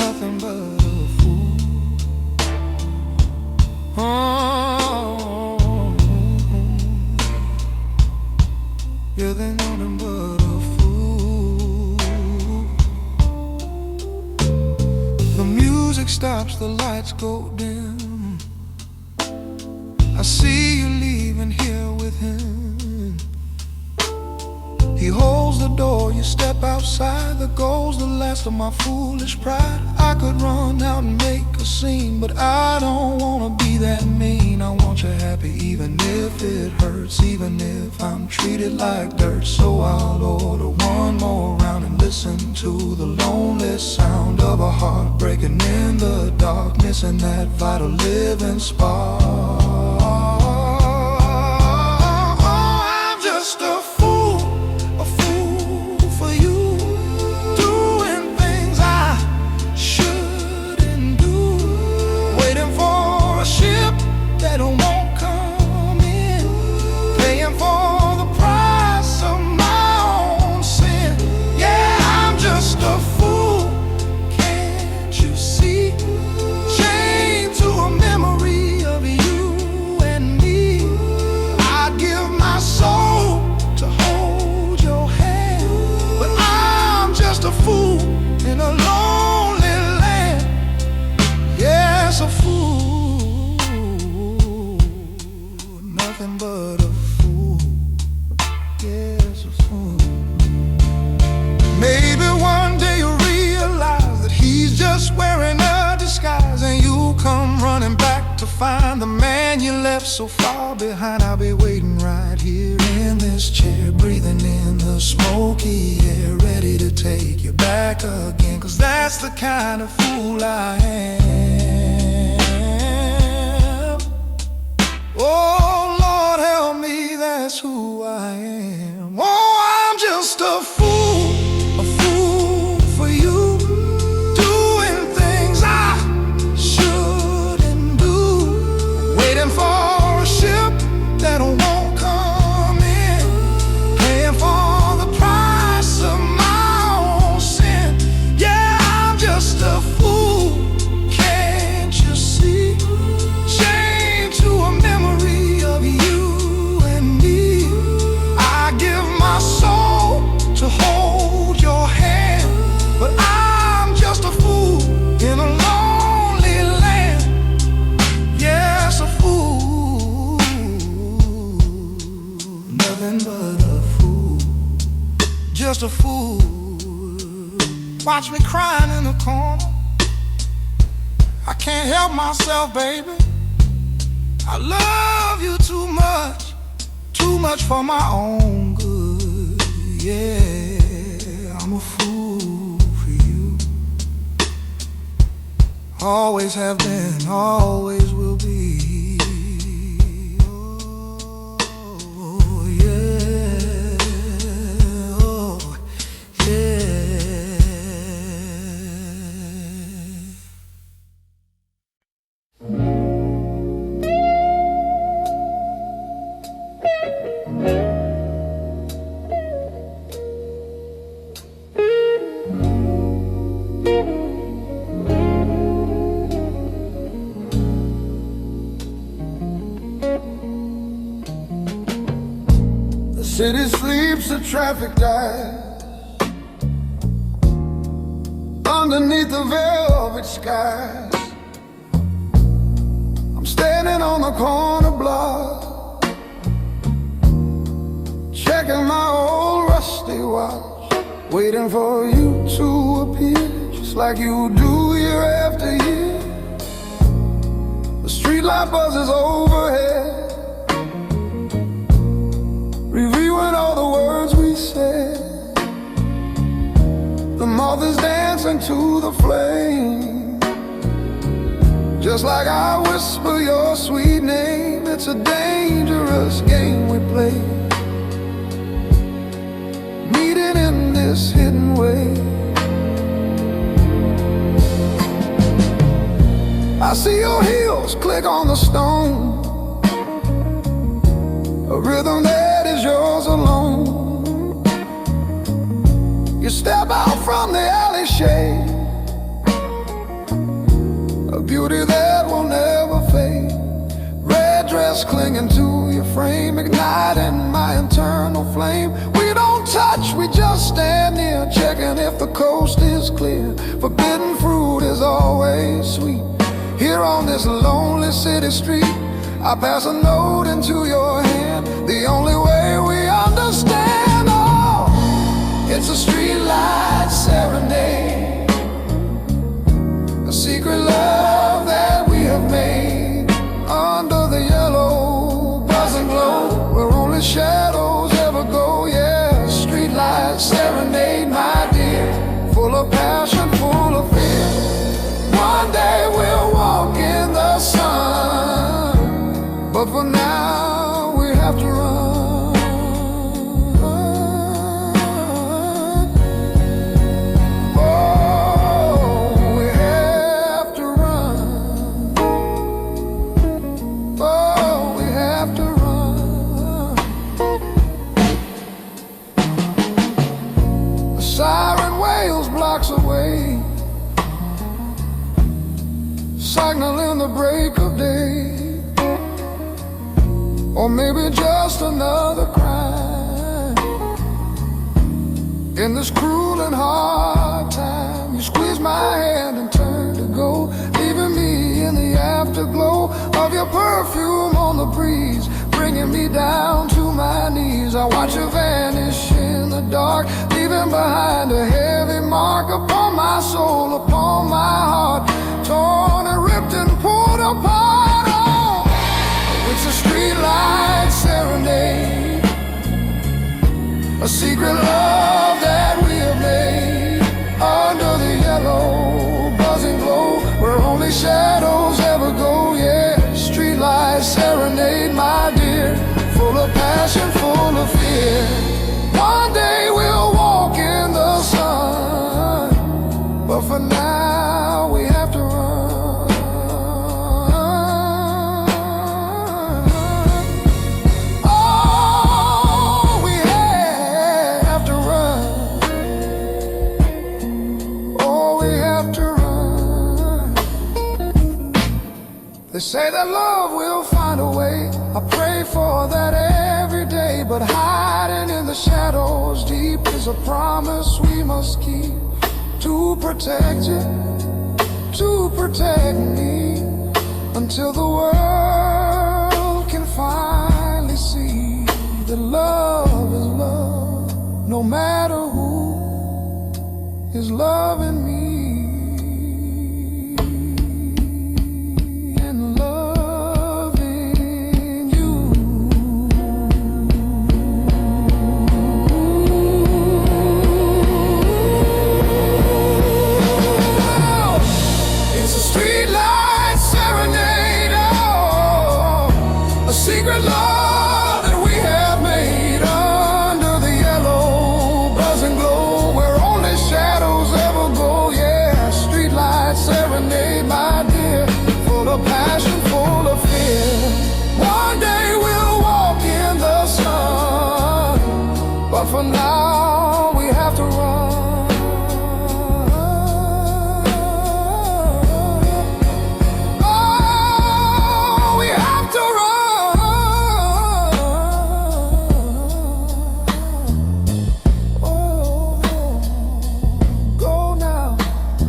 nothing but a fool. Oh, you're the nothing but a fool. The music stops, the lights go dim. I see you leaving here with him. He holds the door, you step outside. There goes the last of my foolish pride. I could run out and make a scene, but I don't wanna be that mean. I want you happy even if it hurts, even if I'm treated like dirt. So I'll order one more round and listen to the lonely sound of a heart breaking in the dark, missing that vital living spark. I'm just a fool for you, doing things I shouldn't do, waiting for a ship that won't come in, paying for the price of my own sin. Yeah, I'm just a fool, can't you see? Chained to a memory of you and me. I'd give my soul to hold your hand, but I'm just a fool in a lonely land. Yes, a fool, nothing but a fool. Yes, a fool. Maybe one day you'll realize that he's just wearing a disguise, and you'll come running back to find the man you left so far behind. I'll be waiting right here in this chair, breathing in the smoky air, ready to take you back again, 'cause that's the kind of fool I am. Oh Lord, help me, that's who I am. Oh, I'm just a fool for you, doing things I shouldn't do, waiting for a ship that won't come in, paying for the price of my own sin. Yeah, I'm just a fool, can't you see? Chained to a memory of you and me. I give my soul to just a fool. Watch me crying in the corner. I can't help myself, baby. I love you too much for my own good. Yeah, I'm a fool for you. Always have been, always will be. Oh, yeah, oh, yeah. The city sleeps, the traffic dies underneath the velvet skies. I'm standing on the corner block, checking my old rusty watch, waiting for you to appear, just like you do year after year. The streetlight buzzes overhead, reviewing all the words we said. The moth is dancing to the flame, just like I whisper your sweet name. It's a dangerous game we play, meeting in this hidden way. I see your heels click on the stone, a rhythm that is yours alone. You step out from the alley shade, a beauty that will never fade. Red dress clinging to your frame, igniting my internal flame. We don't touch, we just stand near, checking if the coast is clear. Forbidden fruit is always sweet here on this lonely city street. I pass a note into your hand, the only way we understand. Oh, it's a streetlight serenade, a secret love that we have made under the yellow buzzing glow, where only shadows ever go. Yeah, streetlight serenade, my dear, full of passion, full of fear. One day we'll walk in the sun, but for now we have to run. Oh, we have to run. Oh, we have to run. The siren wails blocks away, signaling the break of day. Or maybe just another crime in this cruel and hard time. You squeeze my hand and turn to go, leaving me in the afterglow of your perfume on the breeze, bringing me down to my knees. I watch you vanish in the dark, leaving behind a heavy mark upon my soul, upon my heart, torn and ripped and pulled apart. It's a streetlight serenade, a secret love that we have made under the yellow buzzing glow, where only shadows ever go. Yeah, streetlight serenade, my dear, full of passion, full of fear. One day we'll walk in the sun, but for now we have to run. They say that love will find a way, I pray for that every day. But hiding in the shadows deep is a promise we must keep, to protect you, to protect me, until the world can finally see that love is love, no matter who is loving me and loving you. It's a streetlight serenade, oh, a secret love that we have made under the yellow buzzing glow where only shadows ever go. Yeah, streetlight serenade, my dear, full of passion, full of fear. One day we'll walk in the sun, but for now we have to run. Oh, we have to run. Oh, go now,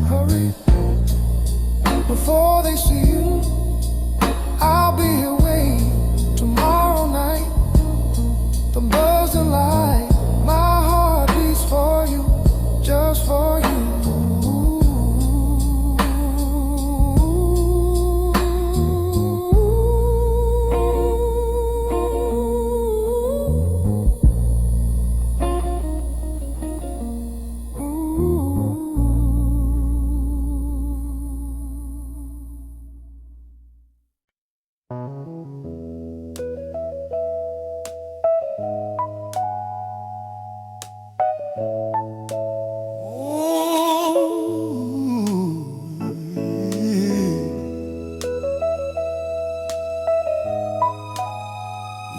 hurry, before they see you. I'll be here waiting tomorrow night. The buzz and light, my heart beats for you, just for you.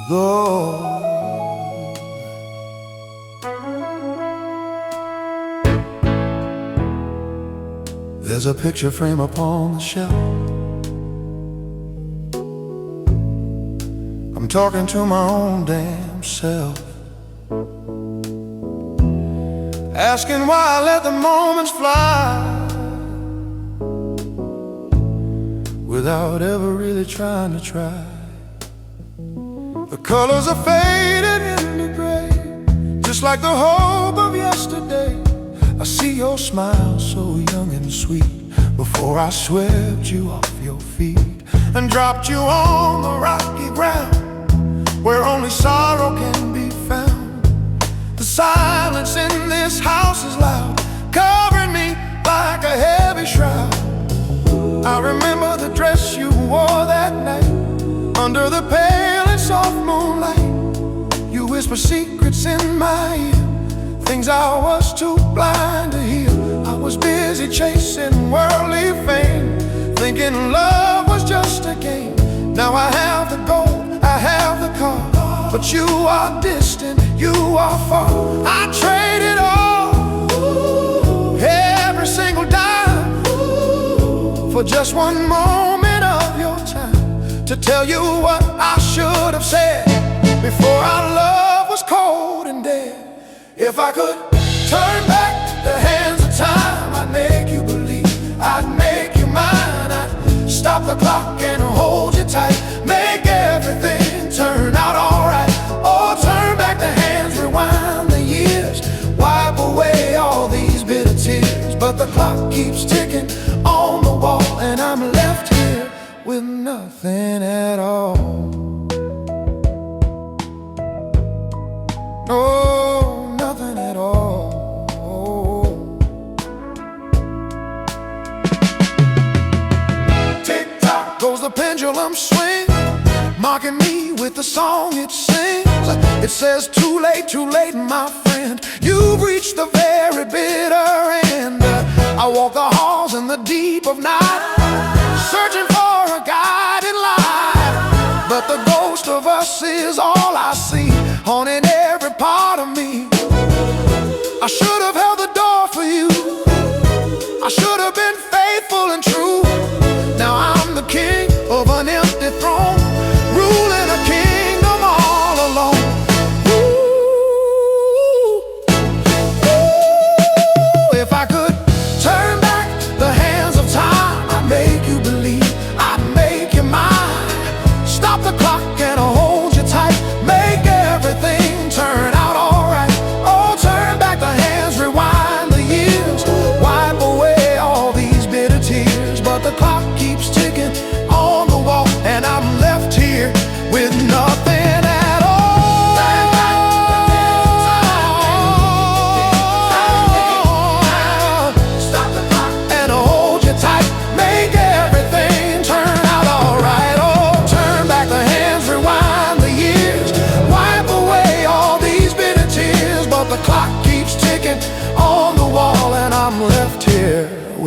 Lord, there's a picture frame upon the shelf. I'm talking to my own damn self, asking why I let the moments fly without ever really trying to try. The colors are faded into gray, just like the hope of yesterday. I see your smile so young and sweet before I swept you off your feet and dropped you on the rocky ground where only sorrow can be found. The silence in this house is loud, covering me like a heavy shroud. I remember the dress you wore that night under the pale and soft moonlight. You whisper secrets in my ear, things I was too blind to hear. I was busy chasing worldly fame, thinking love was just a game. Now I have the gold, I have the car, but you are distant, you are far. I traded all, every single dime, for just one moment of your time, to tell you what I should have said before our love was cold and dead. If I could turn back the hands of time, I'd make you believe, I'd make you mine. I'd stop the clock and hold you tight, make everything turn out alright. Oh, turn back the hands, rewind the years, wipe away all these bitter tears. But the clock keeps ticking on the wall, and I'm left here with nothing at all. No, nothing at all. Tick-tock goes the pendulum swing, mocking me with the song it sings. It says too late, my friend, you've reached the very bitter end. I walk the halls in the deep of night, searching for a guiding light, but the ghost of us is all I see, haunting every part of me. I should have held the door for you, I should have been faithful and true. Now I'm the king of an empty throne, ruling a kingdom all alone. If I could turn back the hands of time, I'd make you believe, I'd make you mine. Stop the clock and I'll hold you tight, make everything turn out alright. Oh, turn back the hands,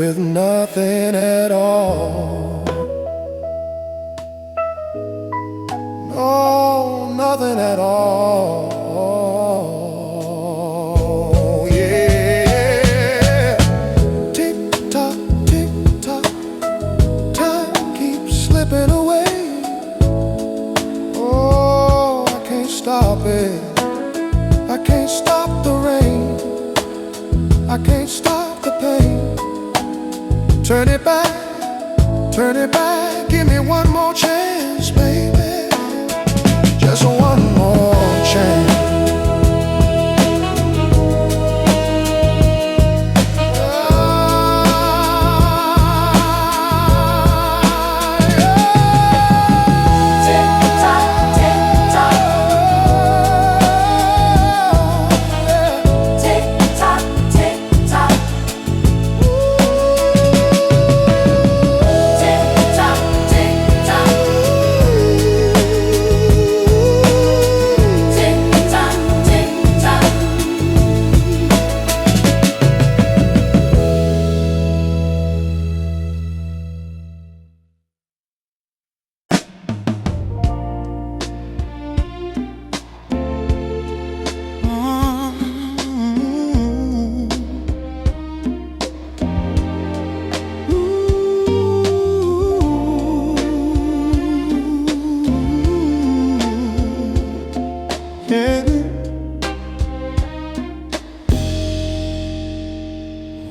with nothing at all. No, nothing at all. Yeah. Tick tock, time keeps slipping away. Oh, I can't stop it. I can't stop the rain. I can't stop the pain. Turn it back, give me one more chance, baby. Just one more chance.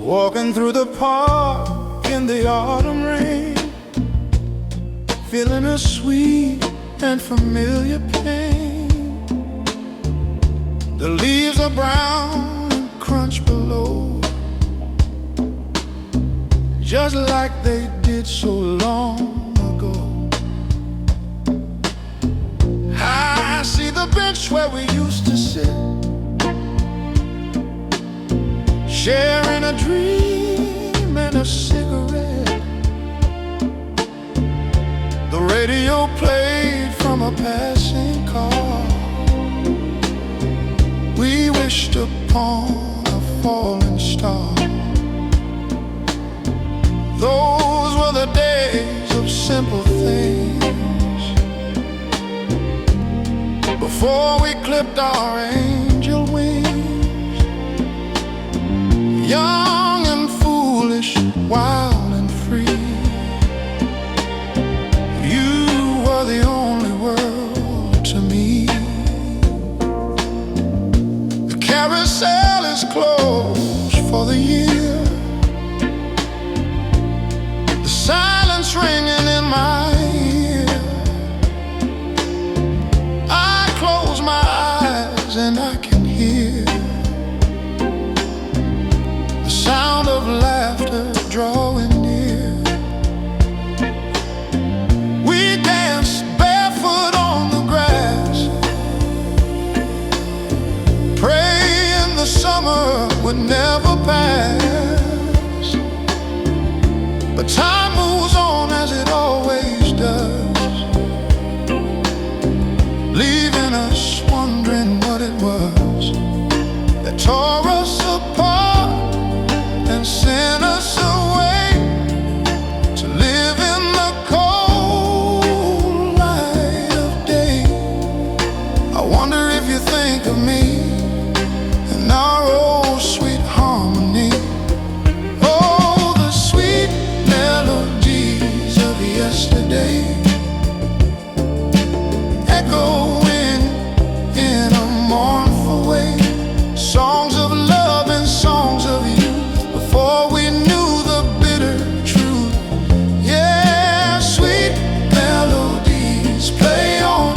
Walking through the park in the autumn rain, feeling a sweet and familiar pain. The leaves are brown and crunch below, just like they did so long ago. I see the bench where we used to sit, sharing a dream and a cigarette. The radio played from a passing car. We wished upon a falling star. Those were the days of simple things, before we clipped our angel wings. Young and foolish, wild and free, you were the only world to me. The carousel is closed for the year, the silence ringing in my ear. I close my eyes and I can hear sound of laughter drawing near. We danced barefoot on the grass, praying the summer would never pass. But time moves on as it always does, leaving us wondering what it was that tore us apart and send us away to live in the cold light of day. I wonder if you think of me and our old sweet harmony. Oh, the sweet melodies of yesterday, echoing in a mournful way. Songs of love and songs of youth, before we knew the bitter truth. Yeah, sweet melodies play on,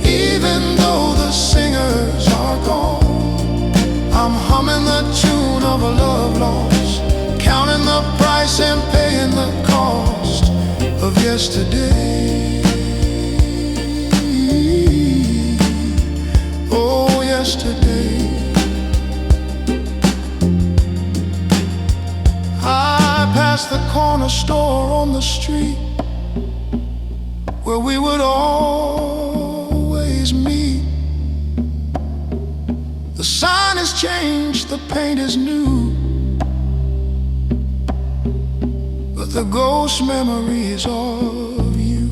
even though the singers are gone. I'm humming the tune of a love lost, counting the price and paying the cost of yesterday. Oh, yesterday. I passed the corner store on the street where we would always meet. The sign has changed, the paint is new, the ghost memories of you.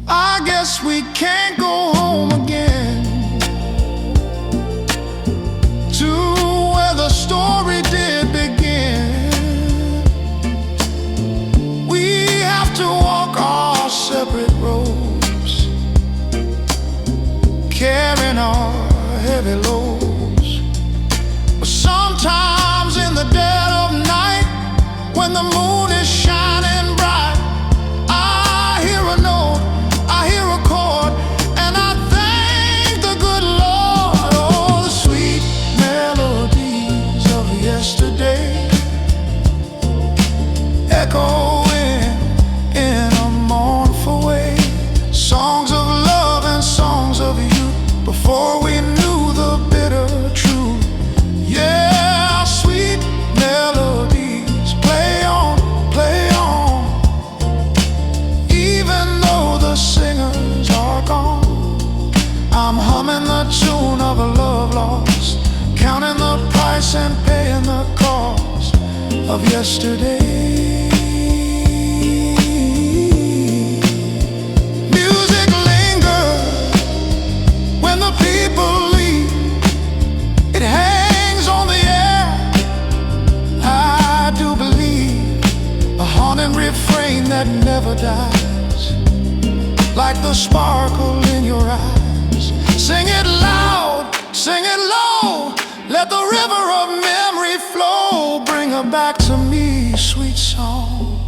I guess we can't go home again to where the story did begin. We have to walk our separate roads, carrying our heavy loads. But sometimes in the dead of night, when the moon is shining bright, I hear a note, I hear a chord, and I thank the good Lord. Oh, the sweet melodies of yesterday echoing in a mournful way. Songs of love and songs of youth before we knew the bitter truth. Yeah, sweet melodies play on, play on. Even though the singers are gone, I'm humming the tune of a love lost, counting the price and paying the cost of yesterday. Music lingers when the people leave. It hangs on the air. I do believe a haunting refrain that never dies, like the sparkle in your eyes. Sing it loud, sing it low, let the river of memory flow. Bring her back to me, sweet song,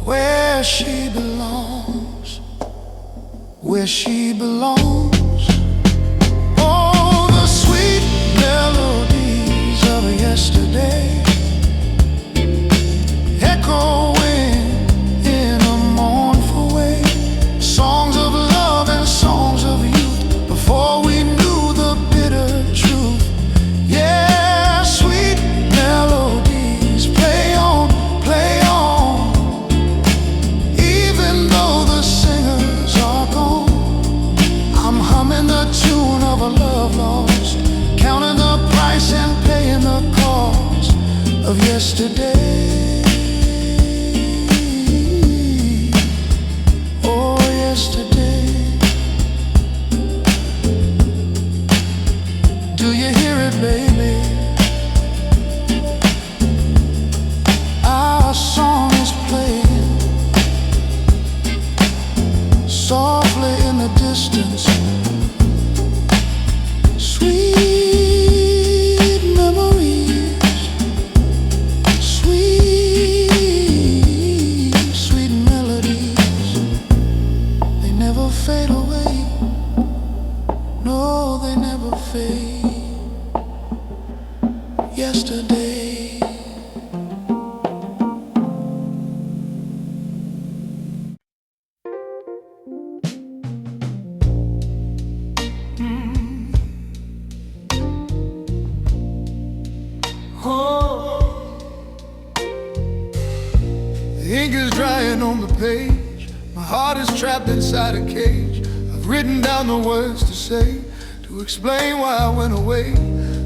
where she belongs, where she belongs. Oh, the sweet melodies of yesterday echoing in a mournful way. Songs of love and songs of youth before we knew the bitter truth. Yeah, sweet melodies play on, play on. Even though the singers are gone, I'm humming the tune of a love lost, counting the price and paying the cost of yesterday. Oh, yesterday. Do you hear it, baby? Our song is playing softly in the distance. Sweet memories, sweet, sweet melodies. They never fade away. No, they never fade. Yesterday. The ink is drying on the page. My heart is trapped inside a cage. I've written down the words to say, to explain why I went away.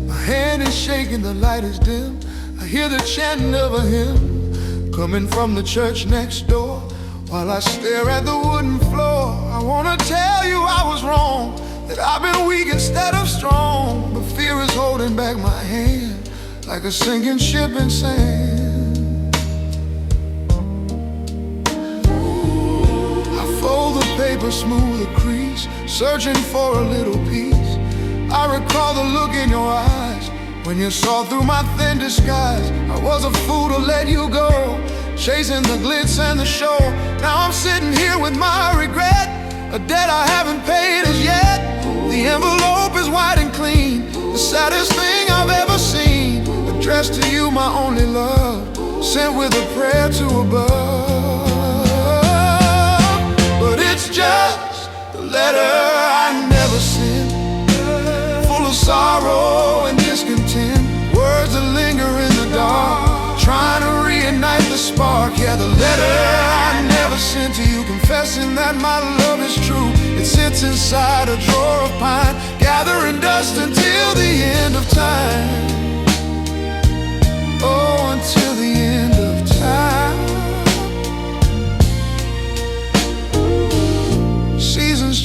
My hand is shaking, the light is dim. I hear the chanting of a hymn coming from the church next door. While I stare at the wooden floor, I wanna tell you I was wrong, that I've been weak instead of strong. But fear is holding back my hand like a sinking ship in sand. I fold the paper, smooth the crease, searching for a little peace. I recall the look in your eyes when you saw through my thin disguise. I was a fool to let you go, chasing the glitz and the show. Now I'm sitting here with my regret, a debt I haven't paid as yet. The envelope is white and clean, the saddest thing I've ever seen. Addressed to you, my only love, sent with a prayer to above. But it's just the letter I never sent, full of sorrow and discontent. Words that linger in the dark, trying to reignite the spark. Yeah, the letter I never sent to you, confessing that my love is true. It sits inside a drawer of pine, gathering dust until the end of time. Oh,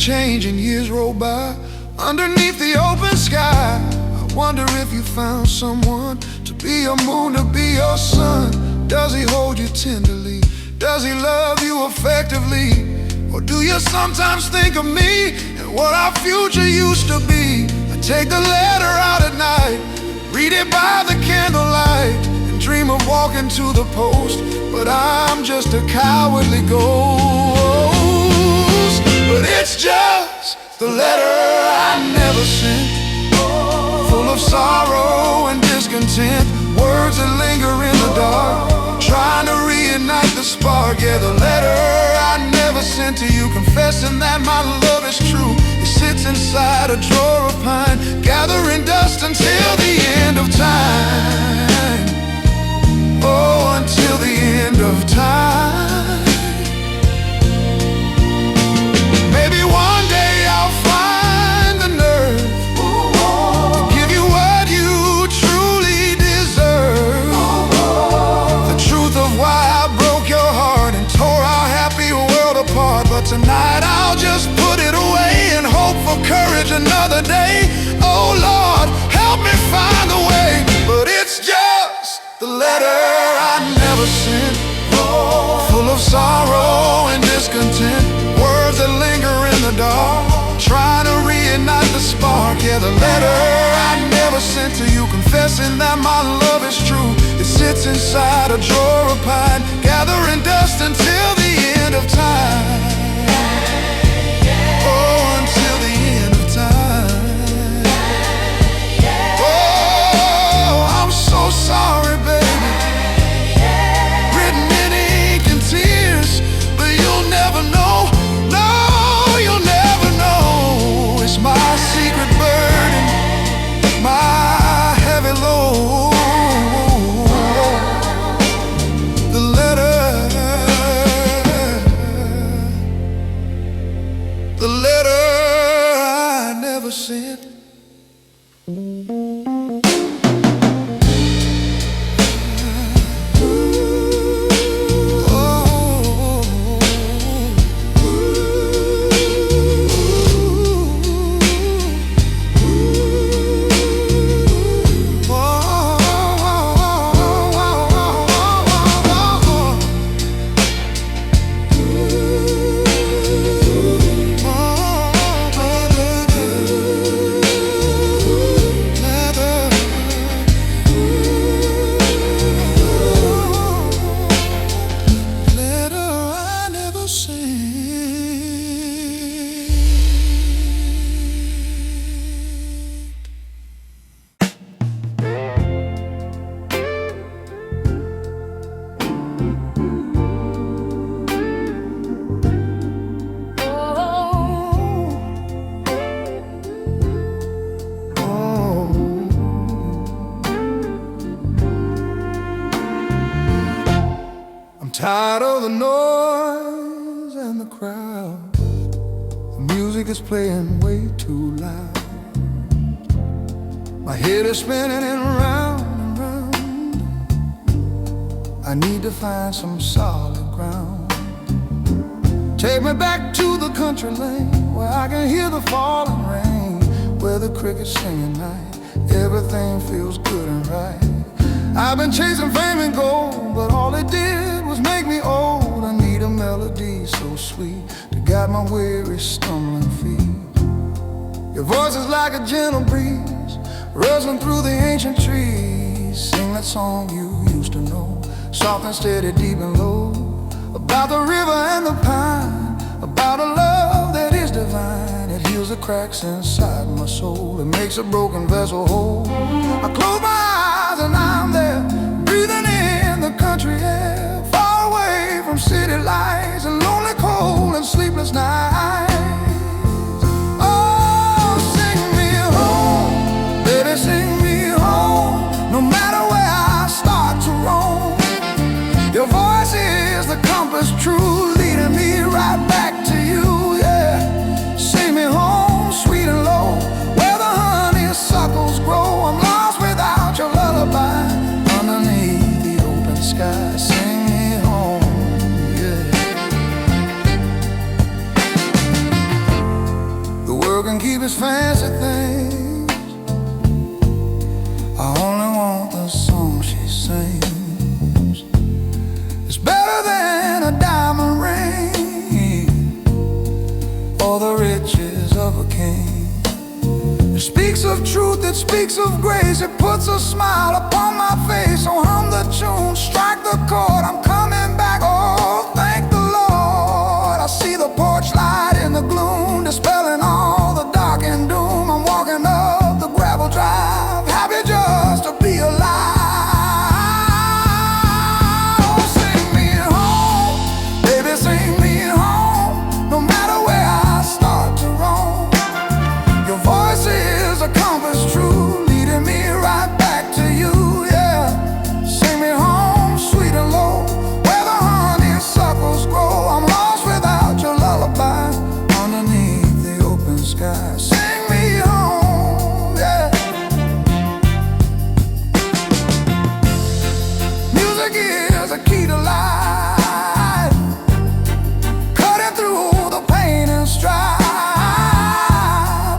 change and years roll by. Underneath the open sky, I wonder if you found someone to be your moon, to be your sun. Does he hold you tenderly? Does he love you effectively? Or do you sometimes think of me and what our future used to be? I take the letter out at night, read it by the candlelight, and dream of walking to the post, but I'm just a cowardly ghost. But it's just the letter I never sent, full of sorrow and discontent, words that linger in the dark, trying to reignite the spark. Yeah, the letter I never sent to you, confessing that my love is true. It sits inside a drawer of pine, gathering dust until the end of time. Oh, until the end of time. Maybe one day I'll find the nerve to give you what you truly deserve, the truth of why I broke your heart and tore our happy world apart. But tonight I'll just put it away and hope for courage another day. Oh Lord, help me find the way. But it's just the letter I never sent, full of sorrow and discontent, words that linger in the dark, trying to reignite the spark. Yeah, the letter I never sent to you, confessing that my love is true. It sits inside a drawer of pine, gathering dust until the end of time. Oh, until the end of time. Oh, I'm so sorry, baby, written in ink and tears, but you'll never know. No, you'll never know. It's my secret burden, my heavy load. The letter I never sent. Tired of the noise and the crowd, the music is playing way too loud. My head is spinning and round and round. I need to find some solid ground. Take me back to the country lane, where I can hear the falling rain, where the crickets sing at night. Everything feels good and right. I've been chasing fame and gold, but all it did was make me old. I need a melody so sweet to guide my weary, stumbling feet. Your voice is like a gentle breeze, rustling through the ancient trees. Sing that song you used to know, soft and steady, deep and low, about the river and the pine, about a love that is divine. It heals the cracks inside my soul, it makes a broken vessel whole. I close my eyes and I'm there, breathing in the country air, far away from city lights and lonely, cold and sleepless nights. Oh, sing me home, baby, sing me home, no matter where I start to roam. Your voice is the compass true, leading me right back to you, yeah. Sing me home, sweet and low, where the honeysuckles grow. I'm lost without your lullaby, underneath the open sky. Sing me home, yeah. can keep his fancy things. I only want the song she sings. It's better than a diamond ring or the riches of a king. It speaks of truth, it speaks of grace. It puts a smile upon my face. So hum the tune, strike the chord. I'm coming back, oh, thank the Lord. I see the porch light in the gloom, dispelling all the dark and doom. I'm walking up the gravel drive, happy just to be alive. Oh, sing me home, baby, sing me home. No matter where I start to roam, your voice is a compass true, leading me right back to you, yeah. Sing me home, sweet and low, where the honeysuckles grow. I'm lost without your lullaby, underneath the open sky. Sing me home, yeah. Music is a key to life, cutting through the pain and strife.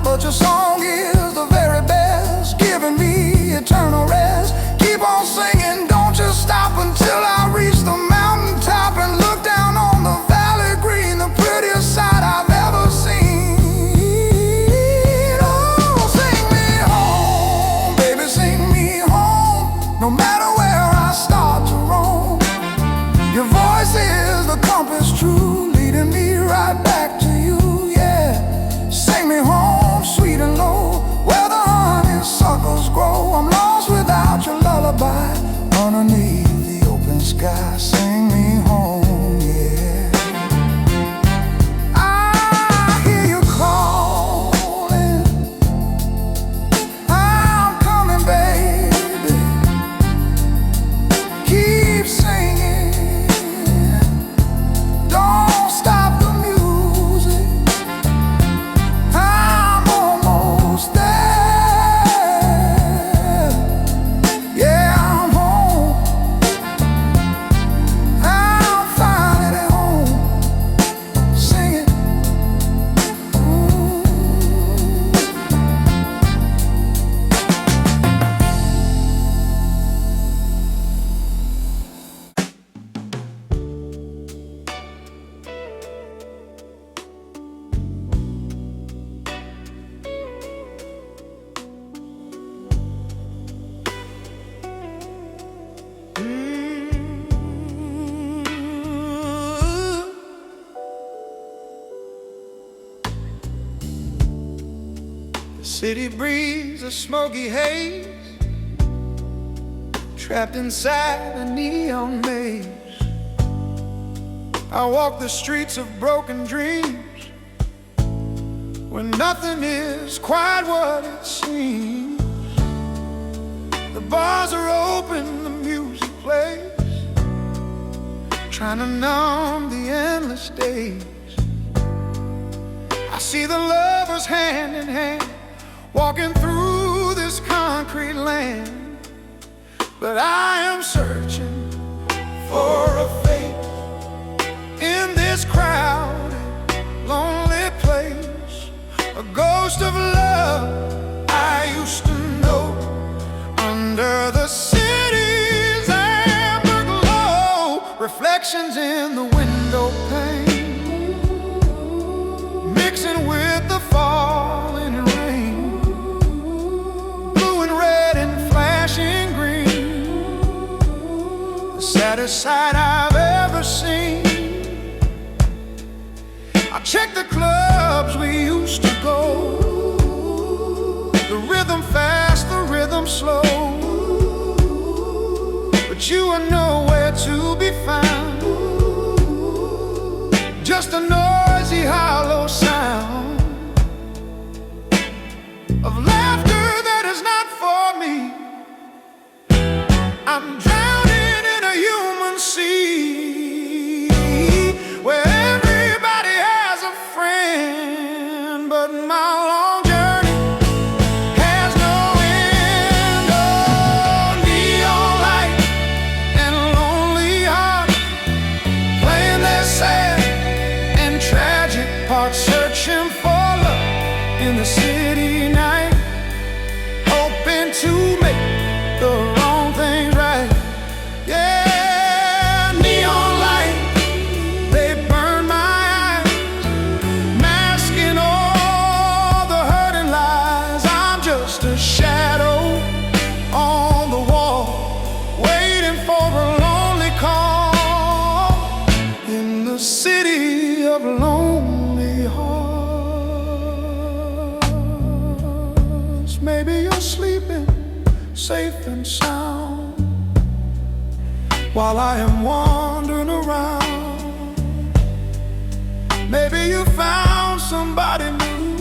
But your song is the very best, giving me eternal rest. Keep on singing, don't you stop until I reach the mountaintop and look down on the valley green, the prettiest sight I've ever seen. Oh, sing me home, baby, sing me home. No matter where I start to roam, your voice is the compass true, leading me right back to you, yeah. Sing me home, sweet and low, where the honeysuckles grow. I'm lost without your lullaby, underneath the open sky. Sing me home, yeah. I hear you calling, I'm coming, baby. Keep singing, don't stop the music. I'm almost there, yeah, I'm home. I'm finally at home, singing. The city breathes a smoky haze, trapped inside a neon maze. I walk the streets of broken dreams, where nothing is quite what it seems. The bars are open, the music plays, trying to numb the endless days. I see the lovers hand in hand, walking through this concrete land. But I am searching for a fate in this crowded, lonely place. A ghost of love I used to know, under the city's amber glow. Reflections in the window pane, mixing with the falling rain. Blue and red and flashing green, the saddest sight I've ever seen. I check the clubs we used to go, the rhythm fast, the rhythm slow. But you are nowhere to be found, just a noisy hollow sound of laughter that is not for me. I'm drowning in a human sea, where everybody has a friend, but my long journey has no end. Oh, neon light and lonely heart, playing their sad and tragic part, searching for love in the city night, hoping to make the wrong things right. Yeah, neon light, they burn my eyes, masking all the hurting lies. I'm just a shadow on the wall, waiting for a lonely call in the city of lonely hearts. Maybe you're sleeping safe and sound while I am wandering around. Maybe you found somebody new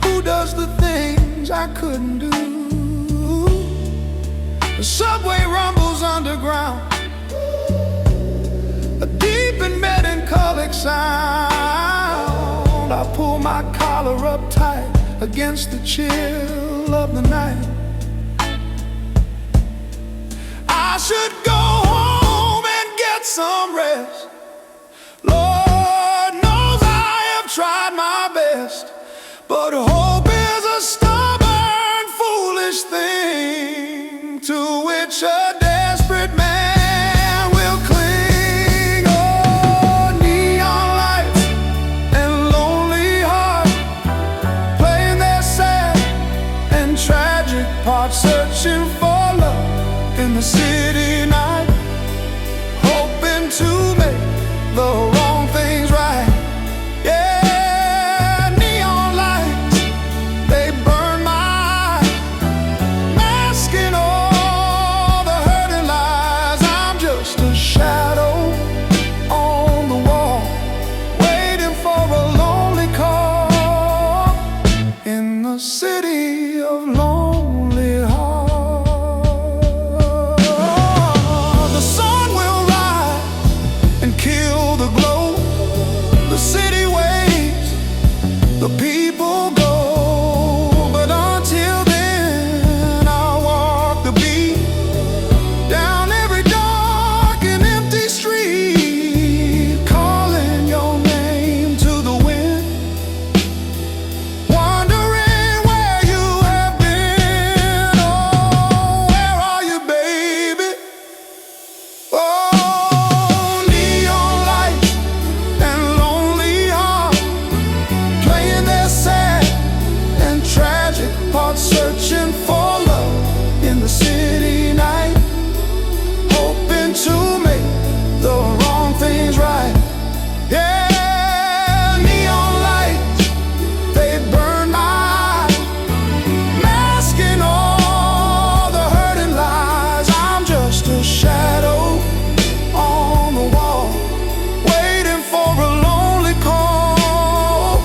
who does the things I couldn't do. The subway rumbles underground, a deep and melancholic sound. I pull my collar up tight against the chill of the night. I should go home and get some rest. Lord knows I have tried my best, but hope is a stubborn, foolish thing to which a desperate man will cling. Oh, neon lights and lonely hearts playing their sad and tragic parts, searching for love in the city night, hoping to make the wrong things right. Yeah, neon lights, they burn my eyes, masking all the hurting lies. I'm just a shadow on the wall, waiting for a lonely call in the city of lonely hearts. The sun will rise and kill the glow. The city waits, the people go. But until then, I'll walk the beat down every dark and empty street, calling your name to the wind, wondering where you have been. Oh, where are you, baby? Oh, neon lights and lonely hearts playing their sad and tragic parts, searching for love in the city night, hoping to make the wrong things right. Yeah, neon lights, they burn my eyes, masking all the hurting lies. I'm just a shadow on the wall, waiting for a lonely call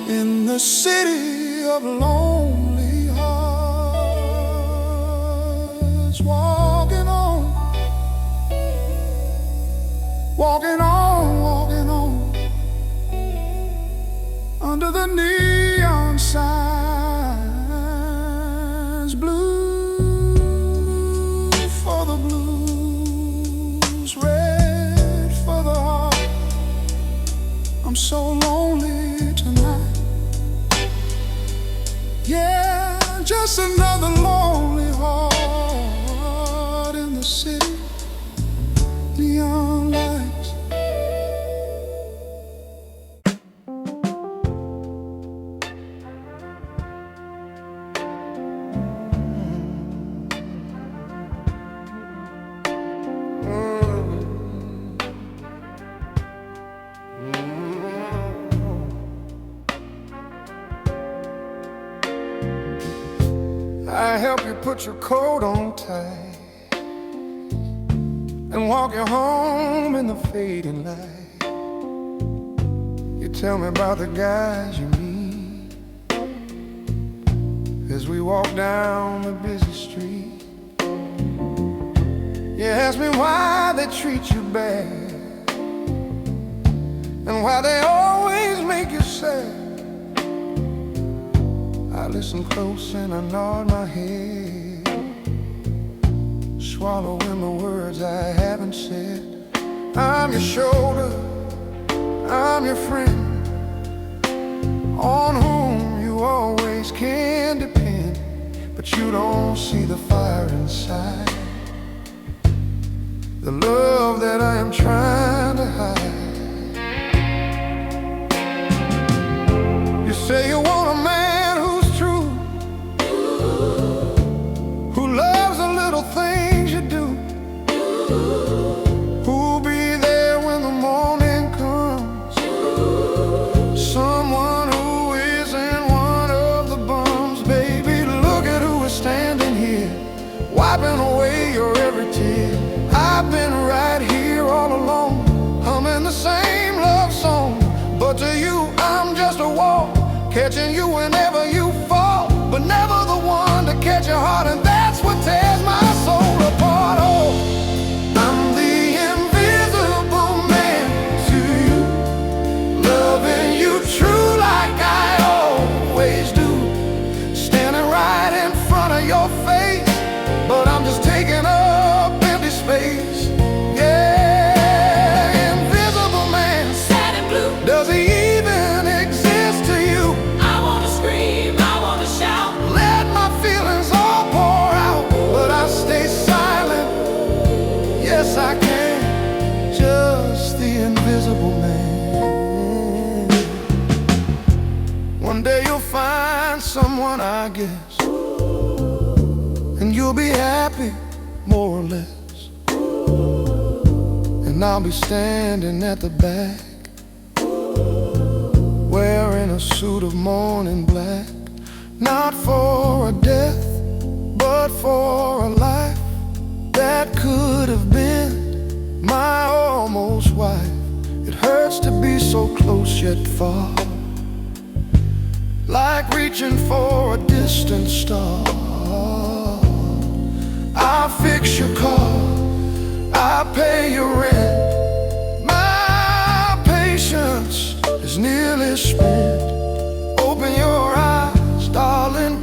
in the city of lonely hearts. Walking on, walking on, walking on, under the neon signs. Blue for the blues, red for the heart. I'm so lonely tonight. Yeah, just another lonely heart in the city. Neon lights. I help you put your coat on tight and walk you home in the fading light. You tell me about the guys you meet as we walk down the busy street. You ask me why they treat you bad and why they always make you sad. I listen close and I nod my head, swallowing the words I haven't said. I'm your shoulder, I'm your friend, on whom you always can depend, but you don't see the fire inside, the love that I am trying to hide. You say you want a man who's true, who loves the little things you do, who'll be there when the morning comes, someone who isn't one of the bums. Baby, look at who is standing here, wiping away your every tear. I've been right here all alone, humming the same love song, but to you I'm just a wall, catching you whenever you fall, but never the one to catch your heart, and that's what tears my soul apart. Oh, I'm the invisible man to you, loving you true like I always do, standing right in front of your face, but I'm just taking up empty space. Yeah, invisible man, Sad and blue. does he even exist to you? I wanna scream, I wanna shout. Let my feelings all pour out, but I stay silent. Yes, I can, just the invisible man. One day you'll find someone, I guess, and you'll be happy, more or less, and I'll be standing at the back, wearing a suit of mourning black, not for a death, but for a life that could have been my almost wife. It hurts to be so close yet far, like reaching for a distant star. I'll fix your car, I'll pay your rent, my patience is nearly spent. Open your eyes, darling,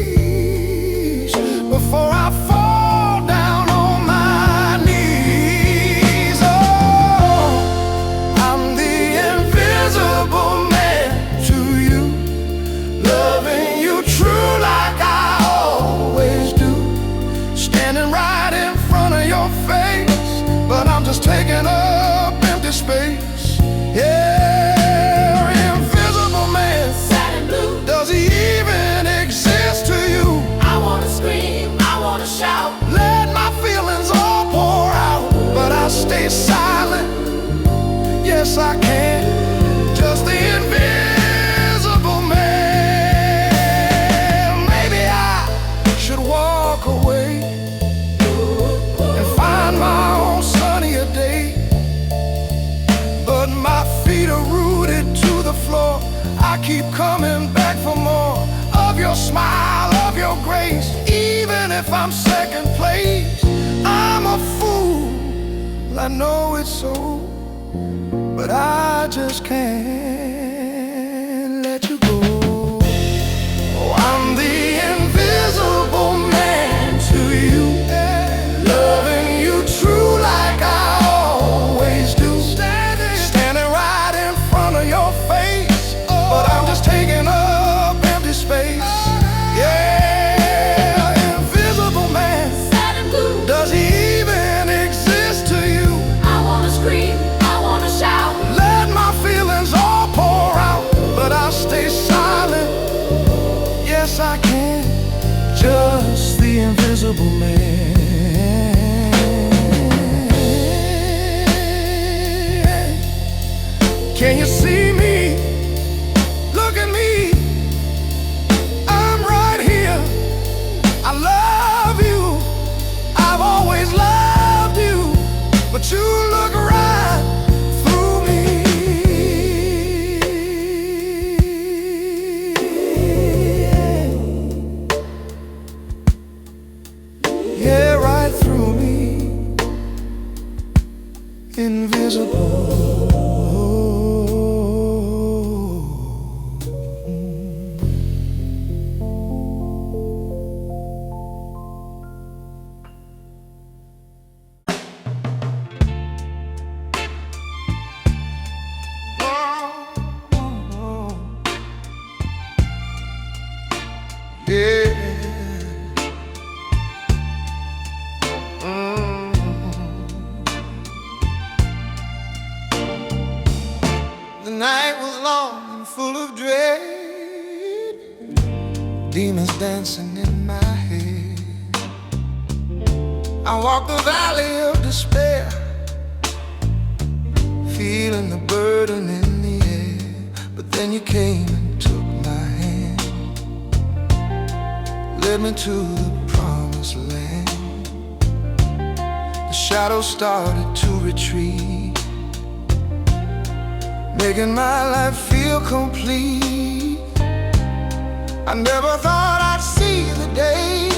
please, before I fall down on my knees. Oh, I'm the invisible man to you, loving you true like I always do, standing right in front of your face, but I'm just taking up empty space. Yeah, invisible man, Sad and blue. does he even exist to you? I wanna scream, I wanna shout. Let my feelings all pour out, but I stay silent. Yes, I can, just the invisible man. Maybe I should walk away and find my own sunnier day, but my feet are rooted to the floor. I keep coming back for more of your smile, of your grace, even if I'm second place. I'm a fool, I know it's so, but I just can't let you go. Oh, I'm the invisible man to you, loving you true like I always do, standing right in front of your face, but I'm just taking up empty space. Yeah, invisible man, Sad and blue. does he even exist to you? I wanna scream, I wanna shout. Let my feelings all pour out, but I stay silent. Yes, I can, just the invisible man. Can you see me? Look at me, I'm right here. I love you, I've always loved you, but you look right through me. Yeah, afraid. Demons dancing in my head. I walk the valley of despair, feeling the burden in the air. But then you came and took my hand, led me to the promised land. The shadows started to retreat, making my life feel complete. I never thought I'd see the day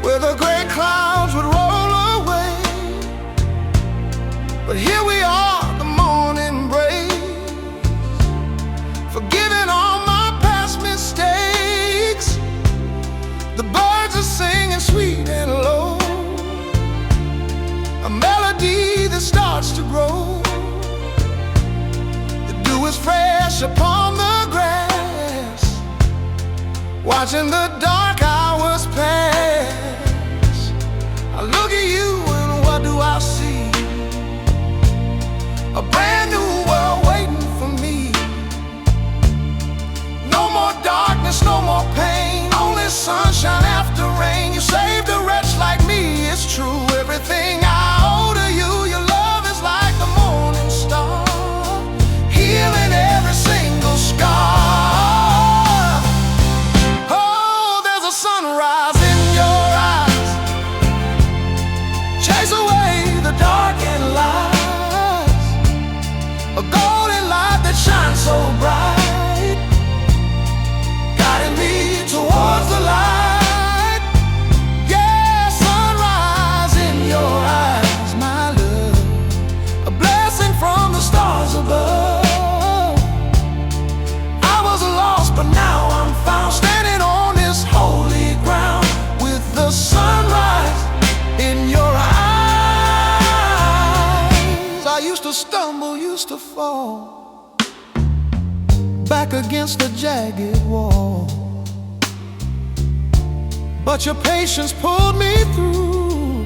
where the gray clouds would roll away. But here we are, the morning breaks, forgiving all my past mistakes. The birds are singing sweet and low, a melody that starts to grow. The dew is fresh upon the grass, watching the dark hours pass. I look at you and what do I see? A brand new world waiting for me. No more darkness, no more pain, only sunshine after rain. You saved a wretch like me, it's true. Everything I owe to you, your love is like the morning star, healing every single scar. Oh, there's a sunrise in your eyes, chase away the dark and lies. A golden light that shines so bright, guiding me towards the light. Yeah, sunrise in your eyes, my love, a blessing from the stars above. I was lost, but now I'm found, standing on this holy ground with the sunrise in your eyes. I used to stumble, used to fall, back against the jagged wall, but your patience pulled me through,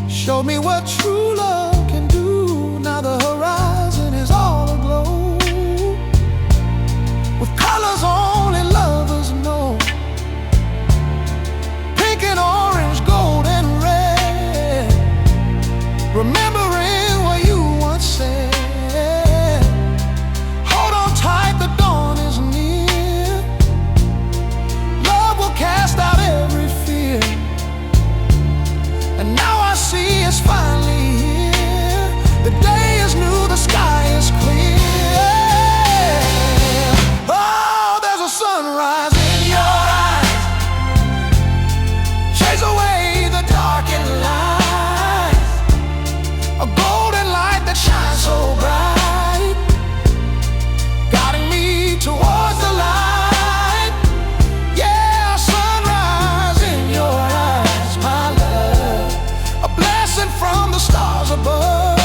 showed me what true love can do. Now the horizon is all aglow with colors only lovers know, pink and orange, gold and red. Remembering what you once said, hold on tight, the dawn is near. Love will cast out every fear, and now I see it's finally here. The day is new, the sky is clear. Oh, there's a sunrise in your eyes, chase away the dark and lies. A golden light that shines so bright, guiding me towards the light. Yeah, sunrise in your eyes, my love, a blessing from the stars above.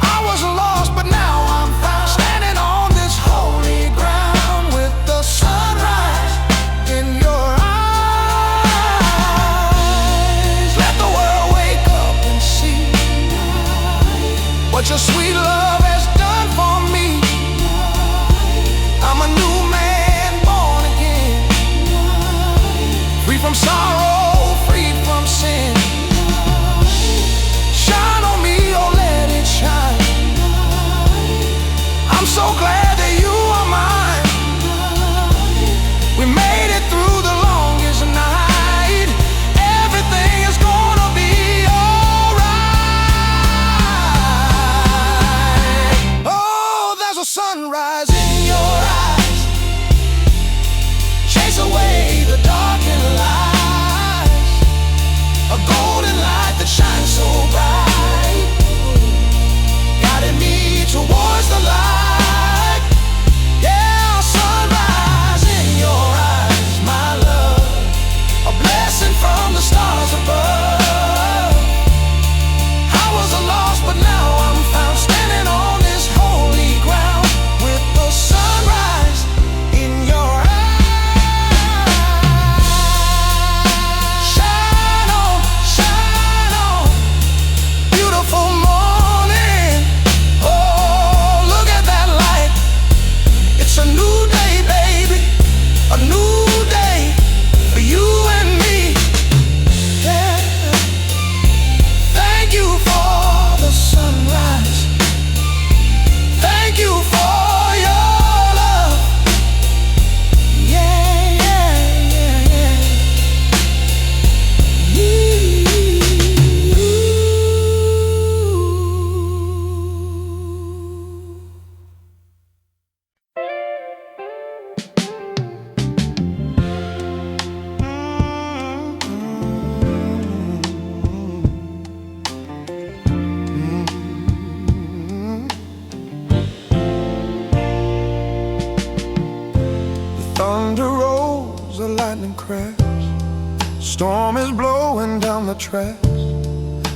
I was lost, but now I'm found, standing on this holy ground with the sunrise in your eyes. Let the world wake up and see what your sweet love has done for me. I'm a new man, born again, free from sorrow, free from sin. Shine on me, oh let it shine. I'm so glad that you are mine. We made it through the longest night. Everything is gonna be alright. Oh, there's a sunrise in your eyes, chase away the dark and lies. A golden light that shines so bright, guiding me towards the light. Yeah, sunrise in your eyes, my love, a blessing from the stars above. I was lost, but now I'm found, standing on this holy ground with the sun. lightning cracks. Storm is blowing down the tracks.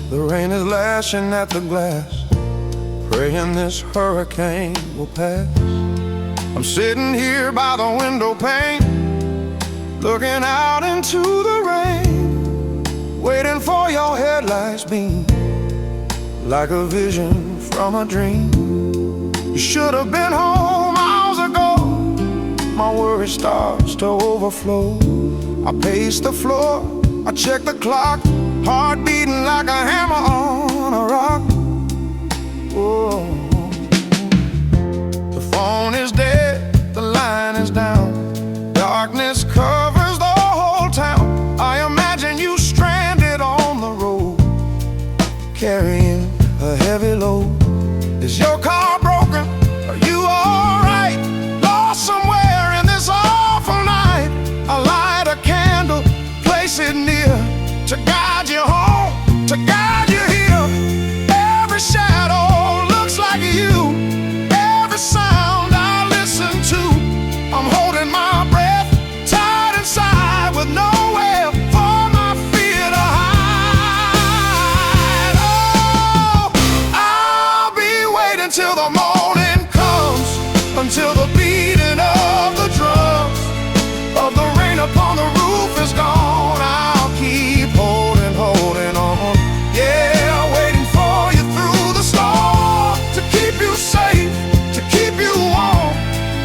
The rain is lashing at the glass, praying this hurricane will pass. I'm sitting here by the window pane, looking out into the rain, waiting for your headlights beam, like a vision from a dream. You should have been home hours ago. My worry starts to overflow. I pace the floor, I check the clock, heart beating like a hammer on a rock. Oh. The phone is dead, the line is down, darkness covers the whole town. I imagine you stranded on the road, carrying a heavy load. Is your car broken? Are you alright? Lost somewhere in this awful night. I light a candle, place it near, to guide you home, to guide you here. Every shadow looks like you, every sound I listen to. I'm holding my breath, tied inside with nowhere for my fear to hide. Oh, I'll be waiting till the morning comes, until the beating of the drums, of the rain upon the roof is gone. I'll keep holding on. Yeah, waiting for you through the storm, to keep you safe, to keep you warm.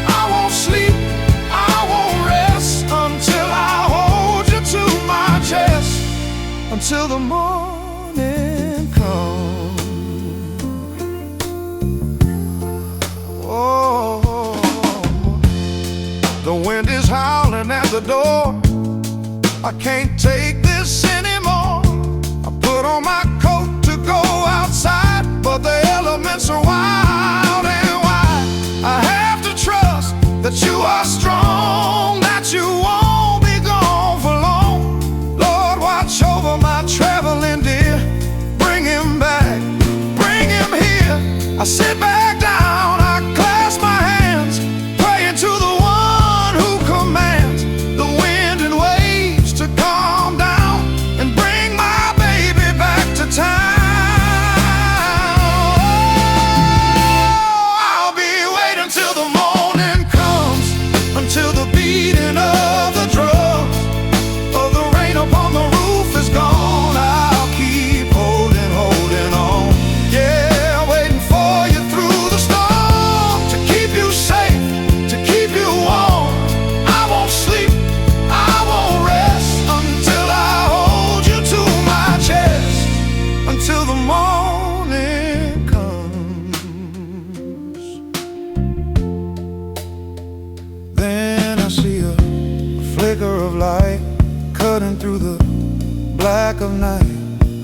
I won't sleep, I won't rest, until I hold you to my chest, until the morning comes. Oh, the wind is howling at the door. I can't take this anymore. I put on my coat to go outside, but the elements are wild and wide. I have to trust that you are strong, that you won't be gone for long. Lord, watch over my traveling dear. Bring him back, bring him here. I sit back down, I clasp my hands, praying to the one who commands the wind and waves to calm down and bring my baby back to town. Oh, I'll be waiting till the morning comes, until the beating of the drums, of the rain upon the roof is gone. I'll keep holding on. Yeah, waiting for you through the storm, to keep you safe, to keep you warm. I won't sleep, I won't rest, until I hold you to my chest, until the morning comes. Then I see a flicker of light cutting through the black of night.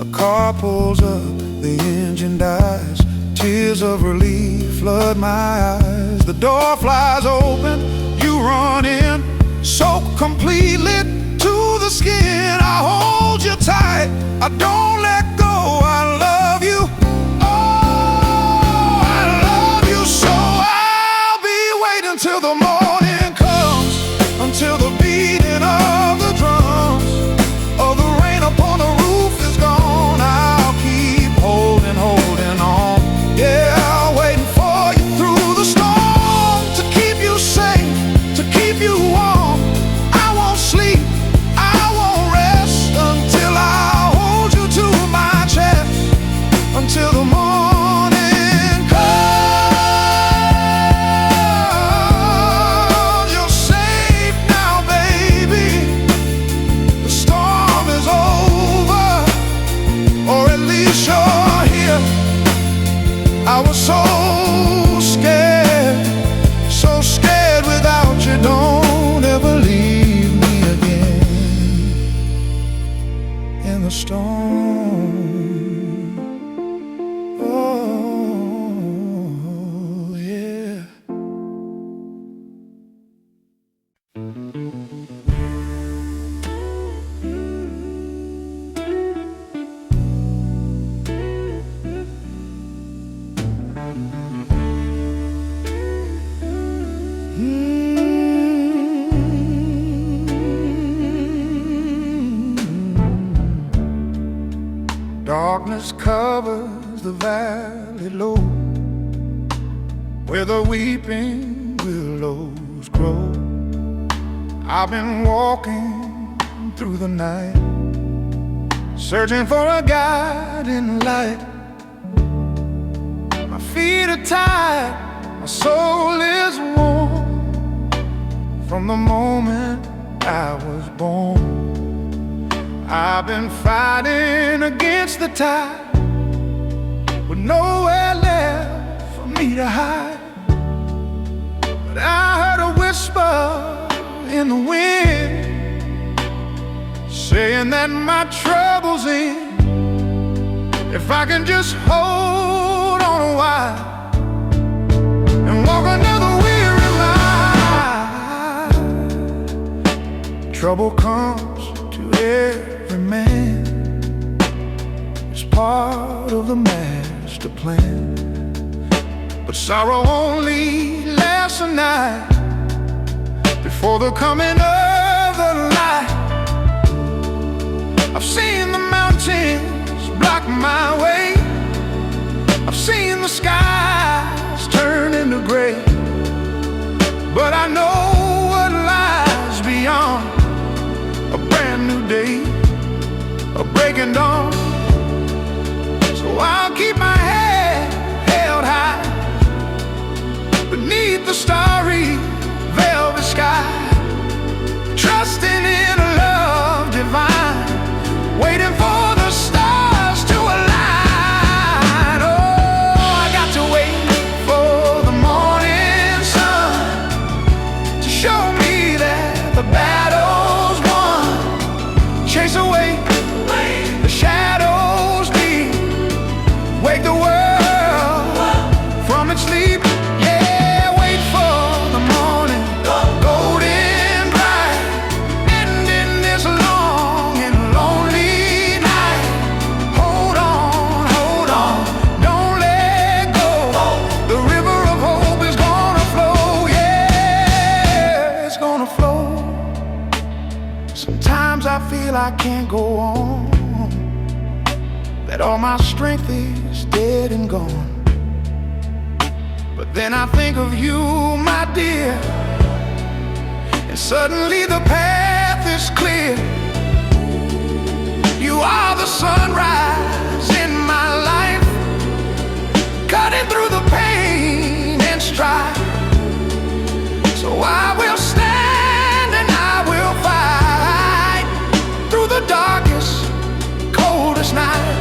A car pulls up, the engine dies, tears of relief flood my eyes. The door flies open, you run in, soaked completely to the skin. I hold you tight, I don't let go. I love you, oh, I love you so. I'll be waiting till the morning comes, until the beating of the drums, of the rain upon the roof is gone. I'll keep holding on. Yeah, waiting for you through the storm, to keep you safe, to keep you warm. I won't sleep, I won't rest, until I hold you to my darkness covers the valley low, where the weeping willows grow. I've been walking through the night, searching for a guiding light. My feet are tired, my soul is warm, from the moment I was born. I've been fighting against the tide, with nowhere left for me to hide. But I heard a whisper in the wind, saying that my trouble's in, if I can just hold on a while and walk another weary mile. Trouble comes to every man, it's part of the master plan. But sorrow only lasts a night before the coming of the light. I've seen the mountains block my way, I've seen the skies turn into gray, but I know what lies beyond a brand new day, a breaking dawn. So I'll keep my head held high beneath the starry velvet sky, trusting in a love divine, waiting for the stars to align. Oh, I got to wait for the morning sun to show me that the battle's won. Chase away the shadows deep, wake the world from its sleep. Yeah, wait for the morning, golden bright, ending this long and lonely night. Hold on, don't let go. The river of hope is gonna flow. Yeah, it's gonna flow. Sometimes I feel I can't go on, that all my strength is dead and gone. But then I think of you, my dear, and suddenly the path is clear. You are the sunrise in my life, cutting through the pain and strife. So I will stand and I will fight through the darkest, coldest night,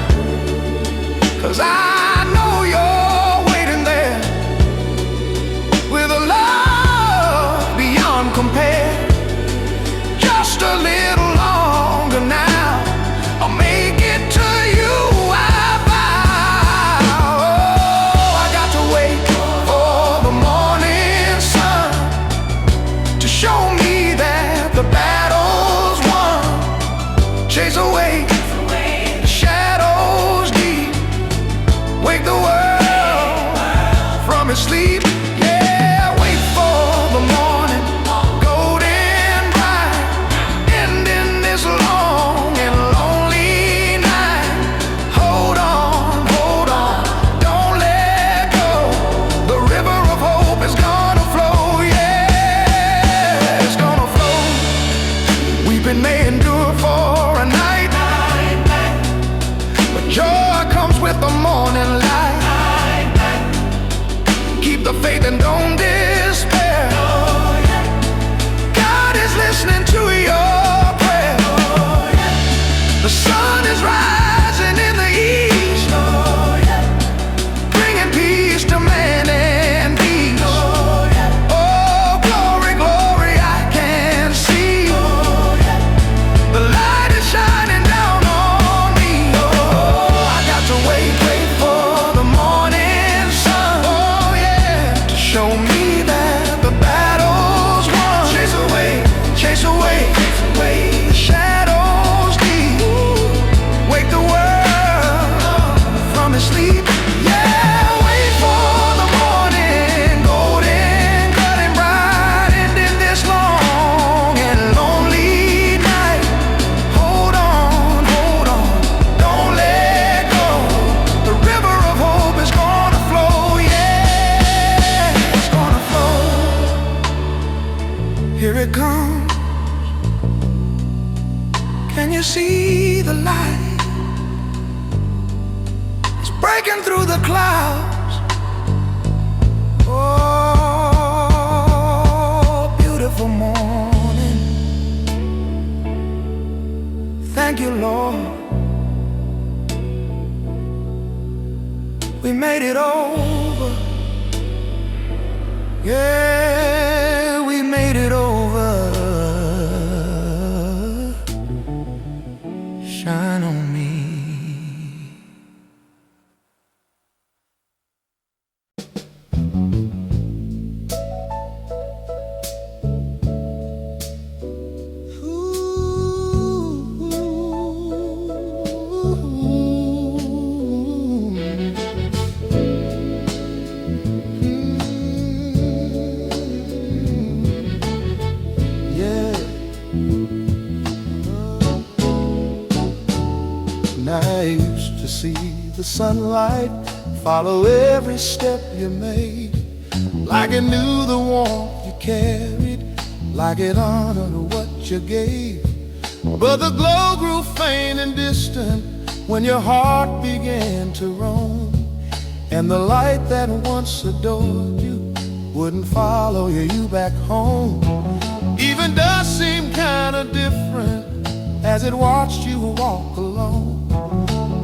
'cause I know you're waiting there with a love beyond compare. Just a little longer now, I'll make it to you, I vow. Oh, I got to wait for the morning sun to show me that the battle's won. Chase away the shadows deep, wake the world from its sleep. Yeah, wait for the morning, golden bright, ending this long and lonely night. Hold on, don't let go. The river of hope is gonna flow. Yeah, it's gonna flow. Weeping may endure for a night, but joy comes with the morning light. Keep the faith and don't despair. God is listening to your prayer. The sun is rising in the east, bringing peace to man and beast. Oh, glory, glory, I can see the light is shining down on me. Oh, I got to wait for the morning sun. Oh yeah, to show me that the battle's won. Chase away the shadows deep, wake the world from its sleep. Yeah, wait for the morning, golden, cutting bright, ending this long and lonely night. Hold on, don't let go. it comes. Can you see the light? It's breaking through the clouds. Oh, beautiful morning. Thank you, Lord. We made it over. Yeah, we made it over. Shine on me. I used to see the sunlight follow every step you made, like it knew the warmth you carried, like it honored what you gave. But the glow grew faint and distant when your heart began to roam, and the light that once adored you wouldn't follow you back home. Even dust seemed kinda different as it watched you walk alone,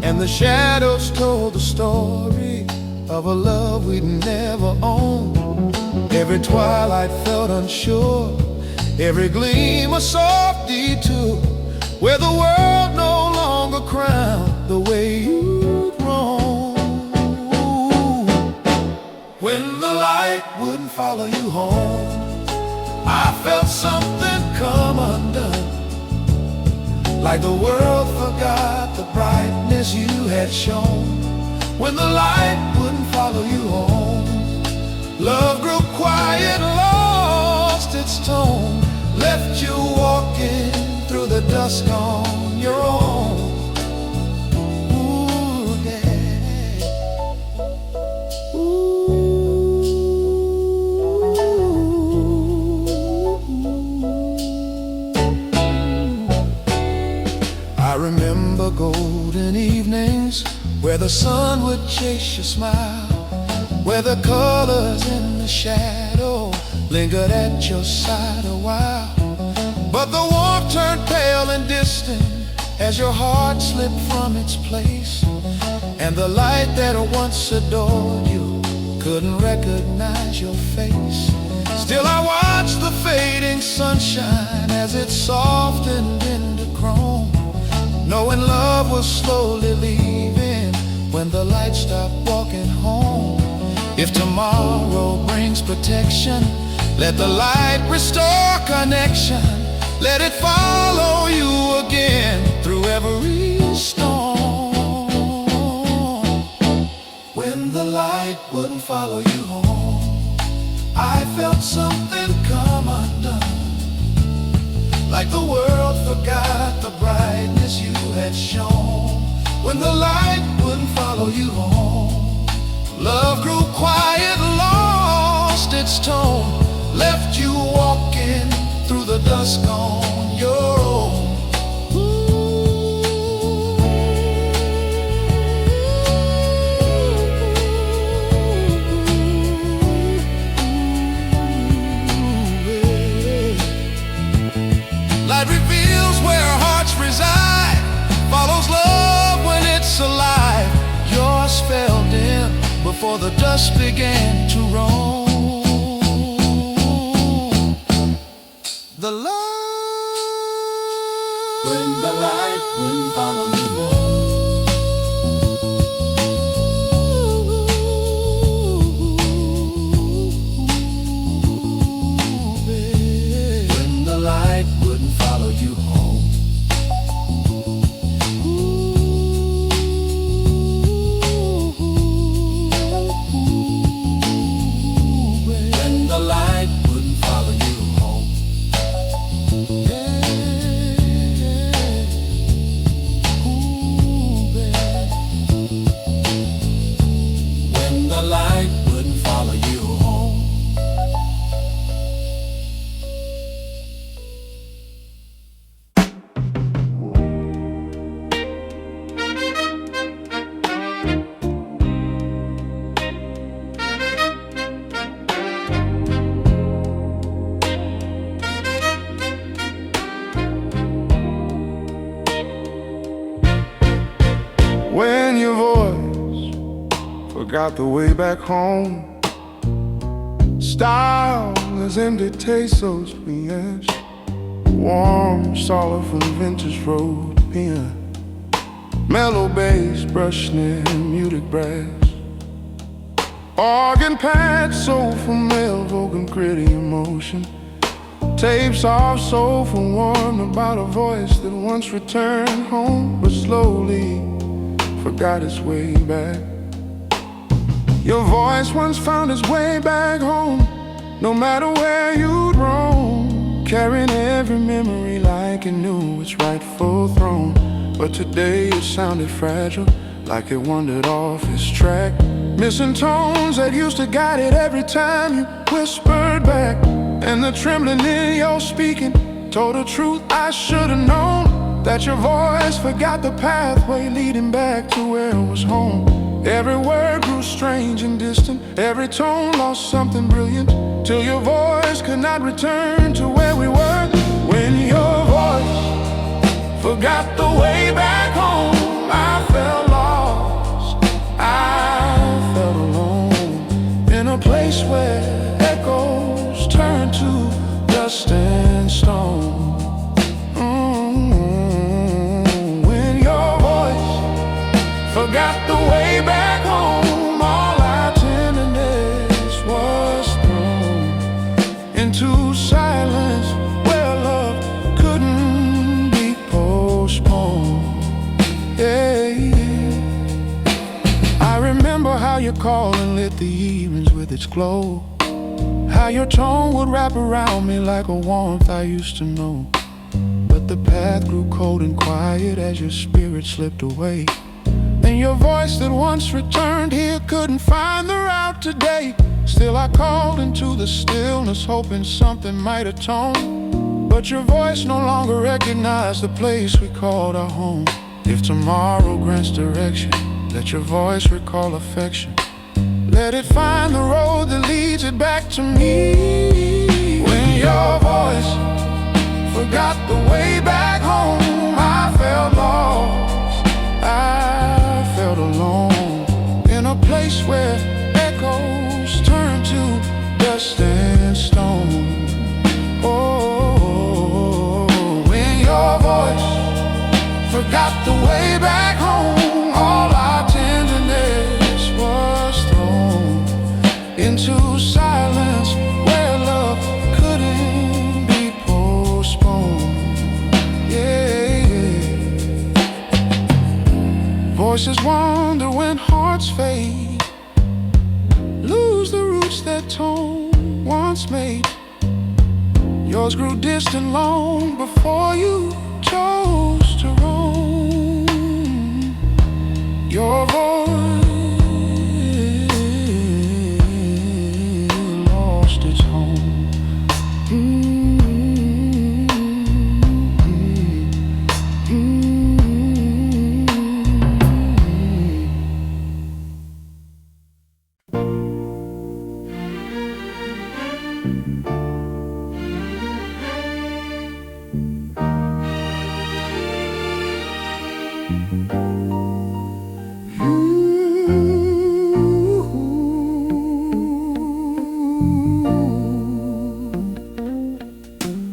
and the shadows told the story of a love we'd never owned. Every twilight felt unsure, every gleam a soft detour, where the world no longer crowned the way you'd roam. When the light wouldn't follow you home, I felt something come undone, like the world forgot the brightness you had shown. When the light wouldn't follow you home, love grew quiet, lost its tone, left you walking through the dusk on your own. Ooh, yeah. Ooh. I remember golden evenings where the sun would chase your smile, where the colors in the shadow lingered at your side a while. But the warmth turned pale and distant as your heart slipped from its place, and the light that once adored you couldn't recognize your face. Still I watched the fading sunshine as it softened into chrome, knowing love was slowly leaving when the light stopped walking home. If tomorrow brings protection, let the light restore connection. Let it follow you again through every storm. When the light wouldn't follow you home, I felt something come undone, like the world forgot the brightness you had shown. When the light wouldn't follow you home, love grew quiet, lost its tone, left you walking through the dusk on your own. Light reveals where hearts reside, follows love when it's alive. Yours fell dim before the dust began to roam. The light, when the light wouldn't follow me home, when the light wouldn't follow you home. When the light wouldn't follow you home. forgot the way back home. Style is empty, taste so sweet as warm solid from vintage road pen. Mellow bass, brush snare, muted brass. Organ pad, soulful male, vocal gritty emotion. Tapes off, soulful, warm about a voice that once returned home, but slowly forgot its way back. Your voice once found its way back home, no matter where you'd roam, carrying every memory like it knew its rightful throne. But today it sounded fragile, like it wandered off its track, missing tones that used to guide it every time you whispered back. And the trembling in your speaking told the truth I should have known, that your voice forgot the pathway leading back to where it was home. Every word grew strange and distant, every tone lost something brilliant, till your voice could not return to where we were. When your voice forgot the way back home, I felt lost, I felt alone, in a place where echoes turn to dust and stone. When your voice forgot the way back home, all our tenderness was thrown into silence where love couldn't be postponed. Yeah, yeah. I remember how you called and lit the evenings with its glow, how your tone would wrap around me like a warmth I used to know. But the path grew cold and quiet as your spirit slipped away, and your voice that once returned here couldn't find the route today. Still I called into the stillness, hoping something might atone, but your voice no longer recognized the place we called our home. If tomorrow grants direction, let your voice recall affection. Let it find the road that leads it back to me. When your voice forgot the way back home, I felt lost, I felt alone, in a place where echoes turn to dust and stone. Oh, when your voice forgot the way back home, all our tenderness was thrown into silence where love couldn't be postponed. Yeah, yeah. Voices wander when hearts fade, lose the roots that tone once made. Yours grew distant long before you chose to roam. Your voice lost its home.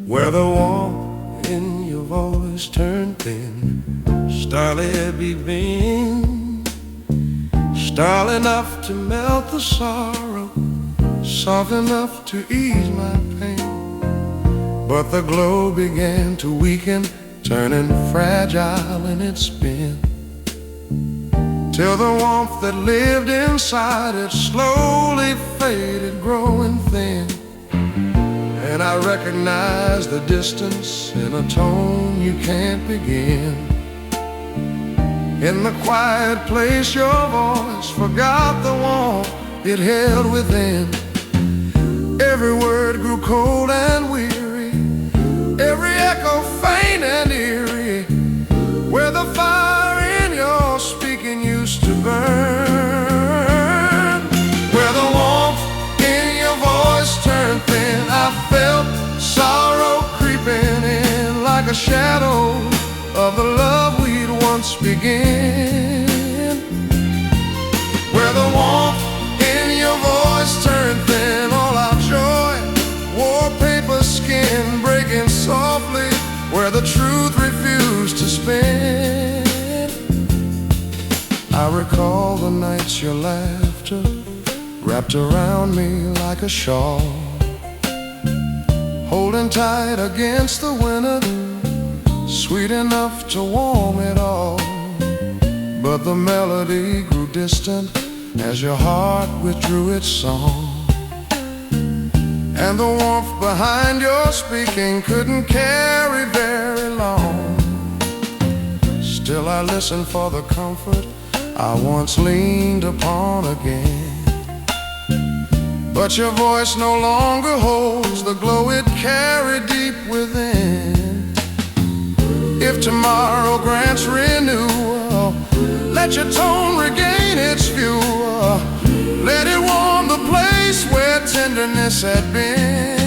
Where the warmth in your voice turned thin, starlit beaming, starlit enough to melt the sorrow, soft enough to ease my pain. But the glow began to weaken, turning fragile in its spin, till the warmth that lived inside it slowly faded, growing thin. And I recognized the distance in a tone you can't begin. In the quiet place your voice forgot the warmth it held within. Every word grew cold and weary, every echo faint and eerie, where the fire in your speaking used to burn. Where the warmth in your voice turned thin, I felt sorrow creeping in like a shadow of the love we'd once begun. Where the warmth truth refused to spin. I recall the nights your laughter wrapped around me like a shawl, holding tight against the winter, sweet enough to warm it all. But the melody grew distant as your heart withdrew its song, and the warmth behind your speaking couldn't carry very long. Still I listen for the comfort I once leaned upon again, but your voice no longer holds the glow it carried deep within. If tomorrow grants renewal, let your tone regain its fuel. Let it warm the place where tenderness had been,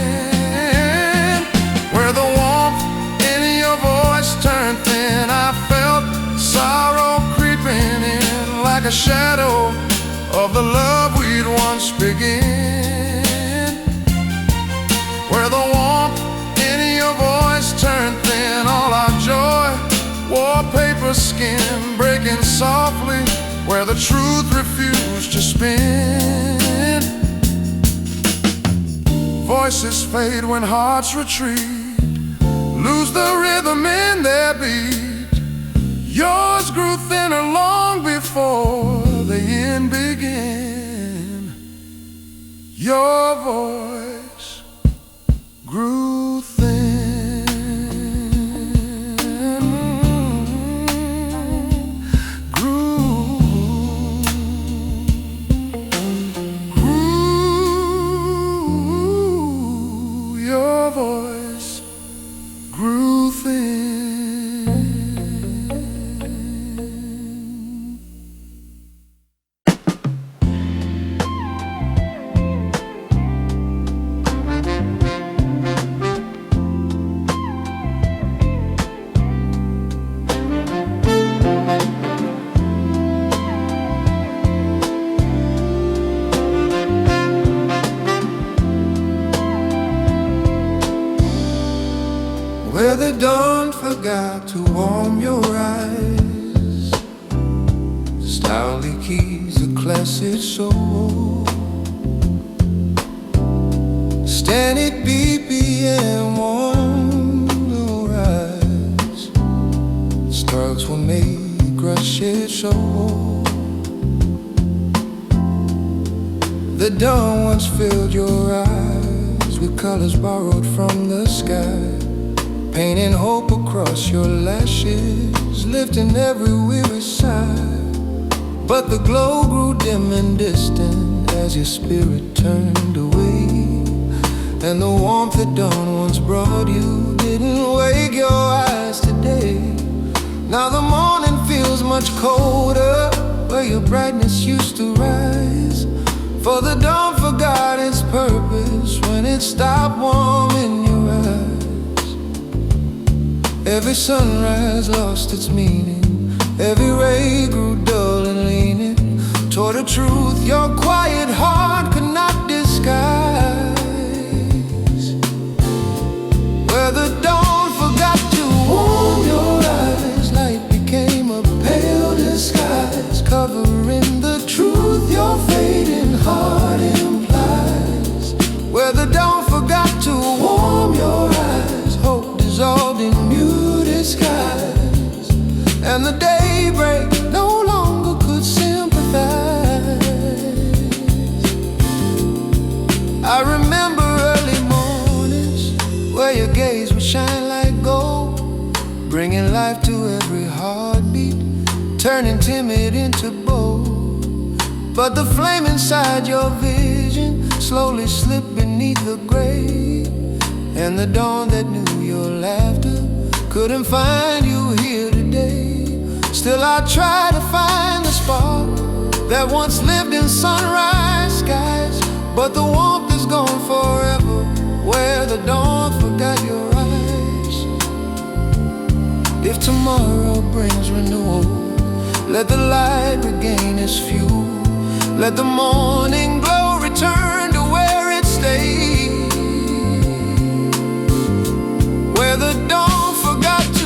where the warmth in your voice turned thin. I felt sorrow creeping in like a shadow of the love we'd once begun, where the warmth in your voice turned thin. All our joy wore paper skin, breaking softly where the truth refused to spin. Voices fade when hearts retreat, lose the rhythm in their beat. Yours grew thinner long before the end began. Your voice grew thin, grew. Your voice grew thin. Where the dawn forgot to warm your eyes, stoutly keys a classic soul. Standing BPM on the rise, sparks will make crush it so. The dawn once filled your eyes with colors borrowed from the sky, painting hope across your lashes, lifting every weary sigh. But the glow grew dim and distant as your spirit turned away, and the warmth that dawn once brought you didn't wake your eyes today. Now the morning feels much colder where your brightness used to rise, for the dawn forgot its purpose when it stopped warming your eyes. Every sunrise lost its meaning, every ray grew dull and leaning toward a truth your quiet heart could not disguise. Where the dawn forgot to warm your eyes, light became a pale disguise, covering the truth your fading heart implies. Where the dawn forgot to warm your eyes, hope dissolved in muted skies, and the daybreak no longer could sympathize. I remember early mornings where your gaze would shine like gold, bringing life to every heartbeat, turning timid into bold. But the flame inside your vision slowly slipped beneath the gray, and the dawn that knew your laughter couldn't find you here today. Still I try to find the spark that once lived in sunrise skies, but the warmth is gone forever where the dawn forgot your eyes. If tomorrow brings renewal, let the light regain its fuel. Let the morning glow return to where it stayed, where the dawn forgot to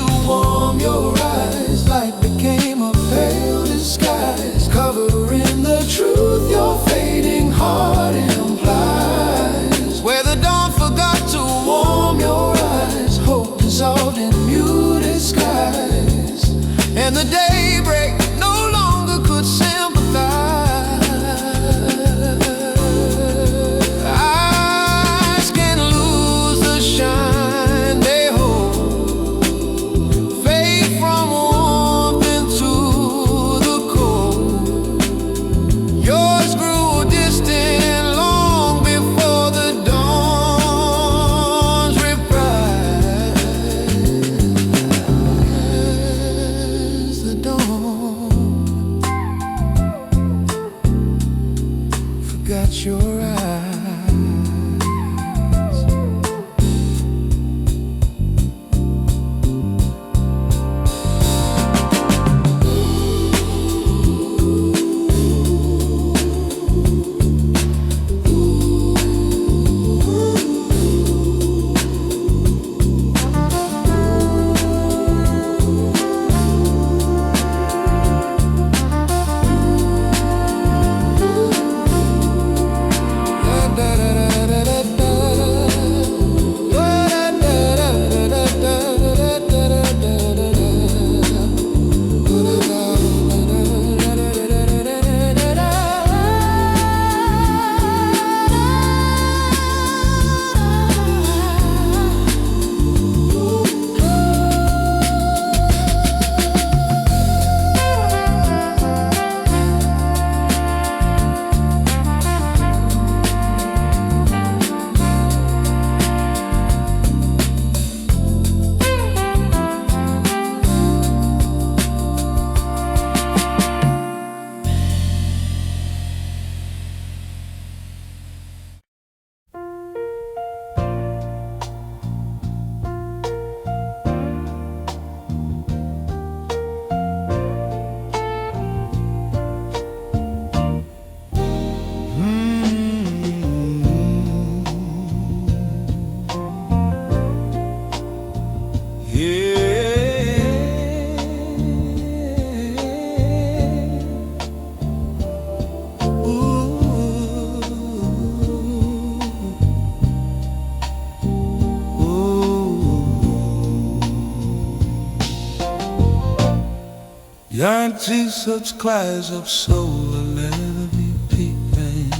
Yankee such cries of soul let me peeping.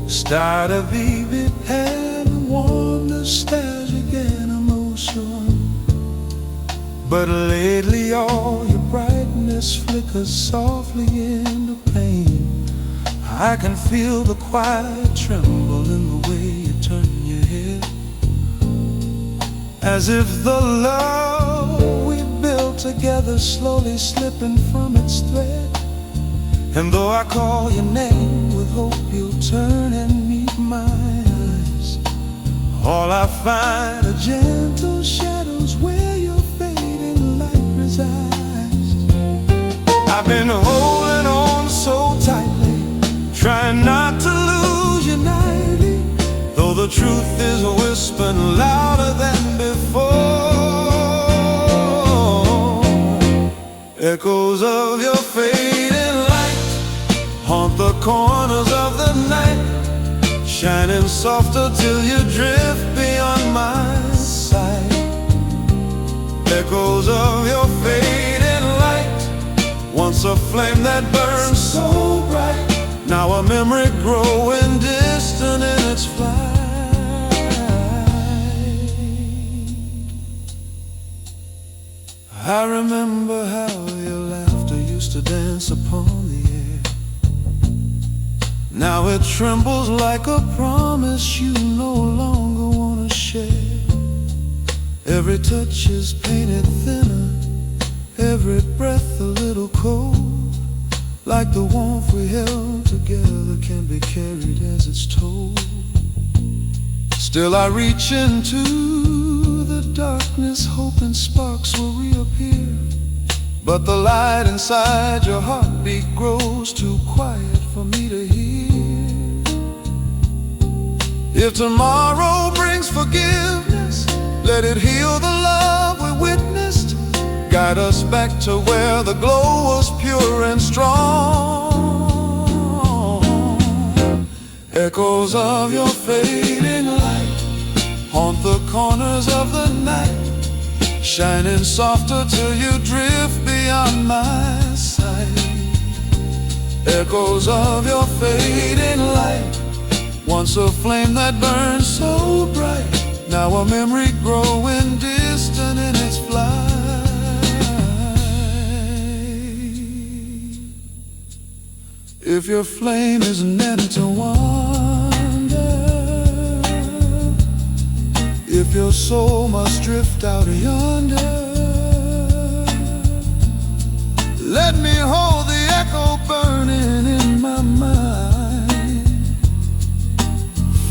Start a vivid and warm nostalgic and emotion. But lately all your brightness flickers softly into pain. I can feel the quiet tremble in the way you turn your head, as if the love we built together slowly slipping from its thread. And though I call your name with hope you'll turn and meet my eyes, all I find are gentle shadows where your fading light resides. I've been holding on so tightly, trying not to lose you nightly, though the truth is whispering louder than before. Echoes of your fading light haunt the corners of the night, shining softer till you drift beyond my sight. Echoes of your fading light, once a flame that burned so bright, now a memory growing distant in its flight. I remember how your laughter used to dance upon the air. Now it trembles like a promise you no longer want to share. Every touch is painted thinner, every breath a little cold, like the warmth we held together can be carried as it's told. Still I reach into the darkness hoping sparks will reappear, but the light inside your heartbeat grows too quiet for me to hear. If tomorrow brings forgiveness, let it heal the love we witnessed, guide us back to where the glow was pure and strong. Echoes of your fading light haunt the corners of the night, shining softer till you drift beyond my sight. Echoes of your fading light, once a flame that burned so bright, now a memory growing distant in its flight. If your flame is meant to wander, if your soul must drift out yonder, let me hold the echo burning in my mind.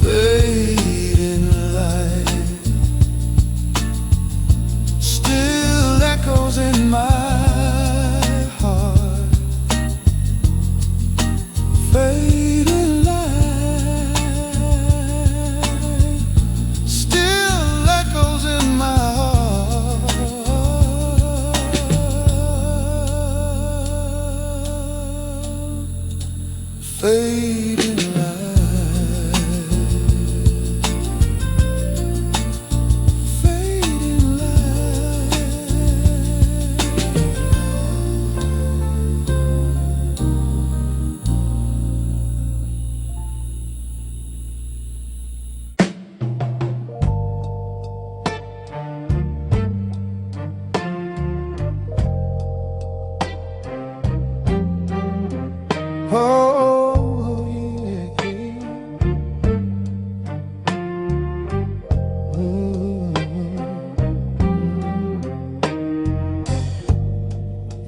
Fading light still echoes in my heart. Fading light still echoes in my heart. Fading oh, yeah, yeah.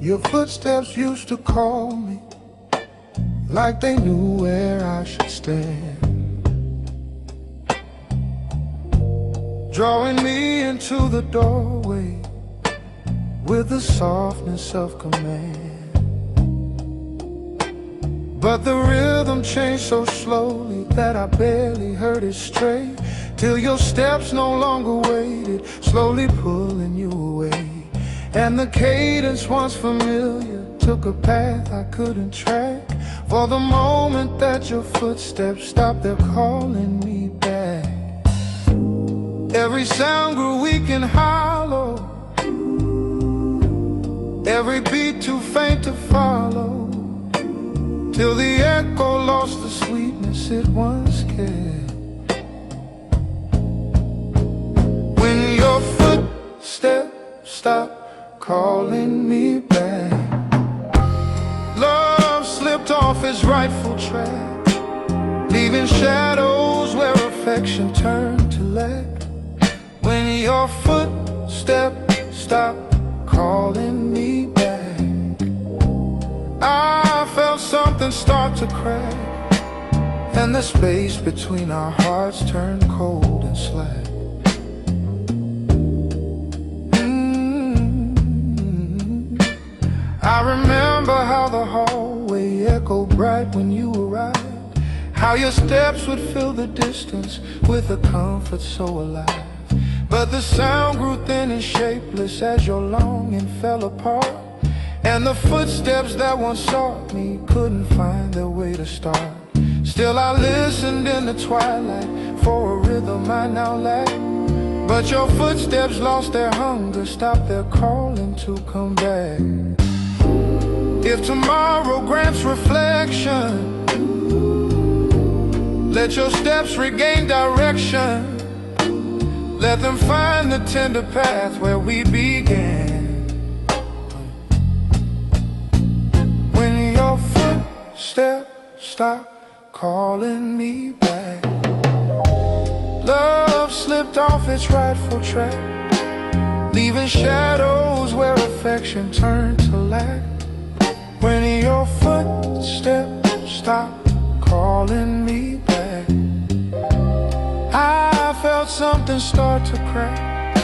Your footsteps used to call me like they knew where I should stand, drawing me into the doorway with the softness of command. But the rhythm changed so slowly that I barely heard it straight, till your steps no longer waited, slowly pulling you away. And the cadence, once familiar, took a path I couldn't track. For the moment that your footsteps stopped, they're calling me back. Every sound grew weak and hollow, every beat too faint to follow, till the echo lost the sweetness it once had. When your footsteps stop calling me back, love slipped off its rightful track, leaving shadows where affection turned to lack. When your footsteps stop calling me back, I felt something start to crack, and the space between our hearts turned cold and slack. I remember how the hallway echoed bright when you arrived, how your steps would fill the distance with a comfort so alive. But the sound grew thin and shapeless as your longing fell apart, and the footsteps that once sought me couldn't find their way to start. Still I listened in the twilight for a rhythm I now lack, but your footsteps lost their hunger, stopped their calling to come back. If tomorrow grants reflection, let your steps regain direction. Let them find the tender path where we began. When your footsteps stop calling me back, love slipped off its rightful track, leaving shadows where affection turned to lack. When your footsteps stop calling me back, I felt something start to crack,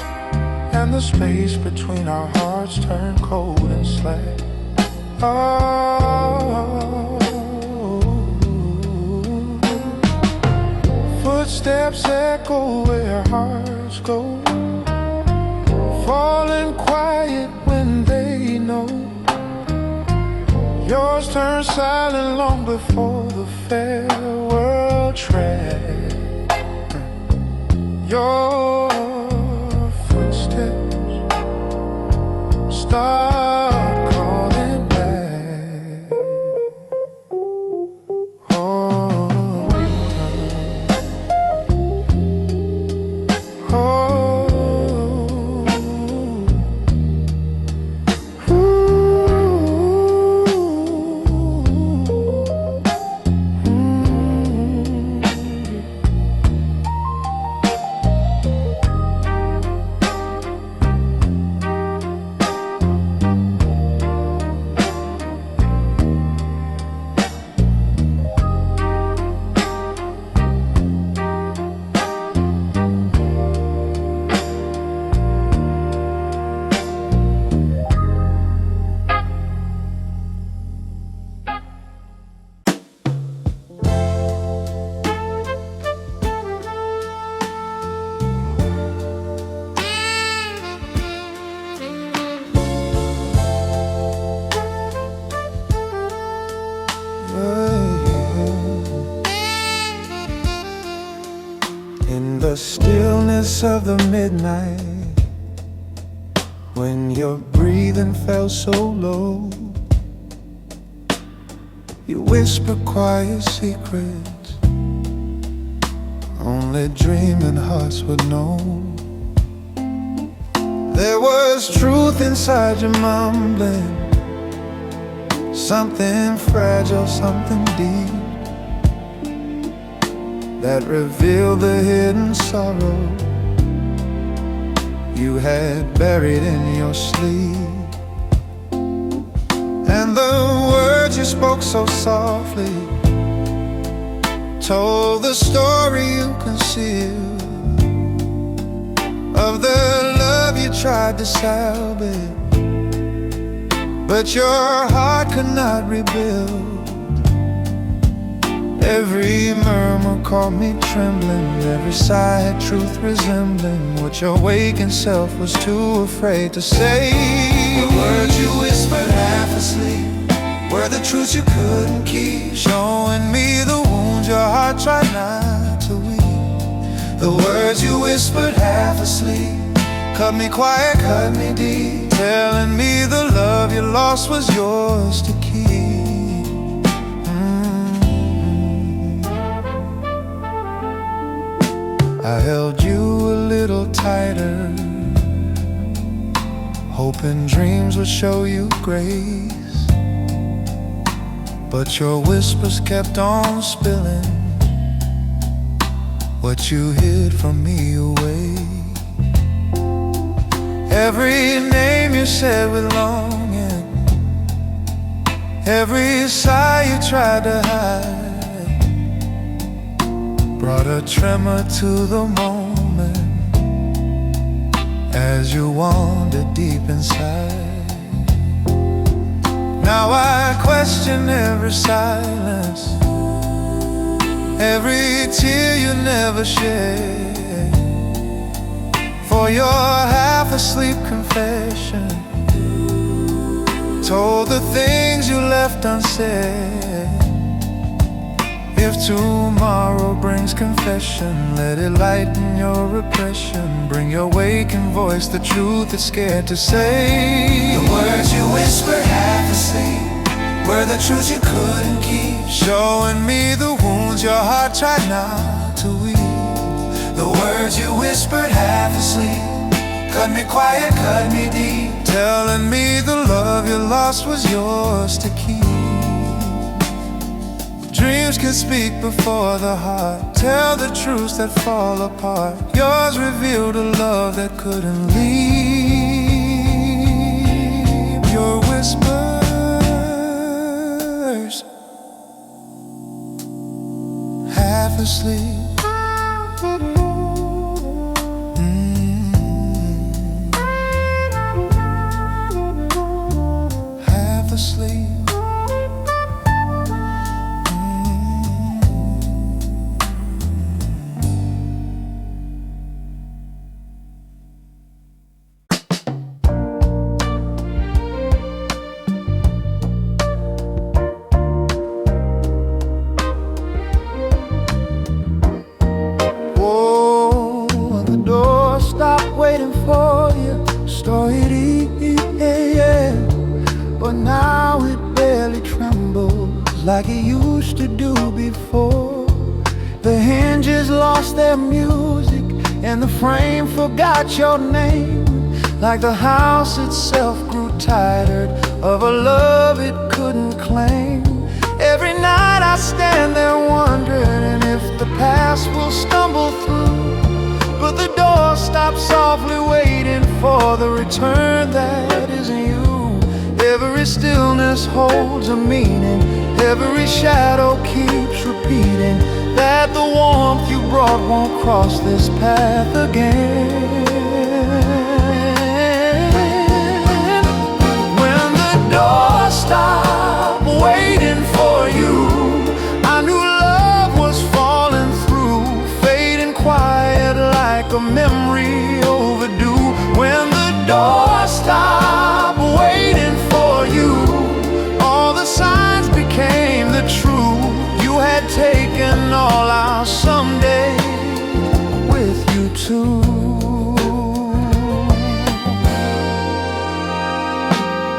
and the space between our hearts turned cold and slack. Oh, footsteps echo where hearts go, falling quiet when they know. Yours turned silent long before the farewell track. Your footsteps start calling back. Oh, oh. In the stillness of the midnight, when your breathing felt so low, you whisper quiet secrets only dreaming hearts would know. There was truth inside your mumbling, something fragile, something deep, that revealed the hidden sorrow you had buried in your sleep. And the words you spoke so softly told the story you concealed of the love you tried to salvage, but your heart could not rebuild. Every murmur caught me trembling, every sigh truth resembling what your waking self was too afraid to say. The words you whispered half asleep were the truths you couldn't keep, showing me the wounds your heart tried not to weep. The words you whispered half asleep Cut me quiet, cut me deep, telling me the love you lost was yours to keep. I held you a little tighter, hoping dreams would show you grace, but your whispers kept on spilling what you hid from me away. Every name you said with longing, every sigh you tried to hide, brought a tremor to the moment as you wandered deep inside. Now I question every silence, every tear you never shed, for your half-asleep confession told the things you left unsaid. If tomorrow brings confession, let it lighten your repression. Bring your waking voice the truth it's scared to say. The words you whispered half asleep were the truths you couldn't keep, showing me the wounds your heart tried not to weep. The words you whispered half asleep, cut me quiet, cut me deep, telling me the love you lost was yours to keep. Dreams can speak before the heart, tell the truths that fall apart. Yours revealed a love that couldn't leave. Your whispers, half asleep, half asleep. Waiting for you, story, yeah. But now it barely trembles like it used to do before. The hinges lost their music and the frame forgot your name. Like the house itself grew tired of a love it couldn't claim. Every night I stand there wondering if the past will stumble through, but the door stops softly waiting for the return that isn't you. Every stillness holds a meaning, every shadow keeps repeating that the warmth you brought won't cross this path again. When the door stopped waiting for you, I knew love was falling through, fading quiet like a memory overdue. When the door stopped waiting for you, all the signs became the truth. You had taken all our someday with you too.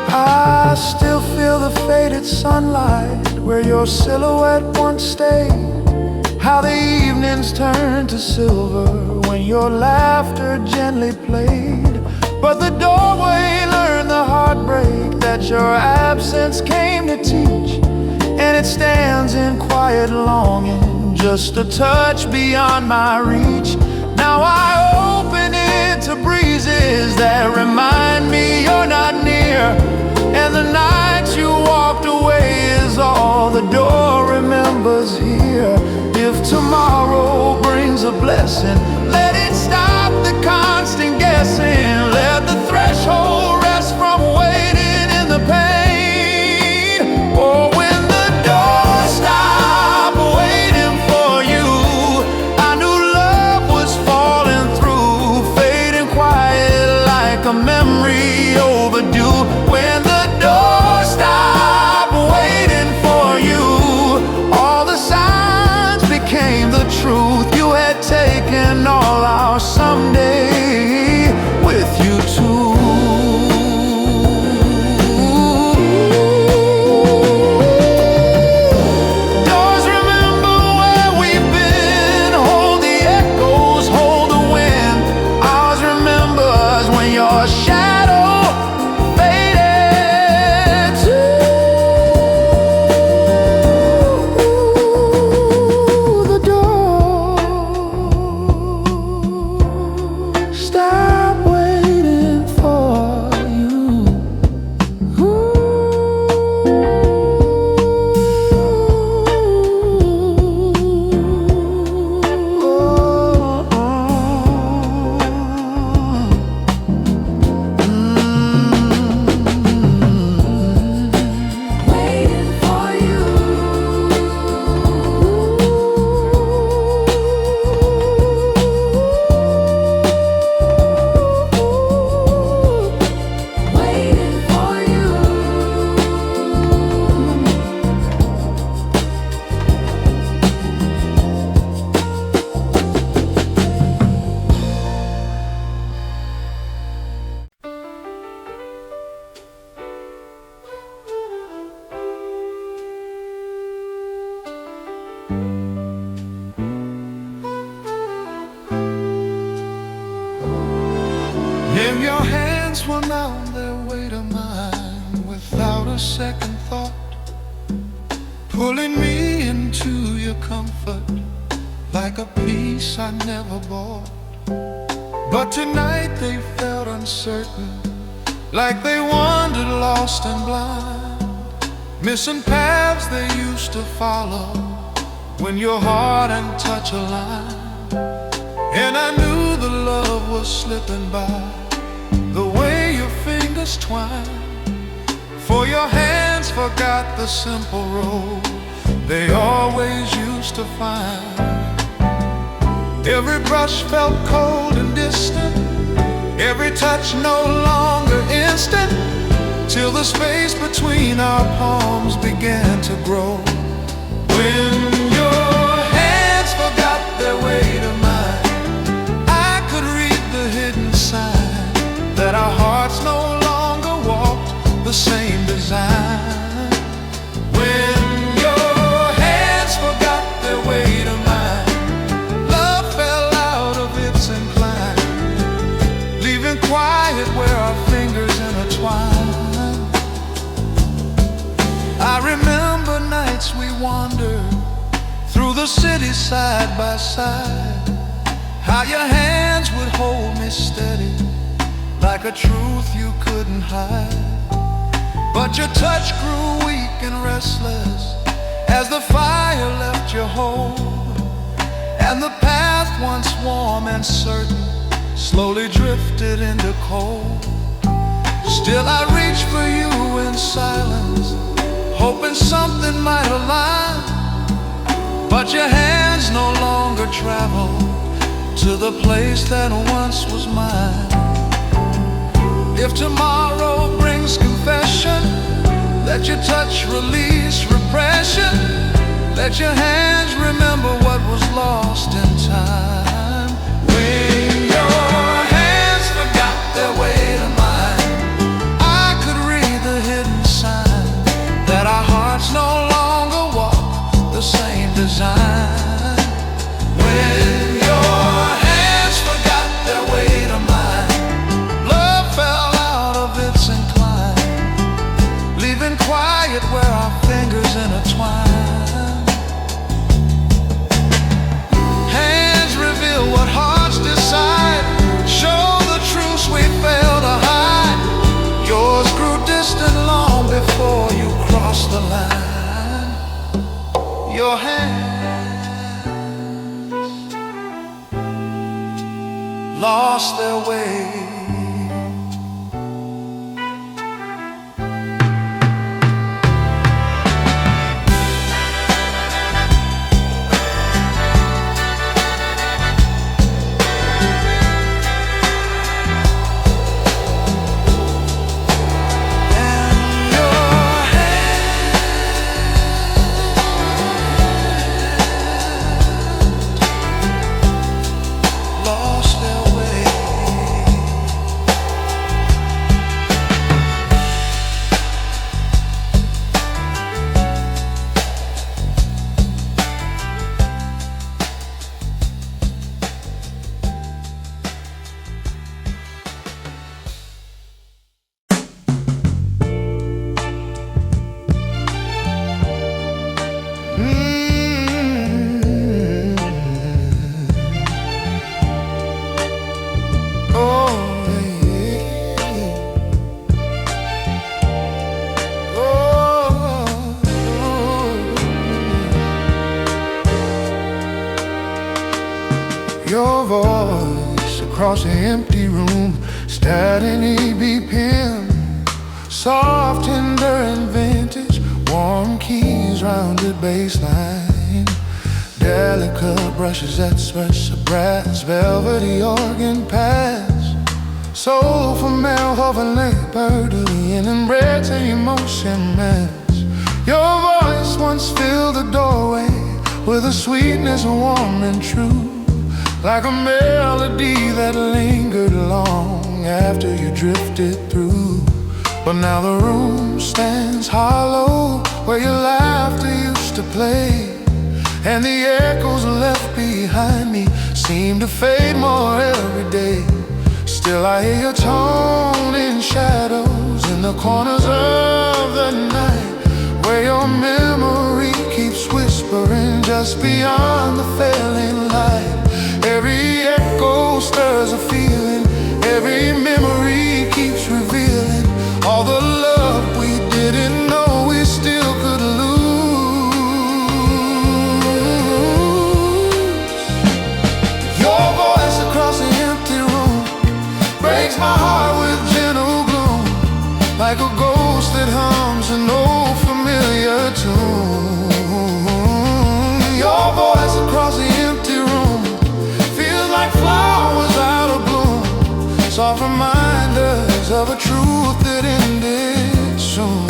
I still feel the faded sunlight where your silhouette once stayed. How the evenings turned to silver when your laughter gently played. But the doorway learned the heartbreak that your absence came to teach, and it stands in quiet longing, just a touch beyond my reach. Now I open it to breezes that remind me you're not near, and the night you walked away is all the door remembers here. If tomorrow brings a blessing, let it stop the constant guessing. Let the threshold rest from waiting in the pain. Oh, when the door stopped waiting for you, I knew love was falling through, fading quiet like a memory overdue. When the door stopped waiting for you, all the signs became the truth. You had taken all our someday with When your hands were on their way to mine without a second thought, pulling me into your comfort like a piece I never bought. But tonight they felt uncertain, like they wandered lost and blind, missing paths they used to follow when your heart and touch aligned. And I knew the love was slipping by, the way your fingers twine, for your hands forgot the simple road they always used to find. Every brush felt cold and distant, every touch no longer instant, till the space between our palms began to grow. When your hands forgot their way to mine, I could read the hidden sign that our hearts no longer walked the same design. When your hands forgot their way to mine, love fell out of its incline, leaving quiet where our fingers intertwine. I remember nights we wandered through the city side by side, how your hands would hold me steady like a truth you couldn't hide. But your touch grew weak and restless as the fire left your hold, and the path once warm and certain slowly drifted into cold. Still I reach for you in silence, hoping something might align, but your hands no longer travel to the place that once was mine. If tomorrow brings confession, let your touch release repression. Let your hands remember what was lost in time. When your hands forgot their way to mine, I could read the hidden sign that our hearts no longer walk the same design. When your hands forgot their way to mine, love fell out of its incline, leaving quiet where our fingers intertwine. Hands reveal what hearts decide, show the truths we fail to hide. Yours grew distant long before you crossed the line. Your hands lost their way. Your voice across the empty room, static EB pen, soft, tender and vintage, warm keys, rounded bass line, delicate brushes that stretch the brass, velvety organ pads, soul from Melhoven, Leopardian, and bred to emotion mess. Your voice once filled the doorway with a sweetness warm and true, like a melody that lingered long after you drifted through. But now the room stands hollow where your laughter used to play, and the echoes left behind me seem to fade more every day. Still I hear your tone in shadows in the corners of the night, where your memory keeps whispering just beyond the failing light. Every echo stirs a feeling, every memory keeps revealing all the love we didn't know we still could lose. Your voice across the empty room breaks my heart with gentle gloom, like a ghost that hums an old familiar tune. Your voice across the empty room feels like flowers out of bloom, soft reminders of a truth that ended soon.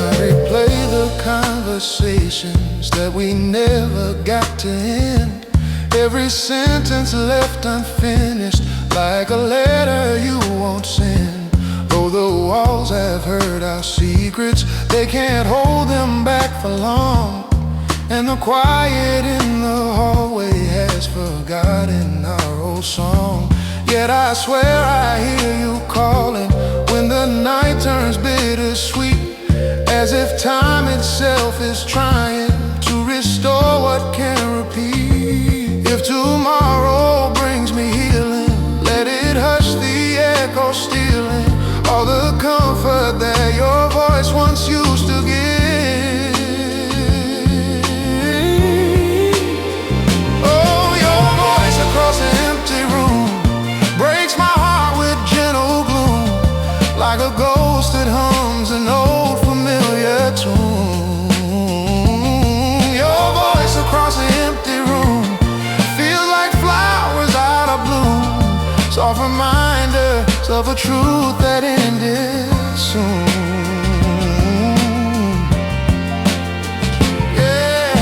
I replay the conversations that we never got to end, every sentence left unfinished, like a letter you won't send. Though the walls have heard our secrets, they can't hold them back for long, and the quiet in the hallway has forgotten our old song. Yet I swear I hear you calling when the night turns bittersweet, as if time itself is trying to restore what can't repeat. If tomorrow brings me healing, let it hush the echo stealing all the comfort that your voice once used to give. Oh, your voice across an empty room breaks my heart with gentle gloom, like a ghost that hums an old familiar tune. Your voice across the empty room feels like flowers out of bloom, soft reminders of a truth that ended soon. Yeah,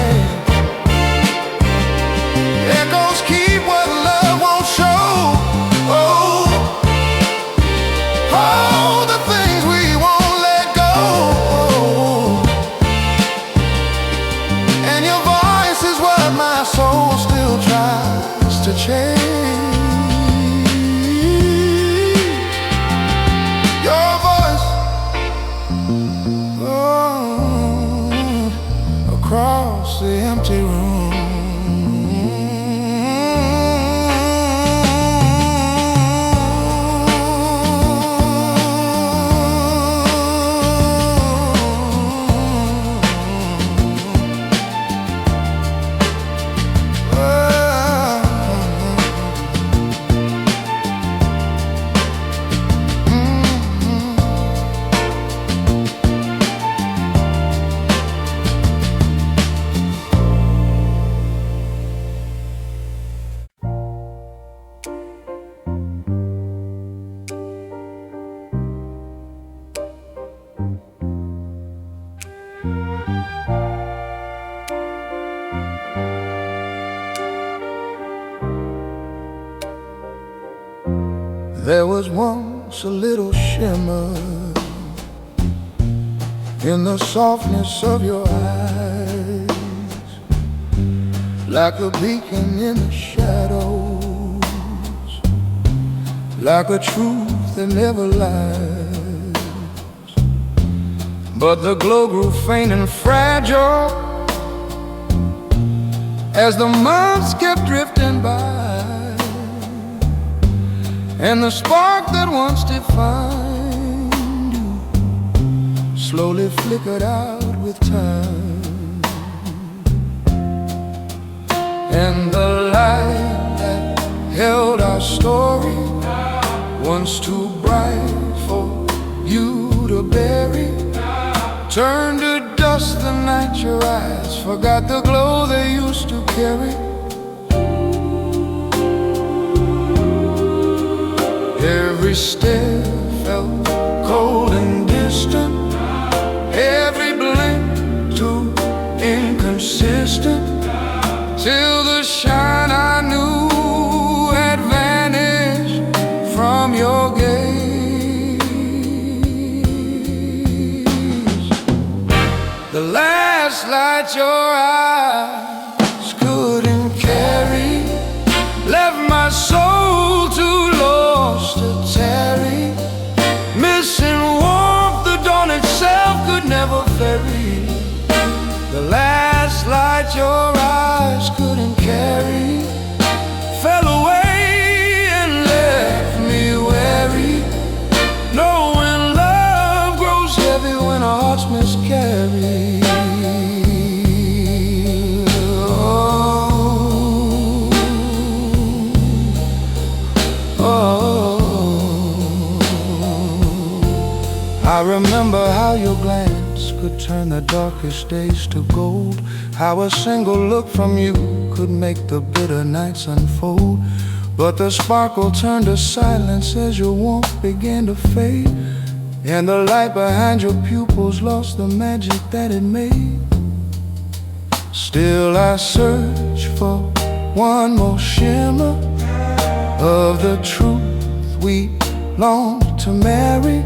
echoes keep what love won't show. Oh, all the things we won't let go. And your voice is what my soul still tries to change. Across the empty room. There was once a little shimmer in the softness of your eyes, like a beacon in the shadows, like a truth that never lies. But the glow grew faint and fragile as the months kept drifting by, and the spark that once defined you slowly flickered out with time. And the light that held our story, once too bright for you to bury, turned to dust the night your eyes forgot the glow they used to carry. Every step felt cold and distant, every blink too inconsistent, till the shine I knew had vanished from your gaze. The last light your eyes couldn't carry could turn the darkest days to gold. How a single look from you could make the bitter nights unfold. But the sparkle turned to silence as your warmth began to fade, and the light behind your pupils lost the magic that it made. Still I search for one more shimmer of the truth we longed to marry.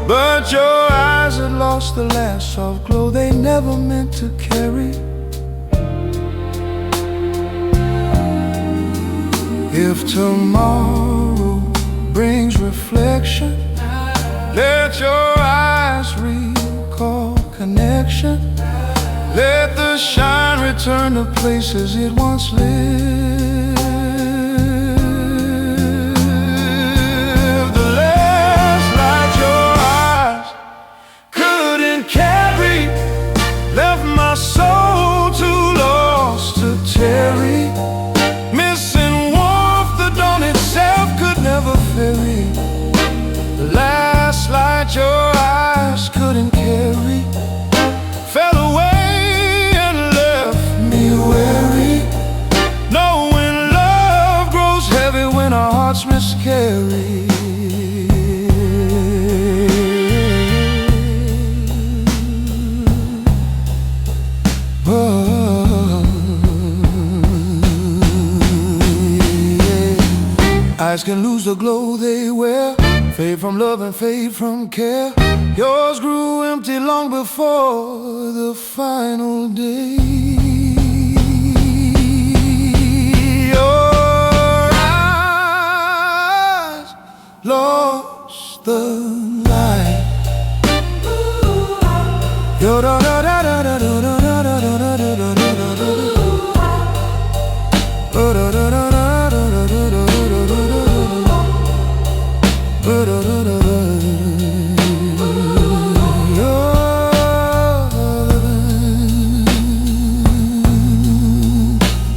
But your eyes had lost the last soft glow they never meant to carry. If tomorrow brings reflection, let your eyes recall connection. Let the shine return to places it once lived. The last light your eyes couldn't carry left my soul too lost to tarry. Missing warmth, the dawn itself could never ferry. The last light your eyes couldn't carry fell away and left me weary, knowing love grows heavy when our hearts miscarry. Eyes can lose the glow they wear, fade from love and fade from care. Yours grew empty long before the final day. Your eyes lost the light. Your da da da da da da da da da da da da da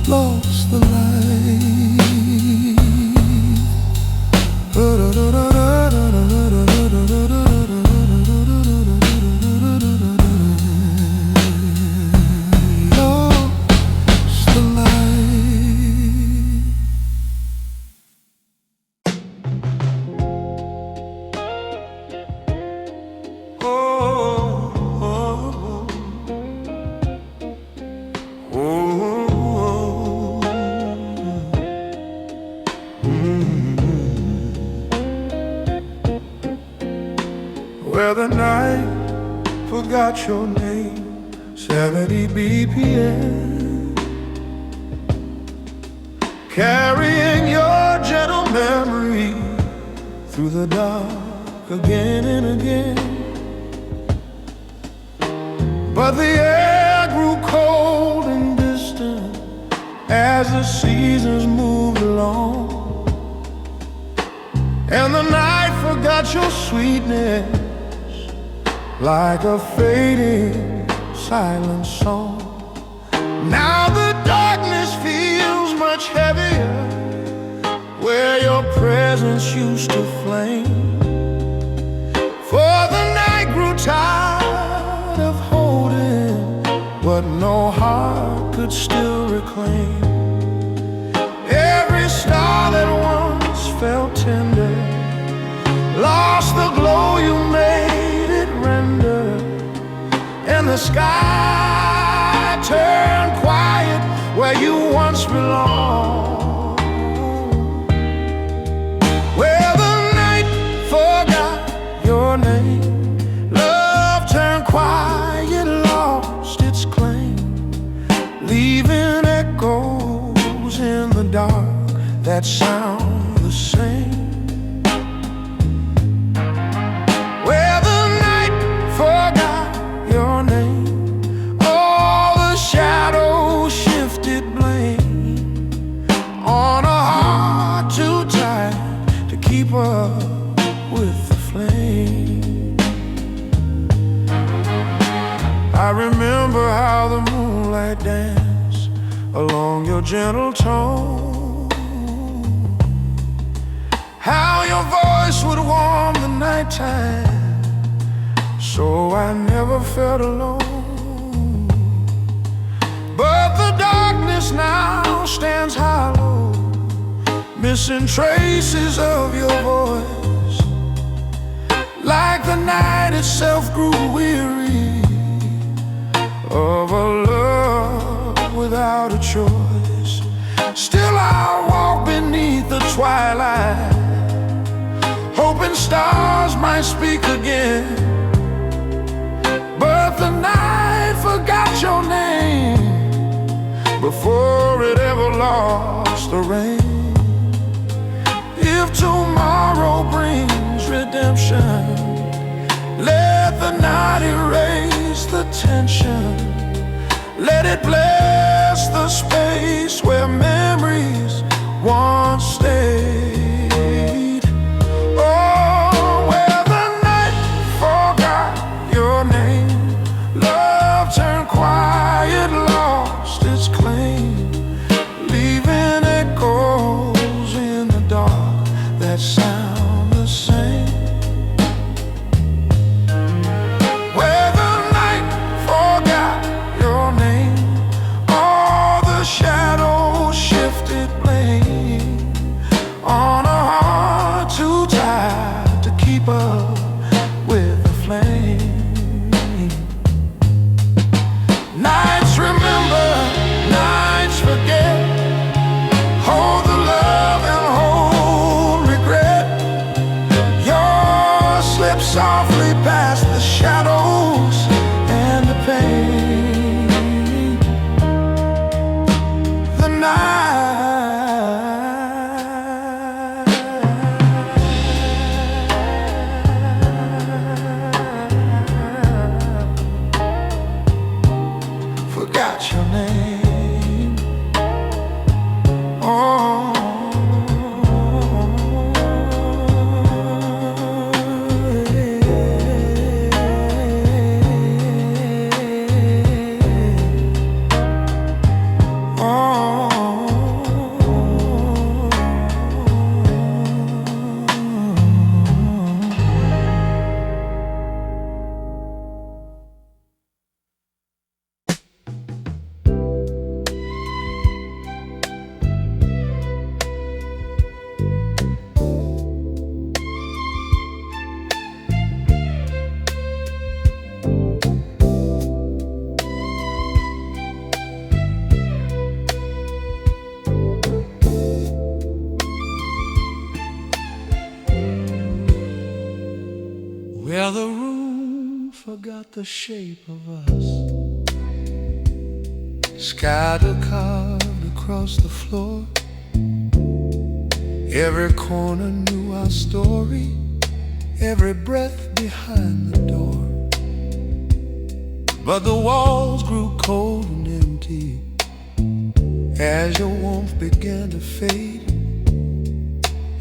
lost the light. Lost the light. Well, the night forgot your name, 70 BPM, carrying your gentle memory through the dark again and again. But the air grew cold and distant as the seasons moved along, and the night forgot your sweetness like a fading silent song. Now the darkness feels much heavier where your presence used to flame. For the night grew tired of holding what no heart could still reclaim. Every star that once felt tender lost the glow you made it render, and the sky turned quiet where you once belonged. Well, the night forgot your name, love turned quiet, lost its claim, leaving echoes in the dark that sound the same. Keep up with the flame. I remember how the moonlight danced along your gentle tone, how your voice would warm the nighttime so I never felt alone. But the darkness now stands hollow, missing traces of your voice. Like the night itself grew weary of a love without a choice. Still I walk beneath the twilight, hoping stars might speak again. But the night forgot your name before it ever lost the rain. If tomorrow brings redemption, let the night erase the tension. Let it bless the space where memories once stayed. Oh, where the night forgot your name. Love turned quiet, lost its claim, leaving echoes in the dark that sound the same. Where the night forgot your name, all the shadows shifted blame on a heart too tired to keep up with the flame. Nights remember, nights forget. Hold the love and hold regret. Yours slip softly past the shadows and the pain. The night forgot your name. Oh, where the room forgot the shape of us. Sky carved across the floor. Every corner knew our story, every breath behind the door. But the walls grew cold and empty as your warmth began to fade,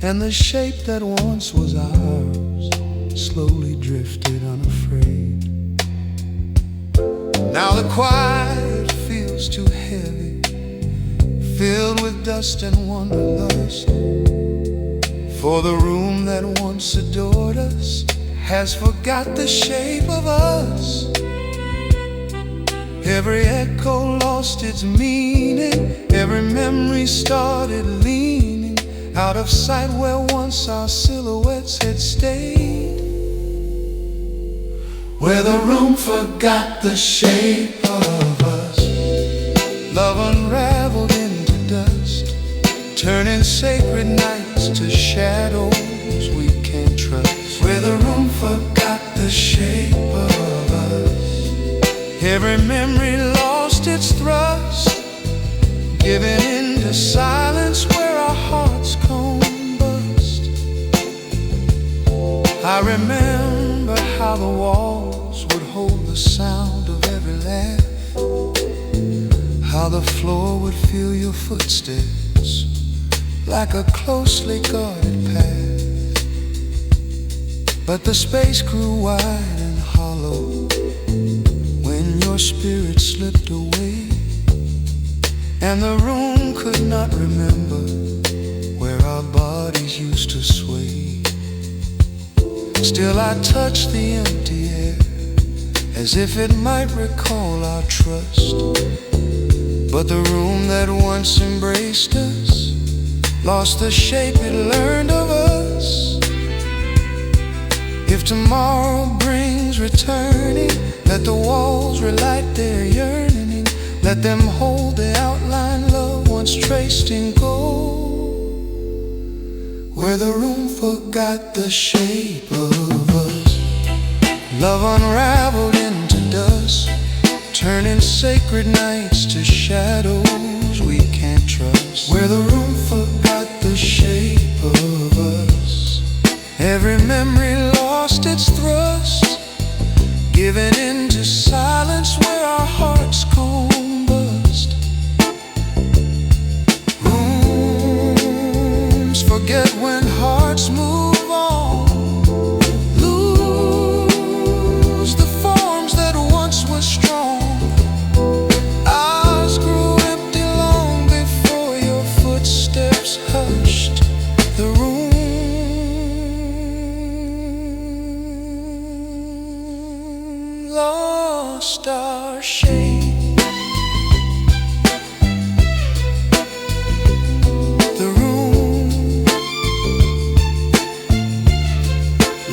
and the shape that once was ours slowly drifted unafraid. Now the quiet feels too heavy, filled with dust and wanderlust. For the room that once adored us has forgot the shape of us. Every echo lost its meaning, every memory started leaning out of sight where once our silhouettes had stayed. Where the room forgot the shape of us, love unraveled into dust, turning sacred nights to shadows we can't trust. Where the room forgot the shape of us, every memory lost its thrust, giving in to silence where our hearts combust. I remember how the walls would hold the sound of every laugh, how the floor would feel your footsteps like a closely guarded path. But the space grew wide and hollow when your spirit slipped away, and the room could not remember where our bodies used to sway. Still I touched the empty air as if it might recall our trust. But the room that once embraced us lost the shape it learned of us. If tomorrow brings returning, let the walls relight their yearning. Let them hold the outline love once traced in gold, where the room forgot the shape of us. Love unraveled into dust, turning sacred nights to shadows we can't trust. Where the room forgot the shape of us. Every memory lost its thrust, giving in to silence where our hearts combust. Rooms forget when hearts move on, lose the forms that once were strong. Ours grew empty long before your footsteps hushed the room. Lost our shape. The room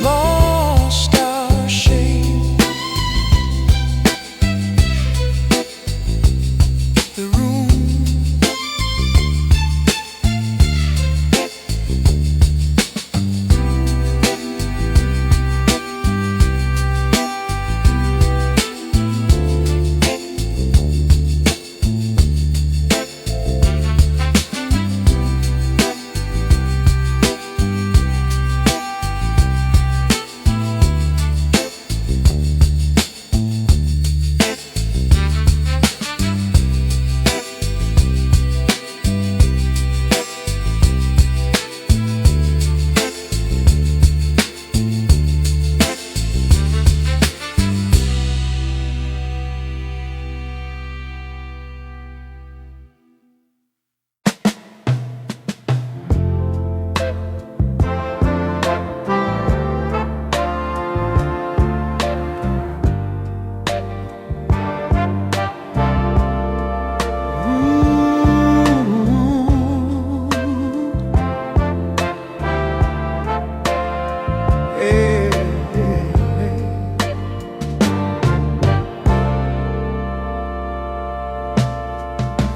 lost our shape. The room.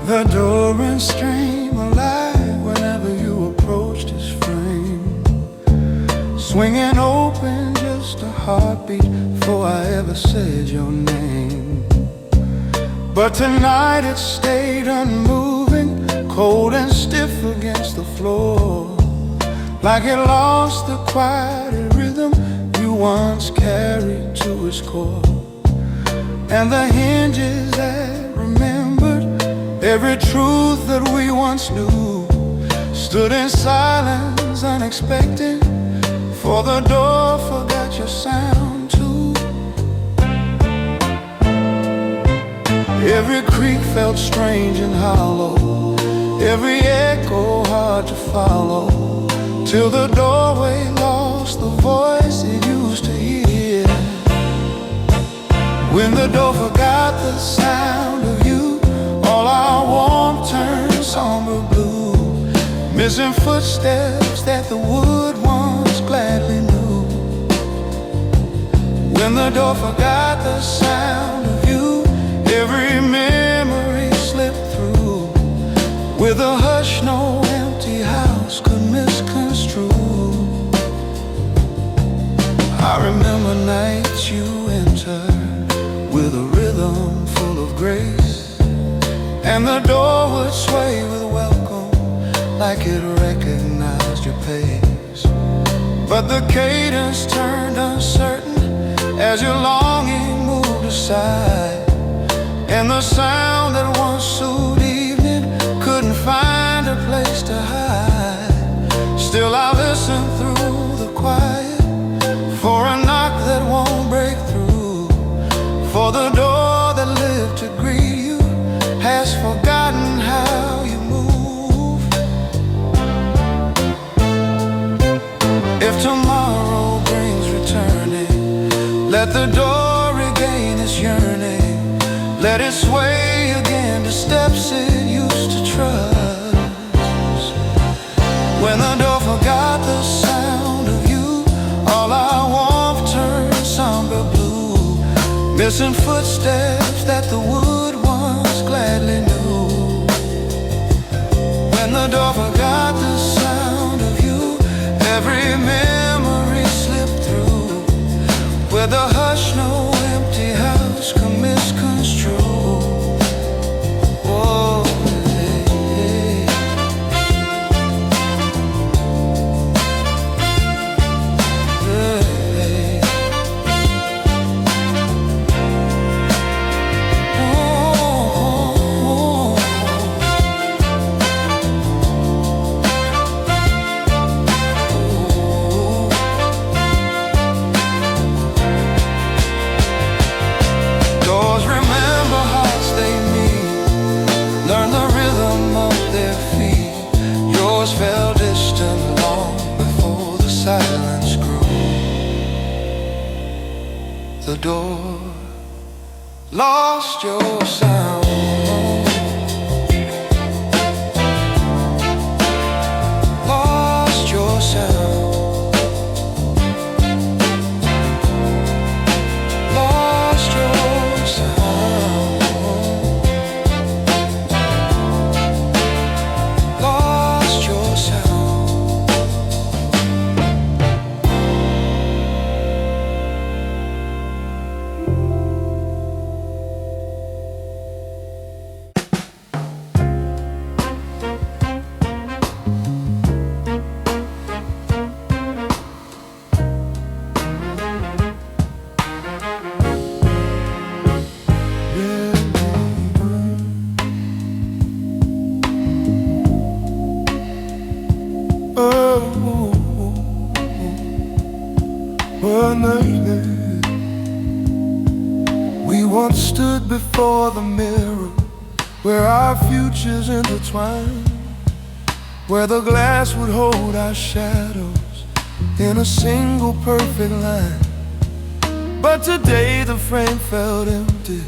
The door and stream alive whenever you approached his frame, swinging open, just a heartbeat before I ever said your name. But tonight it stayed unmoving, cold and stiff against the floor, like it lost the quiet rhythm you once carried to its core. And the hinges that remembered every truth that we once knew stood in silence, unexpected, for the door forgot your sound too. Every creak felt strange and hollow, every echo hard to follow, till the doorway lost the voice it used to hear. When the door forgot the sound of you, all our warmth turned somber blue, missing footsteps that the wood once gladly knew. When the door forgot the sound of you, every memory slipped through, with a hush no empty house could misconstrue. I remember nights you entered with a rhythm full of grace, and the door would sway with welcome, like it recognized your pace. But the cadence turned uncertain as your longing moved aside, and the sound that once soothed evening couldn't find a place to hide. Still I listen through the quiet for a knock that won't break through, for the door that lived to greet you has forgotten how you move. If tomorrow brings returning, let the door regain let it sway again to steps it used to trust. When the door forgot the sound of you, all our warmth turned somber blue, missing footsteps that the wood once gladly knew. When the door forgot the sound of you, every memory slipped through, with a hush no empty house can misconstrue. Oh, hey, hey. Hey, hey. Doors remember hearts they meet, learn the rhythm of their feet. Yours fell distant long before the silence grew. The door lost your sound, lost your sound, lost your sound, lost your sound. Unearthed. We once stood before the mirror, where our futures intertwined, where the glass would hold our shadows in a single perfect line. But today the frame felt empty,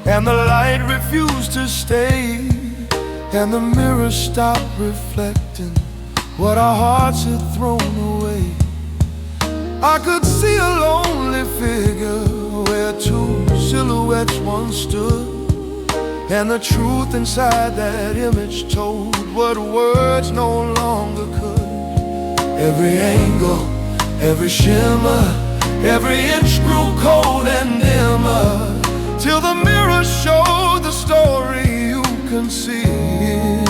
and the light refused to stay, and the mirror stopped reflecting what our hearts had thrown away. I could see a lonely figure where two silhouettes once stood, and the truth inside that image told what words no longer could. Every angle, every shimmer, every inch grew cold and dimmer, till the mirror showed the story you concealed.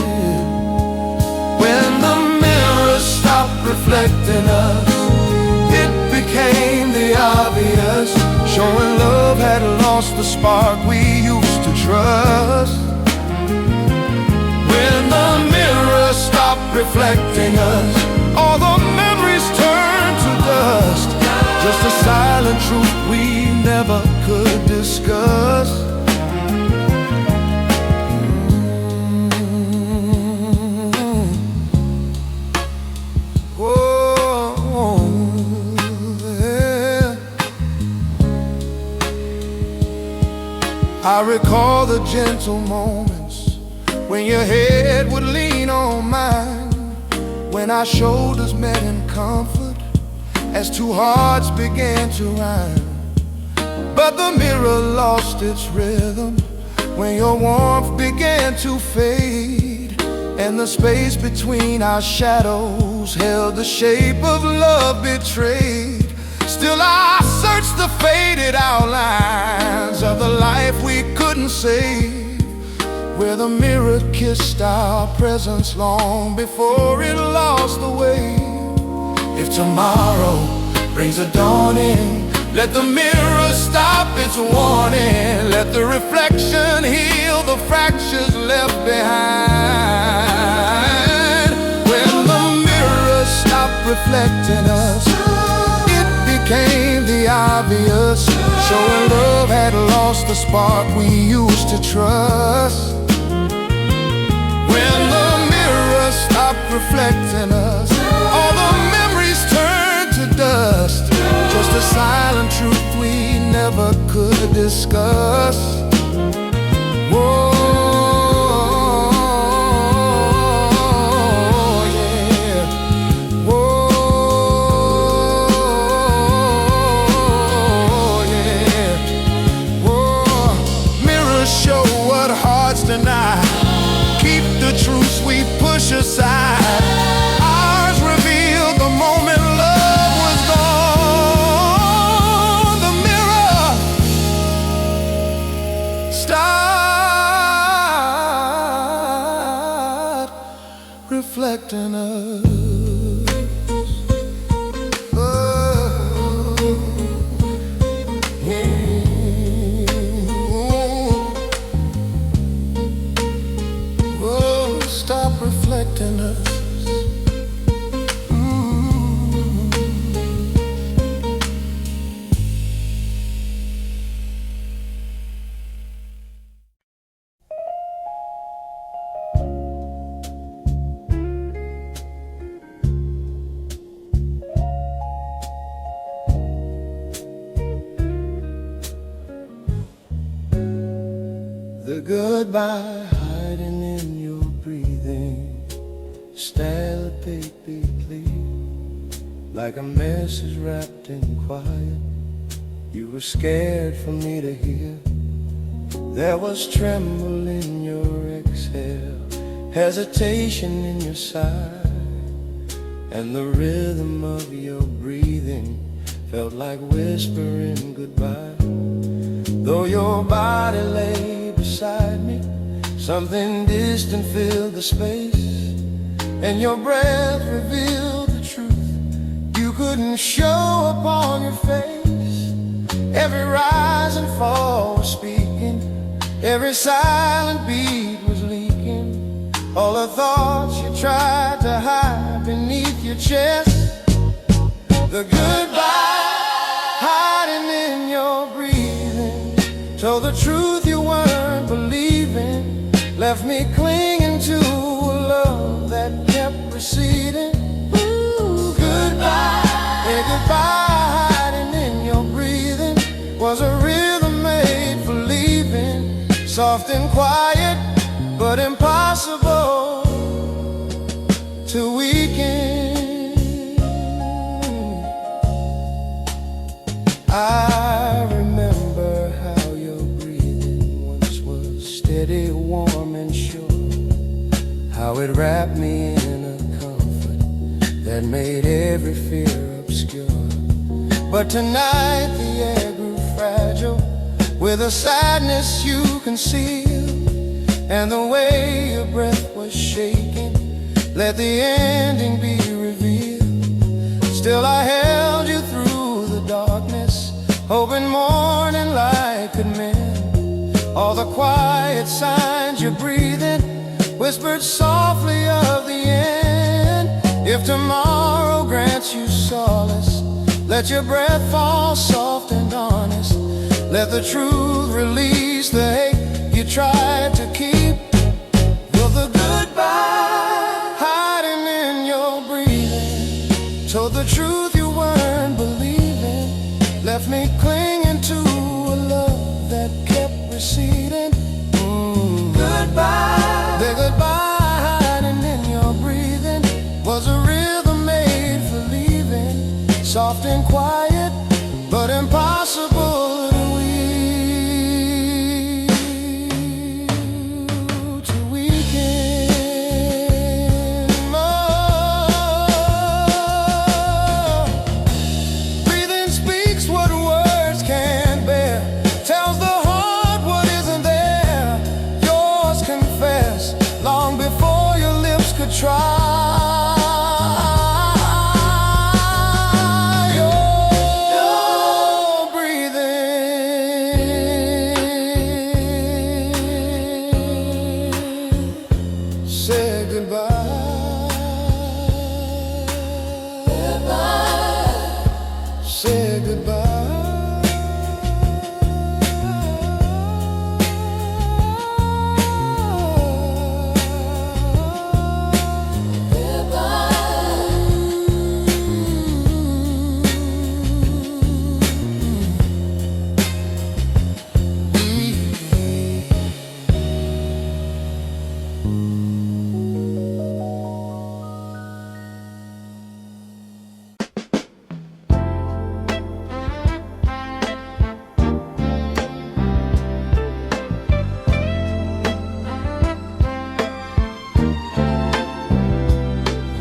When the mirror stopped reflecting us, became the obvious, showing love had lost the spark we used to trust. When the mirror stopped reflecting us, all the memories turned to dust, just a silent truth we never could discuss. I recall the gentle moments when your head would lean on mine, when our shoulders met in comfort as two hearts began to rhyme. But the mirror lost its rhythm when your warmth began to fade, and the space between our shadows held the shape of love betrayed. Still I search the faded outlines of the life we couldn't save, where the mirror kissed our presence long before it lost the way. If tomorrow brings a dawning, let the mirror stop its warning. Let the reflection heal the fractures left behind. When the mirror stopped reflecting us, became the obvious, showing love had lost the spark we used to trust. When the mirror stopped reflecting us, all the memories turned to dust, just a silent truth we never could discuss. reflecting us. Oh, oh, stop reflecting us. The goodbye hiding in your breathing, stared papally, like a message wrapped in quiet. You were scared for me to hear. There was tremble in your exhale, hesitation in your sigh, and the rhythm of your breathing felt like whispering goodbye. Though your body lay beside me, something distant filled the space, and your breath revealed the truth you couldn't show upon your face. Every rise and fall was speaking, every silent beat was leaking, all the thoughts you tried to hide beneath your chest. The goodbye hiding in your breathing told the truth you weren't believing, left me clinging to a love that kept receding. Ooh, goodbye, hey, goodbye hiding in your breathing was a rhythm made for leaving, soft and quiet but impossible to weaken. I remember how your breathing once was steady, warm and sure, how it wrapped me in a comfort that made every fear obscure. But tonight the air grew fragile with a sadness you concealed, and the way your breath was shaking let the ending be revealed. Still I held you through the darkness, hoping morning light could mend all the quiet signs you're breathing, whispered softly of the end. If tomorrow grants you solace, let your breath fall soft and honest. Let the truth release the hate you tried to keep. You're the goodbye hiding in your breathing, told the truth you weren't believing, left me clinging to a love that kept receding. Goodbye, the goodbye hiding in your breathing was a rhythm made for leaving, soft and quiet but impossible to weaken. Oh, breathing speaks what words can't bear, tells the heart what isn't there. Yours confess long before your lips could try. Say goodbye. Goodbye. Say goodbye.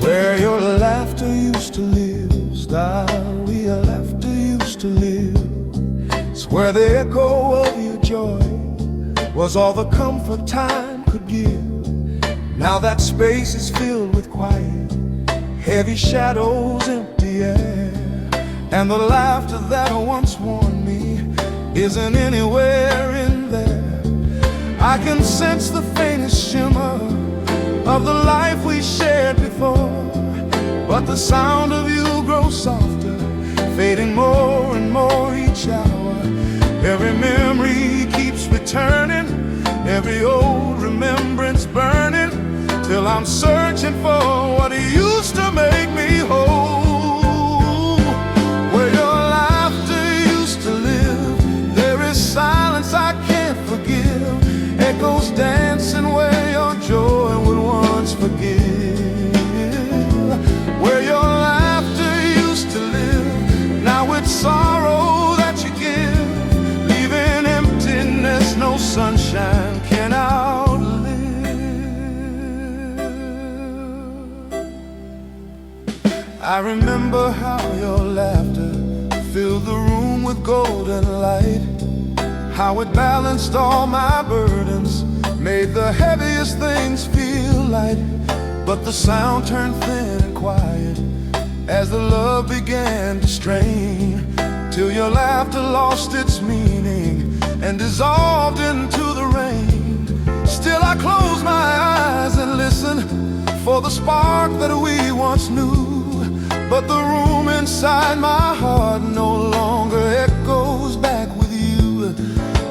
Where your laughter used to live, style where laughter used to live. It's where the echo of your joy was all the comfort time could give. Now that space is filled with quiet, heavy shadows, empty air, and the laughter that once warned me isn't anywhere in there. I can sense the faintest shimmer of the life we shared before, but the sound of you grows softer, fading more and more each hour. Every memory keeps returning, every old remembrance burning, till I'm searching for what used to make me whole. Where your laughter used to live, there is silence I can't forgive, echoes dancing where your joy would once forgive. Where your laughter used to live, now it's sorrow that you give, leaving emptiness no sunshine can outlive. I remember how your laughter filled the room with golden light, how it balanced all my burdens, made the heaviest things feel light. But the sound turned thin and quiet as the love began to strain, till your laughter lost its meaning and dissolved into the rain. Still I close my eyes and listen for the spark that we once knew, but the room inside my heart no longer echoes back with you.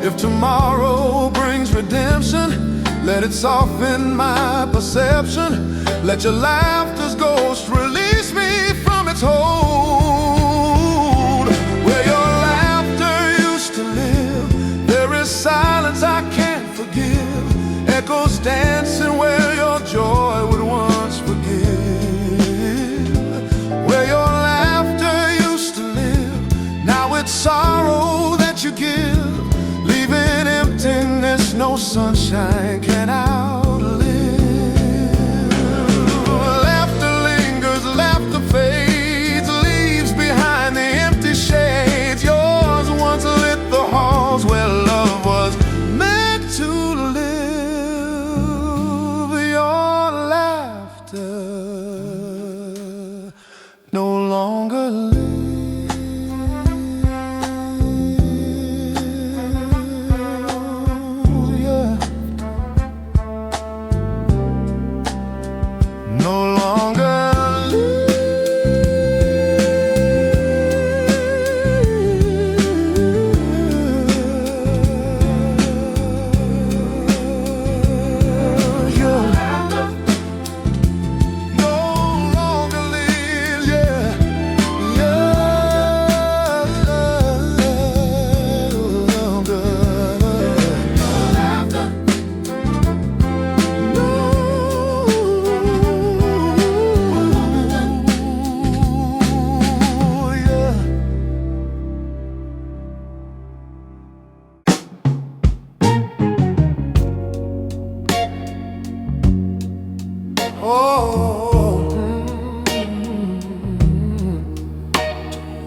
If tomorrow brings redemption, let it soften my perception. Let your laughter's ghost release me from its hold. Where your laughter used to live, there is silence I can't forgive, echoes dancing where your joy would once forgive. Where your laughter used to live, now it's sorrow that you give, leaving emptiness no sunshine can outlive. Laughter lingers, laughter fades, leaves behind the empty shades. Yours once lit the halls where love was meant to live. Your laughter no longer lives. No longer live. Your laughter no longer lives, yeah.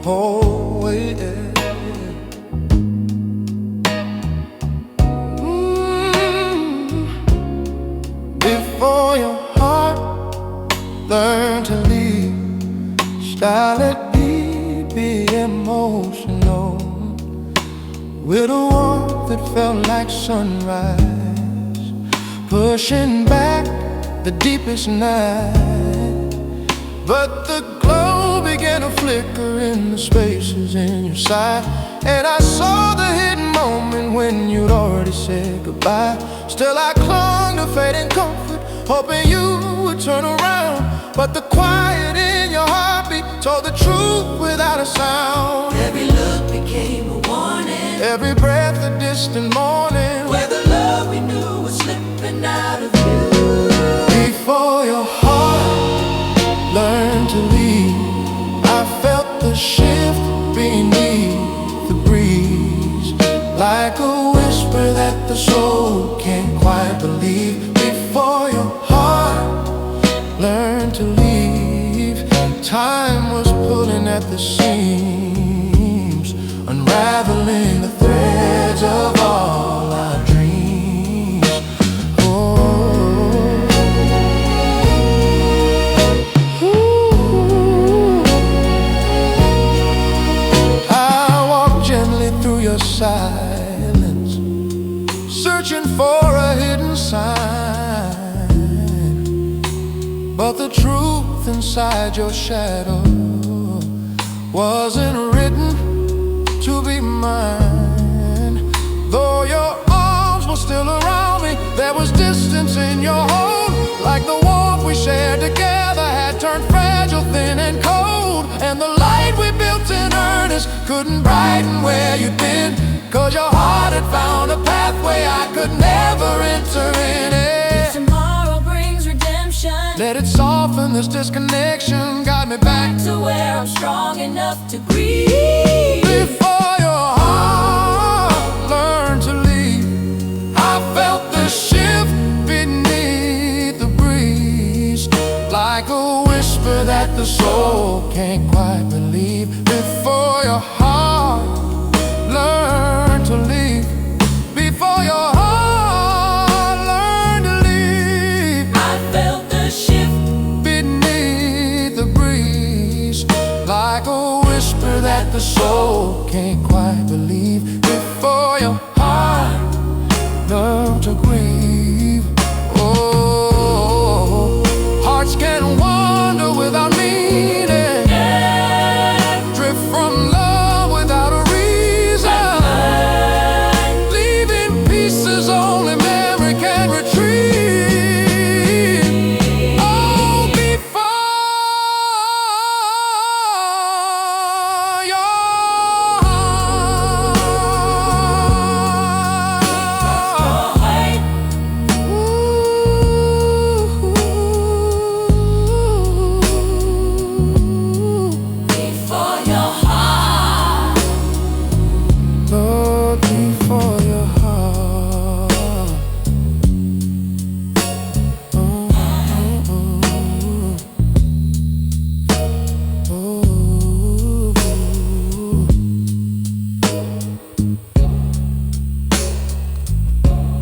Oh, yeah. Before your heart learn to leave, shall it be emotional, with a warmth that felt like sunrise, pushing back the deepest night. But the glow began to flicker in the spaces in your sight, and I saw the hidden moment when you'd already said goodbye. Still I clung to fading comfort, hoping you would turn around, but the quiet in your heartbeat told the truth without a sound. Every look became a warning, Every breath a distant mourning, where the love we knew was slipping out of view. before your heart learn to leave, I felt the shift beneath the breeze, like a whisper that the soul can't quite believe. Before your heart learned to leave, time was pulling at the seams, unraveling the threads of all our dreams. Oh, truth inside your shadow wasn't written to be mine. Though your arms were still around me, there was distance in your hold. Like the warmth we shared together had turned fragile, thin and cold. And the light we built in earnest couldn't brighten where you'd been, 'cause your heart had found a pathway I could never enter in it. If tomorrow brings redemption, let it soften this disconnection. Got me back to where I'm strong enough to grieve. Before your heart learned to leave, I felt the shift beneath the breeze, like a whisper that the soul can't quite believe. Before your heart learned to leave, before your heart learned to leave, I felt the shift beneath the breeze, like a whisper that the soul can't quite believe. Before your heart learned to grieve. Oh, hearts can wander without meaning, drift from love without a reason, leaving pieces only memory can retrieve. Oh, before your heart. before your heart. Lord, before your heart. Oh, oh, oh,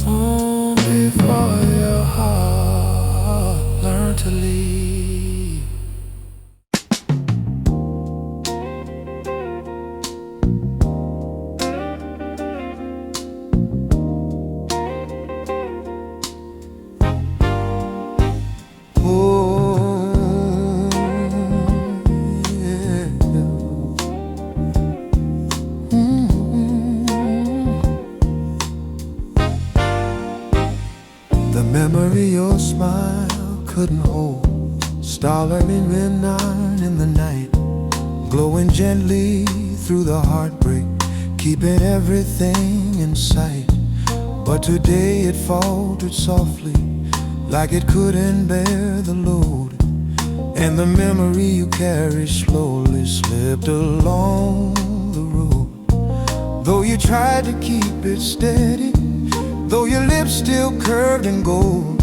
oh. Before your heart learn to leave. Oh, yeah. The memory your smile couldn't hold, starlight in midnight in the night, glowing gently through the heartbreak, keeping everything in sight. But today it faltered softly, like it couldn't bear the load, and the memory you carry slowly slipped along the road. Though you tried to keep it steady, though your lips still curved in gold,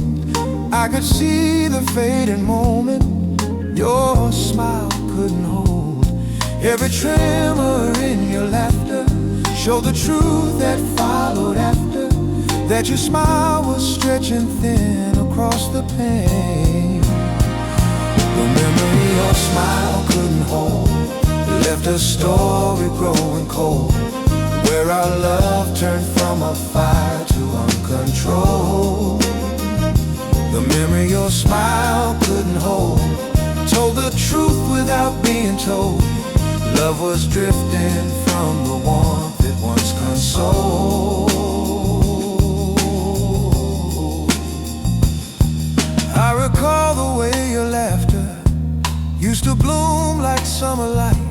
I could see the fading moment your smile couldn't hold. Every tremor in your laughter showed the truth that followed after, that your smile was stretching thin across the pain. The memory your smile couldn't hold left a story growing cold, where our love turned from a fire to uncontrolled. The memory your smile couldn't hold told the truth without being told. Love was drifting from the warmth it once consoled. I recall the way your laughter used to bloom like summer light,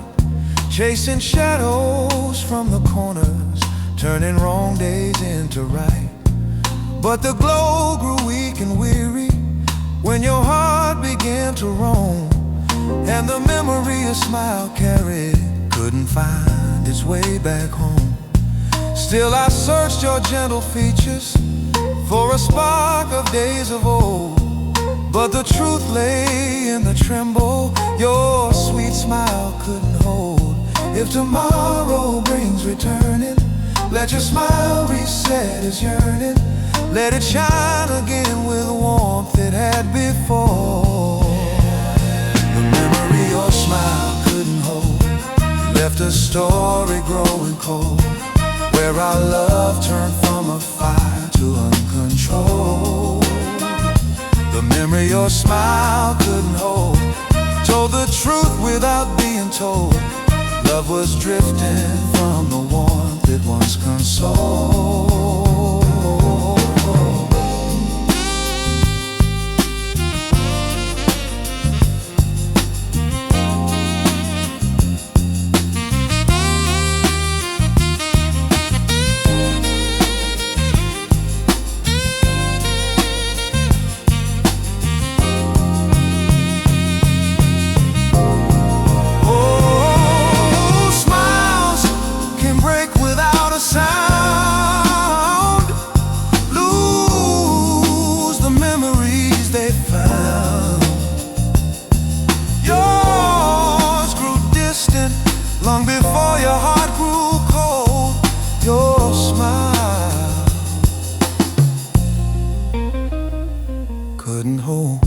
chasing shadows from the corners, turning wrong days into right. But the glow grew weak and weary when your heart began to roam, and the memory a smile carried couldn't find its way back home. Still I searched your gentle features for a spark of days of old, but the truth lay in the tremble your sweet smile couldn't hold. If tomorrow brings returning, let your smile reset its yearning. Let it shine again with the warmth it had before. The memory your smile couldn't hold left a story growing cold, where our love turned from a fire to uncontrolled. the memory your smile couldn't hold. Told the truth without being told. Love was drifting from the warmth it once consoled. Sound, lose the memories they found. Yours grew distant long before your heart grew cold. Your smile couldn't hold.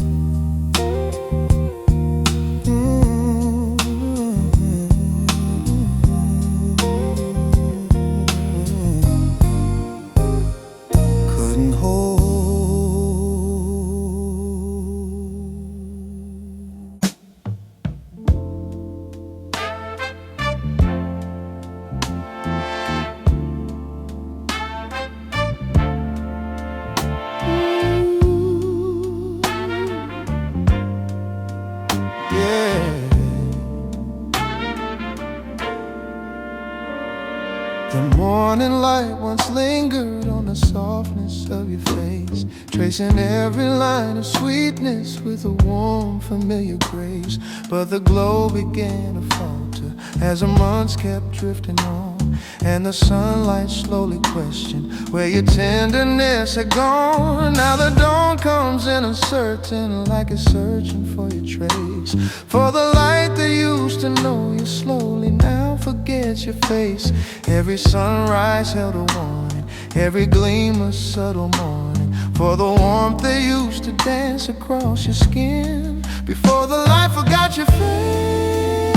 The morning light once lingered on the softness of your face, tracing every line of sweetness with a warm, familiar grace. But the glow began to falter as the months kept drifting on, and the sunlight slowly questioned where your tenderness had gone. Now the dawn comes in uncertain, like it's searching for your trace. For the light that used to know you slowly now forgets your face. Every sunrise held a warning, every gleam a subtle morning. For the warmth that used to dance across your skin before the light forgot your face.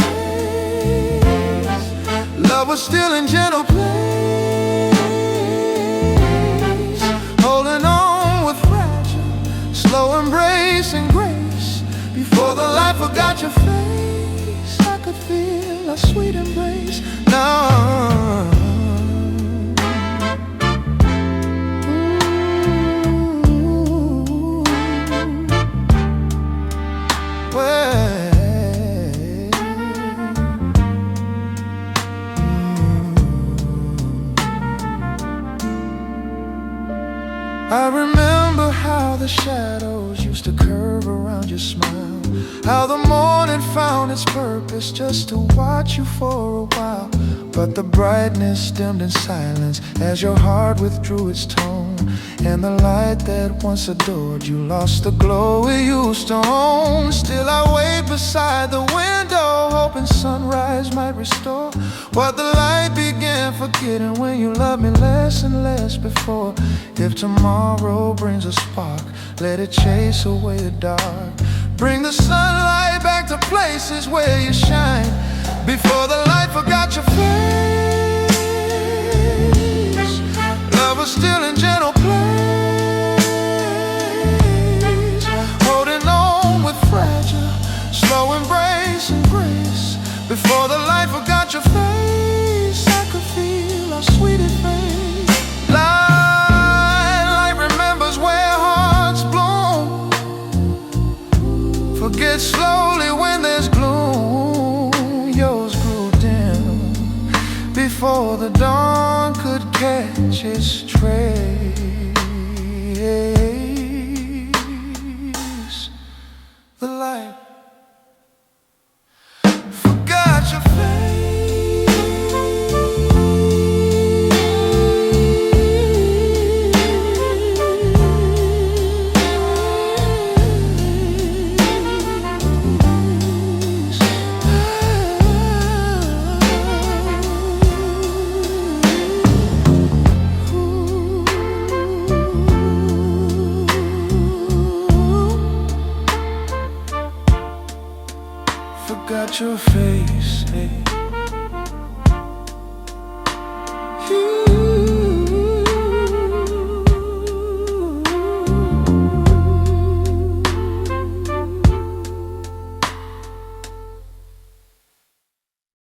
Love was still in gentle place, holding on with fragile, slow embrace and grace. Before the light forgot your face, I could feel a sweet embrace. Now I remember how the shadows used to curve around your smile, how the morning found its purpose just to watch you for a while. But the brightness dimmed in silence as your heart withdrew its tone, and the light that once adored you lost the glow it used to own. Still I wait beside the window, hoping sunrise might restore what the light began forgetting when you loved me less and less before. If tomorrow brings a spark, let it chase away the dark. Bring the sunlight back to places where you shine, before the light forgot your face. Love was still in gentle place, holding on with fragile, slow embrace and grace. Before the light forgot your face, I could feel how sweet it made. Light remembers where hearts bloom, forget slowly when there's gloom. Yours grew dim before the dawn could catch its trace. The light forgot your face. Forgot your face, hey.